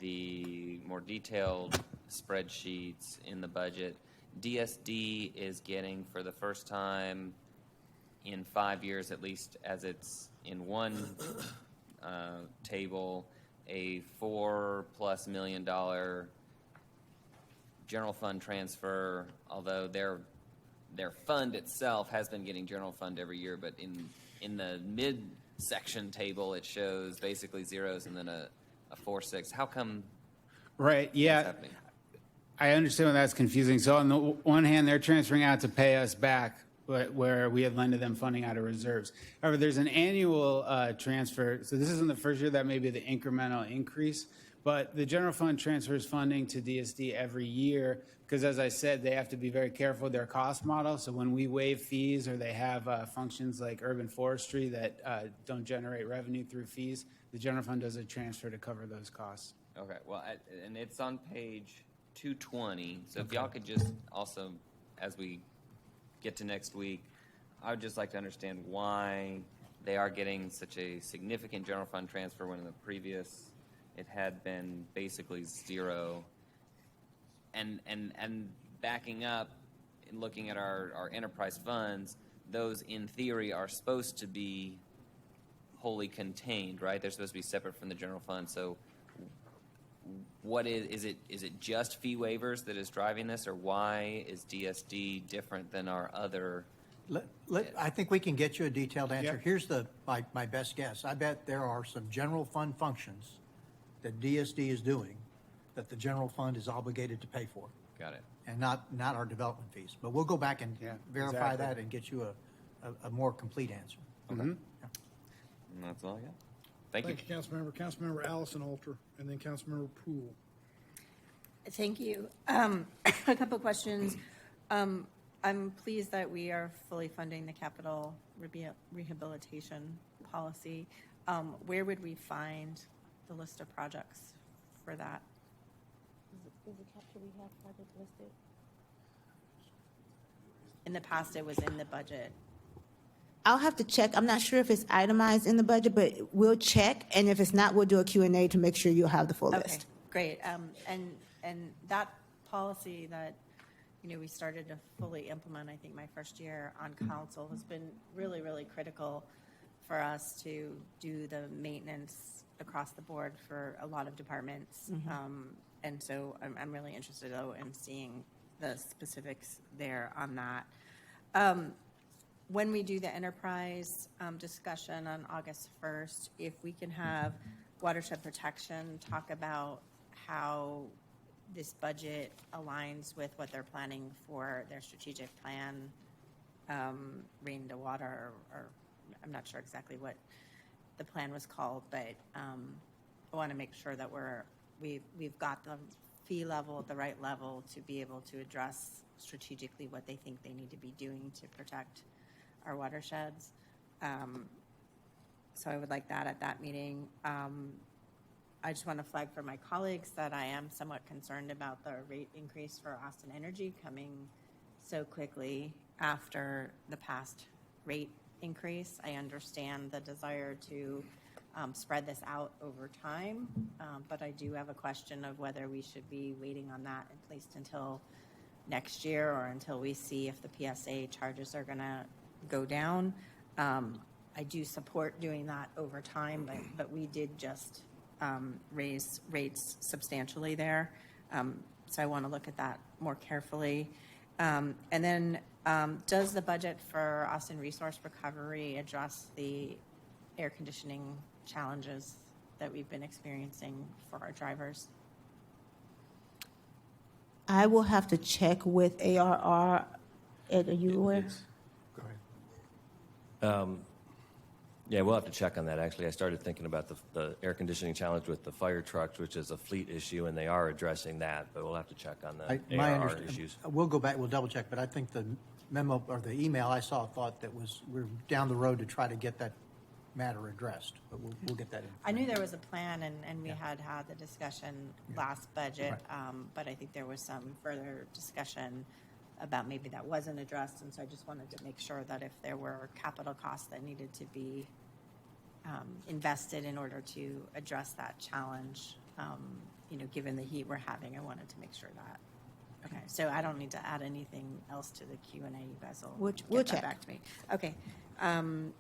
the more detailed spreadsheets in the budget. DSD is getting, for the first time in 5 years, at least as it's in one table, a $4+ million general fund transfer, although their fund itself has been getting general fund every year, but in the mid-section table it shows basically zeros and then a 4.6. How come? Right, yeah. That's happening? I understand why that's confusing. So on the one hand, they're transferring out to pay us back, but where we had lended them funding out of reserves. However, there's an annual transfer. So this isn't the first year. That may be the incremental increase. But the general fund transfers funding to DSD every year because, as I said, they have to be very careful with their cost model. So when we waive fees or they have functions like urban forestry that don't generate revenue through fees, the general fund does a transfer to cover those costs. Okay, well, and it's on page 220. So if y'all could just also, as we get to next week, I would just like to understand why they are getting such a significant general fund transfer when in the previous it had been basically zero. And backing up and looking at our enterprise funds, those in theory are supposed to be wholly contained, right? They're supposed to be separate from the general fund. So what is it just fee waivers that is driving this, or why is DSD different than our other I think we can get you a detailed answer. Yep. Here's my best guess. I bet there are some general fund functions that DSD is doing that the general fund is obligated to pay for, Got it. and not our development fees. But we'll go back and Yeah, verify exactly. that and get you a more complete answer. Mm-hmm. Okay. And that's all I got. Thank you. Thank you, Councilmember. Councilmember Allison Alter, and then Councilmember Poole. Thank you. A couple questions. I'm pleased that we are fully funding the capital rehabilitation policy. Where would we find the list of projects for that? Is the capital rehab project listed? In the past, it was in the budget. I'll have to check. I'm not sure if it's itemized in the budget, but we'll check. And if it's not, we'll do a Q&A to make sure you'll have the full Okay, list. great. And that policy that, we started to fully implement, I think my first year on council, has been really, really critical for us to do the maintenance across the board for a lot of departments. And so I'm really interested, though, in seeing the specifics there on that. When we do the enterprise discussion on August 1st, if we can have watershed protection talk about how this budget aligns with what they're planning for their strategic plan, Rain to Water, or I'm not sure exactly what the plan was called, but I want to make sure that we've got the fee level at the right level to be able to address strategically what they think they need to be doing to protect our watersheds. So I would like that at that meeting. I just want to flag for my colleagues that I am somewhat concerned about the rate increase for Austin Energy coming so quickly after the past rate increase. I understand the desire to spread this out over time, but I do have a question of whether we should be waiting on that at least until next year or until we see if the PSA charges are going to go down. I do support doing that over time, but we did just raise rates substantially there. So I want to look at that more carefully. And then does the budget for Austin Resource Recovery address the air conditioning challenges that we've been experiencing for our drivers? I will have to check with ARR. Ed, are you aware? Go ahead. Yeah, we'll have to check on that. Actually, I started thinking about the air conditioning challenge with the fire trucks, which is a fleet issue, and they are addressing that, but we'll have to check on the ARR issues. We'll go back, we'll double check, but I think the memo or the email I saw thought that we're down the road to try to get that matter addressed, but we'll get that in. I knew there was a plan, and we had the discussion last budget, but I think there was some further discussion about maybe that wasn't addressed, and so I just wanted to make sure that if there were capital costs that needed to be invested in order to address that challenge, given the heat we're having, I wanted to make sure that. Okay, so I don't need to add anything else to the Q&A. You guys will We'll get that check. back to me. Okay,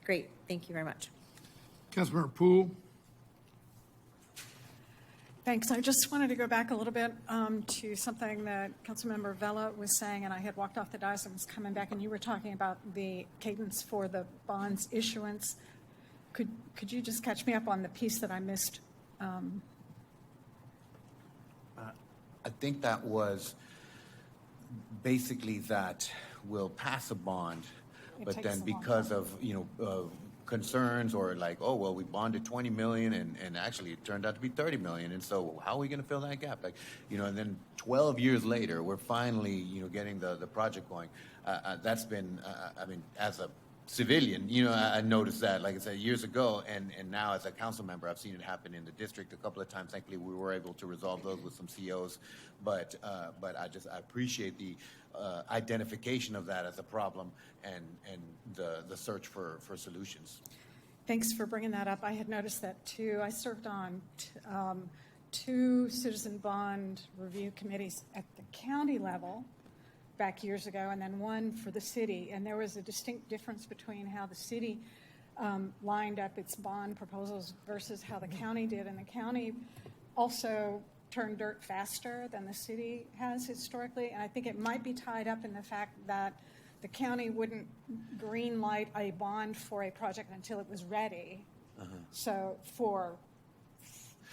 great. Thank you very much. Councilmember Poole. Thanks. I just wanted to go back a little bit to something that Councilmember Vella was saying, and I had walked off the dais and was coming back, and you were talking about the cadence for the bonds issuance. Could you just catch me up on the piece that I missed? I think that was basically that we'll pass a bond, It but takes then a long because of, concerns or like, oh, well, we bonded 20 million and actually it turned out to be 30 million. And so how are we going to fill that gap? Like, and then 12 years later, we're finally, getting the project going. That's been, as a civilian, I noticed that, like I said, years ago, and now as a council member, I've seen it happen in the district a couple of times. Thankfully, we were able to resolve those with some COs, but I appreciate the identification of that as a problem and the search for solutions. Thanks for bringing that up. I had noticed that too. I served on two citizen bond review committees at the county level back years ago, and then one for the city. And there was a distinct difference between how the city lined up its bond proposals versus how the county did. And the county also turned dirt faster than the city has historically. And I think it might be tied up in the fact that the county wouldn't green light a bond for a project until it was ready. So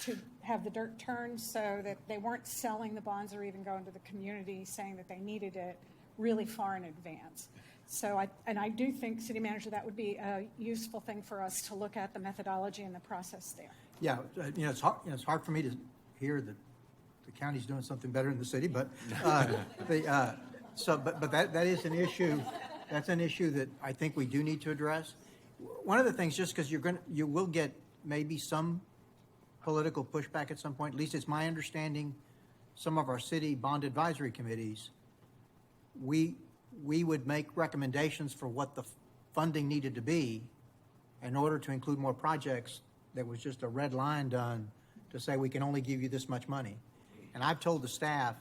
to have the dirt turned so that they weren't selling the bonds or even going to the community saying that they needed it really far in advance. So I do think, City Manager, that would be a useful thing for us to look at the methodology and the process there. Yeah, it's hard for me to hear that the county's doing something better than the city, but that is an issue. That's an issue that I think we do need to address. One of the things, just because you will get maybe some political pushback at some point. At least it's my understanding. Some of our city bond advisory committees, we would make recommendations for what the funding needed to be in order to include more projects. There was just a red line done to say we can only give you this much money. And I've told the staff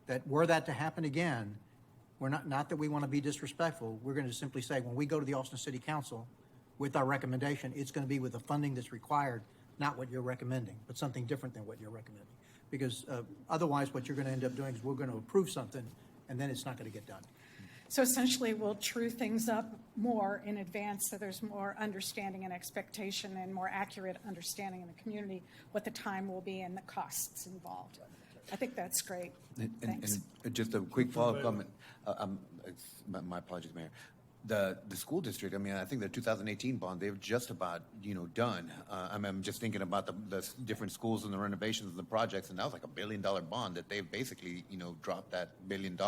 that were that to happen again, we're not that we want to be disrespectful. We're going to simply say when we go to the Austin City Council with our recommendation, it's going to be with the funding that's required, not what you're recommending, but something different than what you're recommending. Because otherwise what you're going to end up doing is we're going to approve something and then it's not going to get done. So essentially, we'll true things up more in advance so there's more understanding and expectation and more accurate understanding in the community what the time will be and the costs involved. I think that's great. Thanks. And just a quick follow-up comment. My apologies, Mayor. The school district, I mean, I think the 2018 bond, they've just about, done. I'm just thinking about the different schools and the renovations and the projects, and that was like $1 billion bond that they've basically, dropped that $1 billion.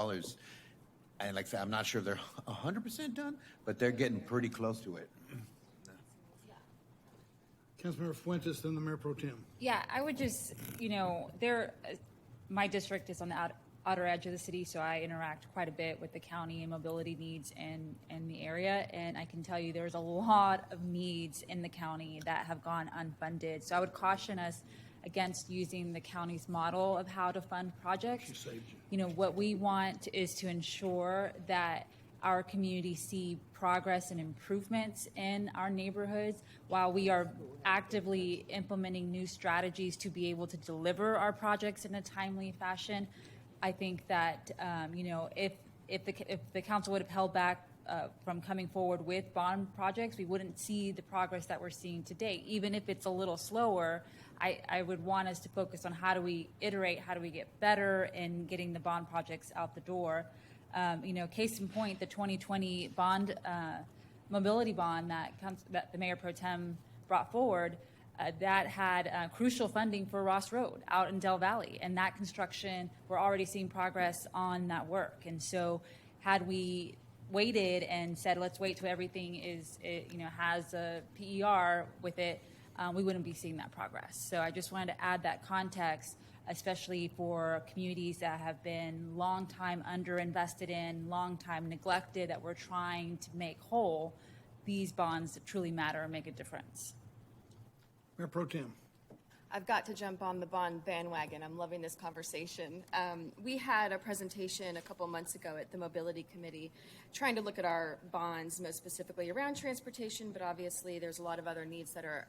And like I said, I'm not sure they're 100% done, but they're getting pretty close to it. Councilmember Fuentes, then the Mayor Pro Tem. Yeah, I would just, my district is on the outer edge of the city, so I interact quite a bit with the county and mobility needs in the area. And I can tell you there's a lot of needs in the county that have gone unfunded. So I would caution us against using the county's model of how to fund projects. What we want is to ensure that our community see progress and improvements in our neighborhoods while we are actively implementing new strategies to be able to deliver our projects in a timely fashion. I think that, if the council would have held back from coming forward with bond projects, we wouldn't see the progress that we're seeing today. Even if it's a little slower, I would want us to focus on how do we iterate, how do we get better in getting the bond projects out the door. Case in point, the 2020 bond, mobility bond that the Mayor Pro Tem brought forward, that had crucial funding for Ross Road out in Del Valley. And that construction, we're already seeing progress on that work. And so had we waited and said, let's wait till everything has a PER with it, we wouldn't be seeing that progress. So I just wanted to add that context, especially for communities that have been long time underinvested in, long time neglected, that we're trying to make whole. These bonds that truly matter and make a difference. Mayor Pro Tem. I've got to jump on the bond bandwagon. I'm loving this conversation. We had a presentation a couple months ago at the Mobility Committee trying to look at our bonds, most specifically around transportation, but obviously there's a lot of other needs that are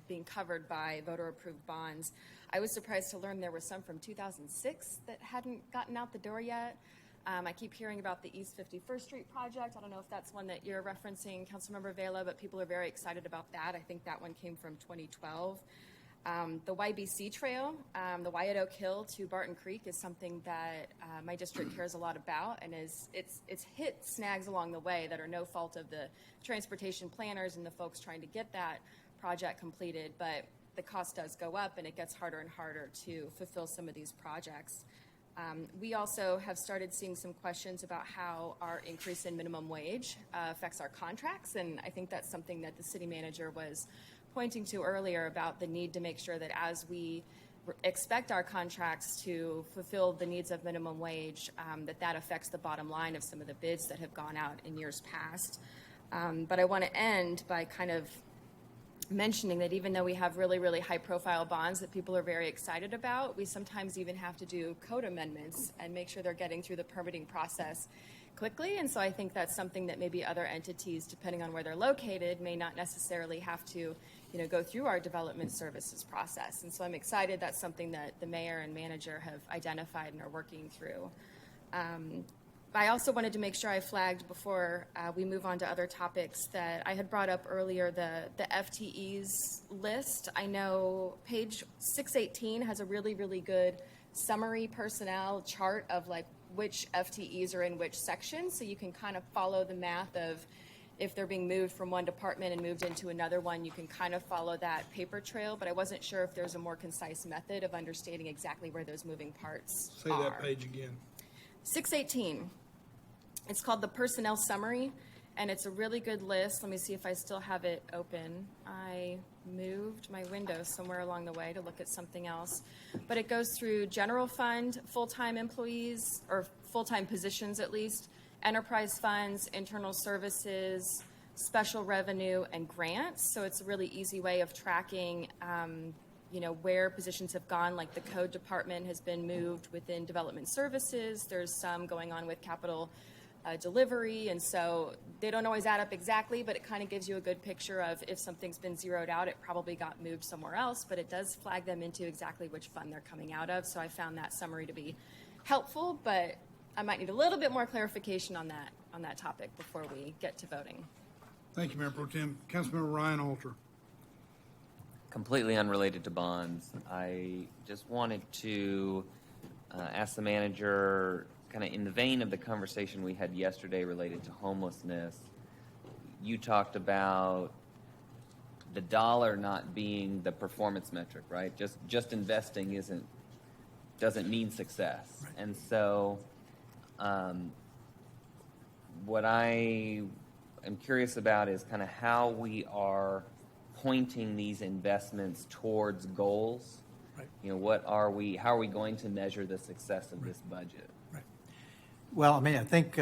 being covered by voter-approved bonds. I was surprised to learn there were some from 2006 that hadn't gotten out the door yet. I keep hearing about the East 51st Street project. I don't know if that's one that you're referencing, Councilmember Vela, but people are very excited about that. I think that one came from 2012. The YBC Trail, the Wyatt Oak Hill to Barton Creek, is something that my district cares a lot about, and it's hit snags along the way that are no fault of the transportation planners and the folks trying to get that project completed, but the cost does go up and it gets harder and harder to fulfill some of these projects. We also have started seeing some questions about how our increase in minimum wage affects our contracts, and I think that's something that the city manager was pointing to earlier about the need to make sure that as we expect our contracts to fulfill the needs of minimum wage, that affects the bottom line of some of the bids that have gone out in years past. But I want to end by kind of mentioning that even though we have really, really high-profile bonds that people are very excited about, we sometimes even have to do code amendments and make sure they're getting through the permitting process quickly. And so I think that's something that maybe other entities, depending on where they're located, may not necessarily have to go through our development services process. And so I'm excited that's something that the mayor and manager have identified and are working through. I also wanted to make sure I flagged before we move on to other topics that I had brought up earlier, the FTEs list. I know page 618 has a really, really good summary personnel chart of like which FTEs are in which section, so you can kind of follow the math of if they're being moved from one department and moved into another one, you can kind of follow that paper trail, but I wasn't sure if there's a more concise method of understanding exactly where those moving parts Say are. that page again. 618. It's called the Personnel Summary, and it's a really good list. Let me see if I still have it open. I moved my window somewhere along the way to look at something else. But it goes through general fund, full-time employees, or full-time positions at least, enterprise funds, internal services, special revenue, and grants. So it's a really easy way of tracking where positions have gone, like the code department has been moved within development services. There's some going on with capital delivery, and so they don't always add up exactly, but it kind of gives you a good picture of if something's been zeroed out, it probably got moved somewhere else, but it does flag them into exactly which fund they're coming out of. So I found that summary to be helpful, but I might need a little bit more clarification on that topic before we get to voting. Thank you, Mayor Pro Tem. Councilmember Ryan Alter. Completely unrelated to bonds. I just wanted to ask the manager, kind of in the vein of the conversation we had yesterday related to homelessness, you talked about the dollar not being the performance metric, right? Just investing doesn't mean success. Right. And so what I am curious about is kind of how we are pointing these investments towards goals. Right. How are we going to measure the success of this budget? Well, I mean, I think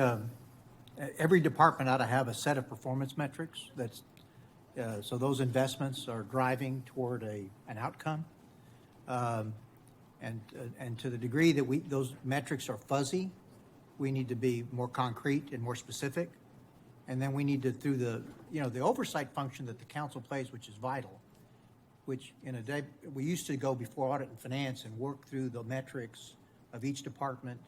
every department ought to have a set of performance metrics so those investments are driving toward an outcome. And to the degree that those metrics are fuzzy, we need to be more concrete and more specific. And then we need to, through the oversight function that the council plays, which is vital, which in a day, we used to go before audit and finance and work through the metrics of each department.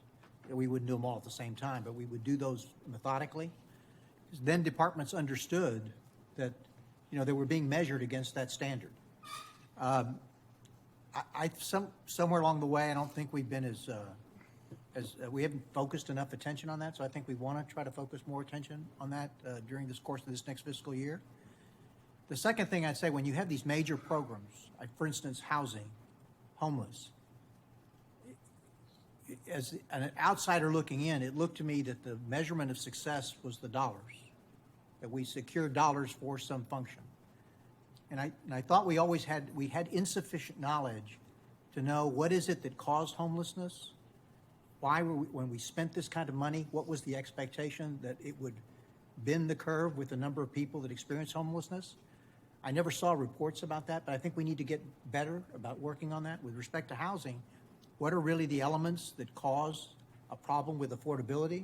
We wouldn't do them all at the same time, but we would do those methodically. Then departments understood that, they were being measured against that standard. Somewhere along the way, I don't think we've been we haven't focused enough attention on that. So I think we want to try to focus more attention on that during this course of this next fiscal year. The second thing I'd say, when you have these major programs, like for instance, housing, homeless, as an outsider looking in, it looked to me that the measurement of success was the dollars, that we secured dollars for some function. And I thought we had insufficient knowledge to know what is it that caused homelessness, when we spent this kind of money, what was the expectation that it would bend the curve with the number of people that experience homelessness. I never saw reports about that, but I think we need to get better about working on that. With respect to housing, what are really the elements that cause a problem with affordability?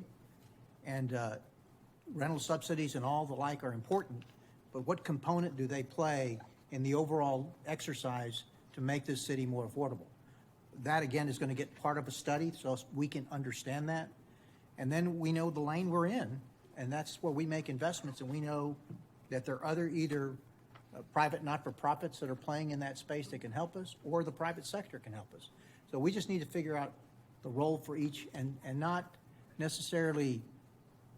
And rental subsidies and all the like are important, but what component do they play in the overall exercise to make this city more affordable? That, again, is going to get part of a study so we can understand that. And then we know the lane we're in, and that's where we make investments, and we know that there are either private not-for-profits that are playing in that space that can help us, or the private sector can help us. So we just need to figure out the role for each and not necessarily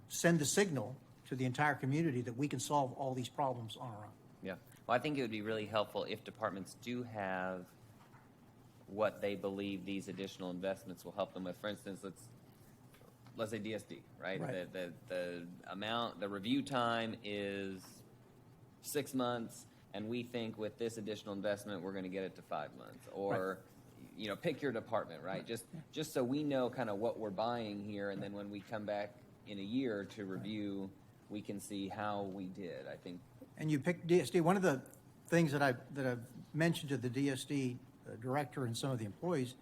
send the signal to the entire community that we can solve all these problems on our own. Yeah. Well, I think it would be really helpful if departments do have what they believe these additional investments will help them with. For instance, let's say DSD, right? The review time is 6 months, and we think with this additional investment we're going to get it to 5 months, or pick your department, right? Just so we know kind of what we're buying here, and then when we come back in a year to review, we can see how we did, I think. And you picked DSD. One of the things that I've mentioned to the DSD director and some of the employees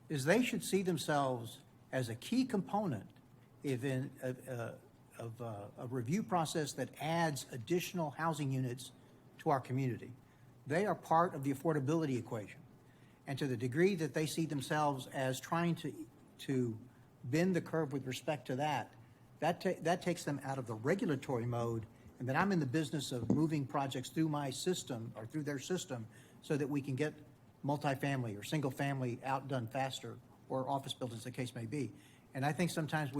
is they should see themselves as a key component of a review process that adds additional housing units to our community. They are part of the affordability equation. And to the degree that they see themselves as trying to bend the curve with respect to that, that takes them out of the regulatory mode, and then I'm in the business of moving projects through my system or through their system so that we can get multifamily or single family outdone faster, or office buildings, the case may be. And I think sometimes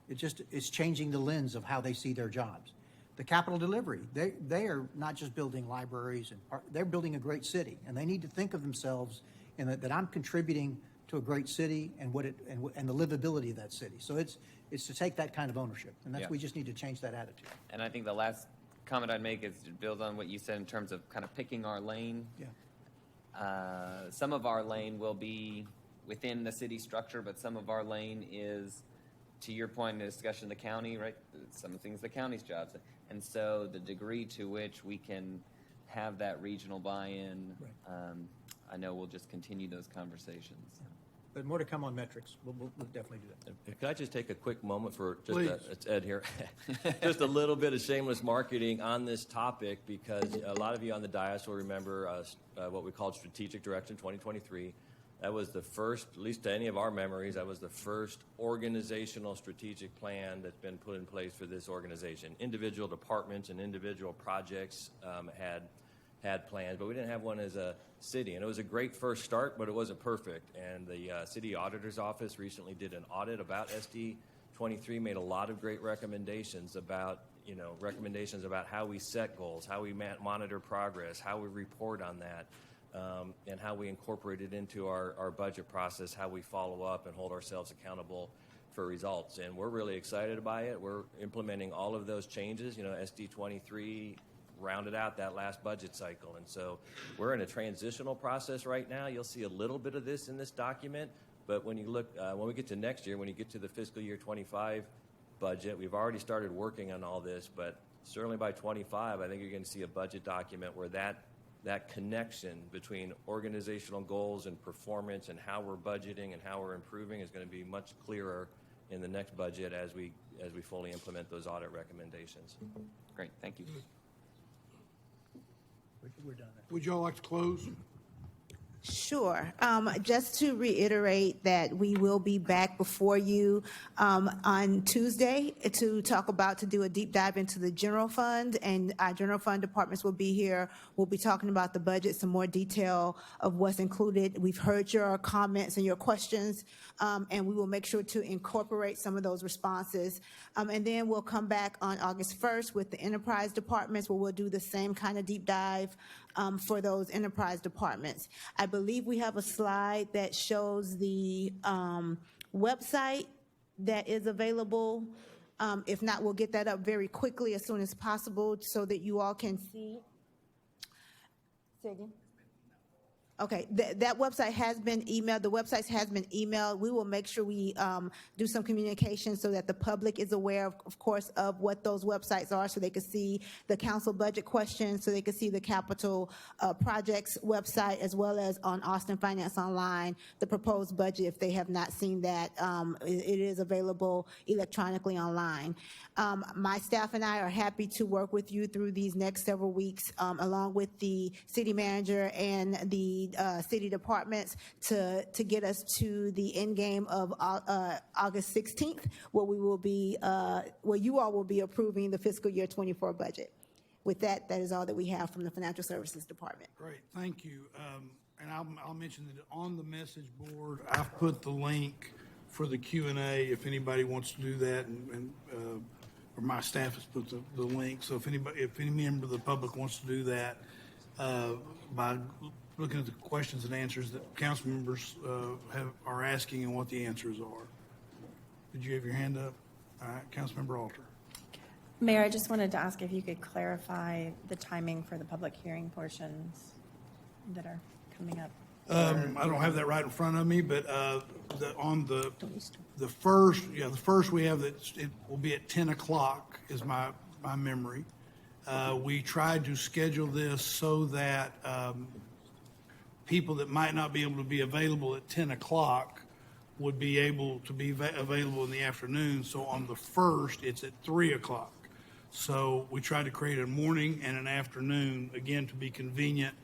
it's changing the lens of how they see their jobs. The capital delivery, they are not just building libraries, they're building a great city, and they need to think of themselves in that I'm contributing to a great city and and the livability of that city. So it's to take that kind of ownership, and Yeah. we just need to change that attitude. And I think the last comment I'd make is to build on what you said in terms of kind of picking our lane. Yeah. Some of our lane will be within the city structure, but some of our lane is, to your point in the discussion, the county, right? Some things the county's jobs. And so the degree to which we can have that regional buy-in, I know we'll just continue those conversations. But more to come on metrics. We'll definitely do that. Could I just take a quick moment for Please. it's Ed here, just a little bit of shameless marketing on this topic, because a lot of you on the dais will remember what we called Strategic Direction 2023. That was the first, at least to any of our memories, that was the first organizational strategic plan that's been put in place for this organization. Individual departments and individual projects had plans, but we didn't have one as a city. And it was a great first start, but it wasn't perfect. And the city auditor's office recently did an audit about SD 23, made a lot of great recommendations about how we set goals, how we monitor progress, how we report on that, and how we incorporate it into our budget process, how we follow up and hold ourselves accountable for results. And we're really excited by it. We're implementing all of those changes. SD 23 rounded out that last budget cycle. And so we're in a transitional process right now. You'll see a little bit of this in this document, but when you look, when we get to next year, when you get to the fiscal year 25 budget, we've already started working on all this, but certainly by 25, I think you're going to see a budget document where that connection between organizational goals and performance and how we're budgeting and how we're improving is going to be much clearer in the next budget as we fully implement those audit recommendations. Great, thank you. We're done. Would y'all like to close? Sure. Just to reiterate that we will be back before you on Tuesday to do a deep dive into the general fund, and our general fund departments will be here. We'll be talking about the budget, some more detail of what's included. We've heard your comments and your questions, and we will make sure to incorporate some of those responses. And then we'll come back on August 1st with the enterprise departments, where we'll do the same kind of deep dive for those enterprise departments. I believe we have a slide that shows the website that is available. If not, we'll get that up very quickly as soon as possible so that you all can see. Say again? Okay, that website has been emailed. The website has been emailed. We will make sure we do some communication so that the public is aware, of course, of what those websites are, so they can see the council budget questions, so they can see the capital projects website, as well as on Austin Finance Online, the proposed budget. If they have not seen that, it is available electronically online. My staff and I are happy to work with you through these next several weeks, along with the city manager and the city departments to get us to the end game of August 16th, where we will be, where you all will be approving the fiscal year 24 budget. With that, that is all that we have from the Financial Services Department. Great, thank you. And I'll mention that on the message board, I've put the link for the Q&A if anybody wants to do that, or my staff has put the link. So if any member of the public wants to do that, by looking at the questions and answers that council members are asking and what the answers are. Did you have your hand up? All right, Councilmember Alter. Mayor, I just wanted to ask if you could clarify the timing for the public hearing portions that are coming up. I don't have that right in front of me, but on the first we have that it will be at 10 o'clock is my memory. We tried to schedule this so that people that might not be able to be available at 10 o'clock would be able to be available in the afternoon. So on the first, it's at 3 o'clock. So we tried to create a morning and an afternoon, again, to be convenient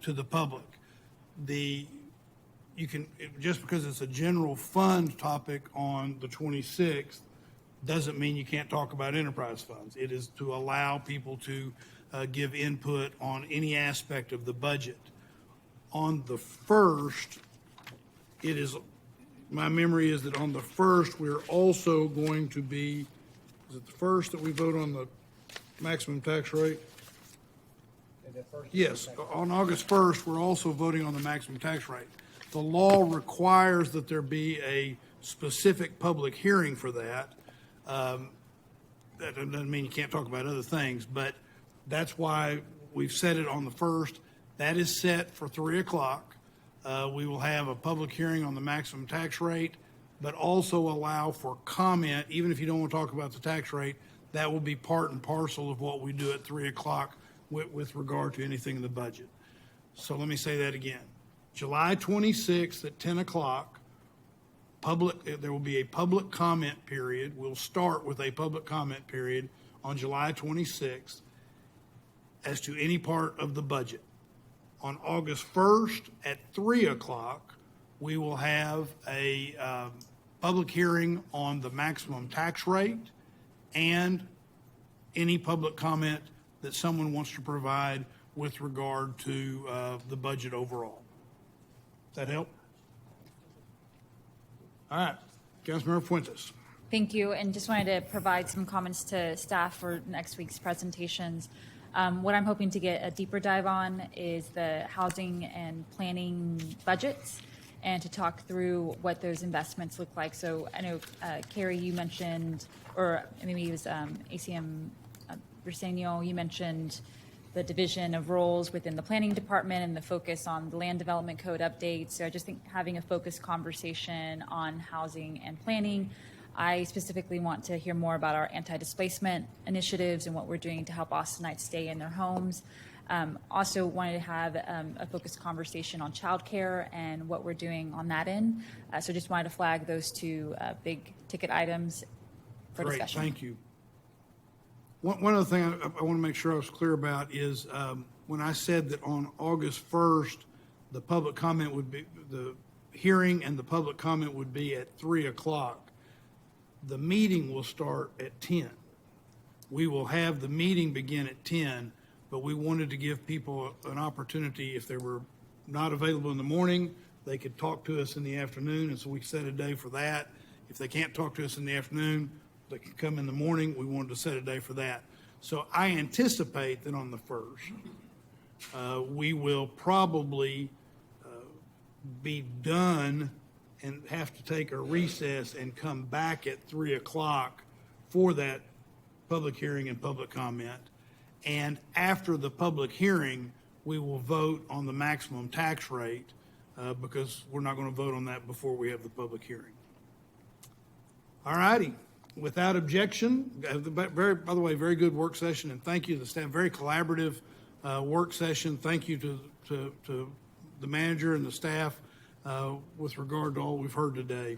to the public. Just because it's a general fund topic on the 26th, doesn't mean you can't talk about enterprise funds. It is to allow people to give input on any aspect of the budget. On the first, it is, my memory is that on the first, we're also going to be, is it the first that we vote on the maximum tax rate? Yes, on August 1st, we're also voting on the maximum tax rate. The law requires that there be a specific public hearing for that. That doesn't mean you can't talk about other things, but that's why we've set it on the 1st. That is set for 3 o'clock. We will have a public hearing on the maximum tax rate, but also allow for comment, even if you don't want to talk about the tax rate, that will be part and parcel of what we do at 3 o'clock with regard to anything in the budget. So let me say that again. July 26th at 10 o'clock, there will be a public comment period. We'll start with a public comment period on July 26th as to any part of the budget. On August 1st at 3 o'clock, we will have a public hearing on the maximum tax rate and any public comment that someone wants to provide with regard to the budget overall. Does that help? All right, Councilmember Fuentes. Thank you, and just wanted to provide some comments to staff for next week's presentations. What I'm hoping to get a deeper dive on is the housing and planning budgets and to talk through what those investments look like. So I know, Carrie, you mentioned, or maybe it was ACM Briseño, you mentioned the division of roles within the planning department and the focus on the land development code updates. So I just think having a focused conversation on housing and planning. I specifically want to hear more about our anti-displacement initiatives and what we're doing to help Austinites stay in their homes. Also wanted to have a focused conversation on childcare and what we're doing on that end. So just wanted to flag those two big ticket items for discussion. Great, thank you. One other thing I want to make sure I was clear about is when I said that on August 1st, the public comment would be, the hearing and the public comment would be at 3 o'clock. The meeting will start at 10. We will have the meeting begin at 10, but we wanted to give people an opportunity, if they were not available in the morning, they could talk to us in the afternoon, and so we set a day for that. If they can't talk to us in the afternoon, they can come in the morning. We wanted to set a day for that. So I anticipate that on the 1st, we will probably be done and have to take a recess and come back at 3 o'clock for that public hearing and public comment. And after the public hearing, we will vote on the maximum tax rate because we're not going to vote on that before we have the public hearing. All righty. Without objection, by the way, very good work session, and thank you to the staff. Very collaborative work session. Thank you to the manager and the staff with regard to all we've heard today.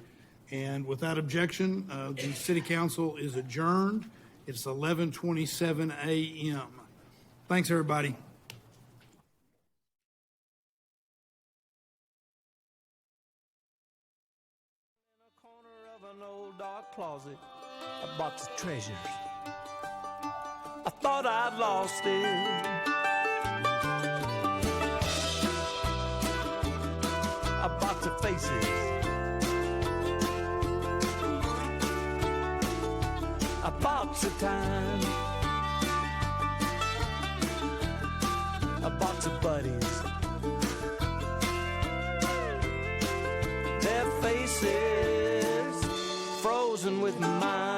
And without objection, the City Council is adjourned. It's 11:27 a.m. Thanks, everybody. Closet, a box of treasures. I thought I'd lost it. A box of faces. A box of time. A box of buddies. Their faces frozen with mine.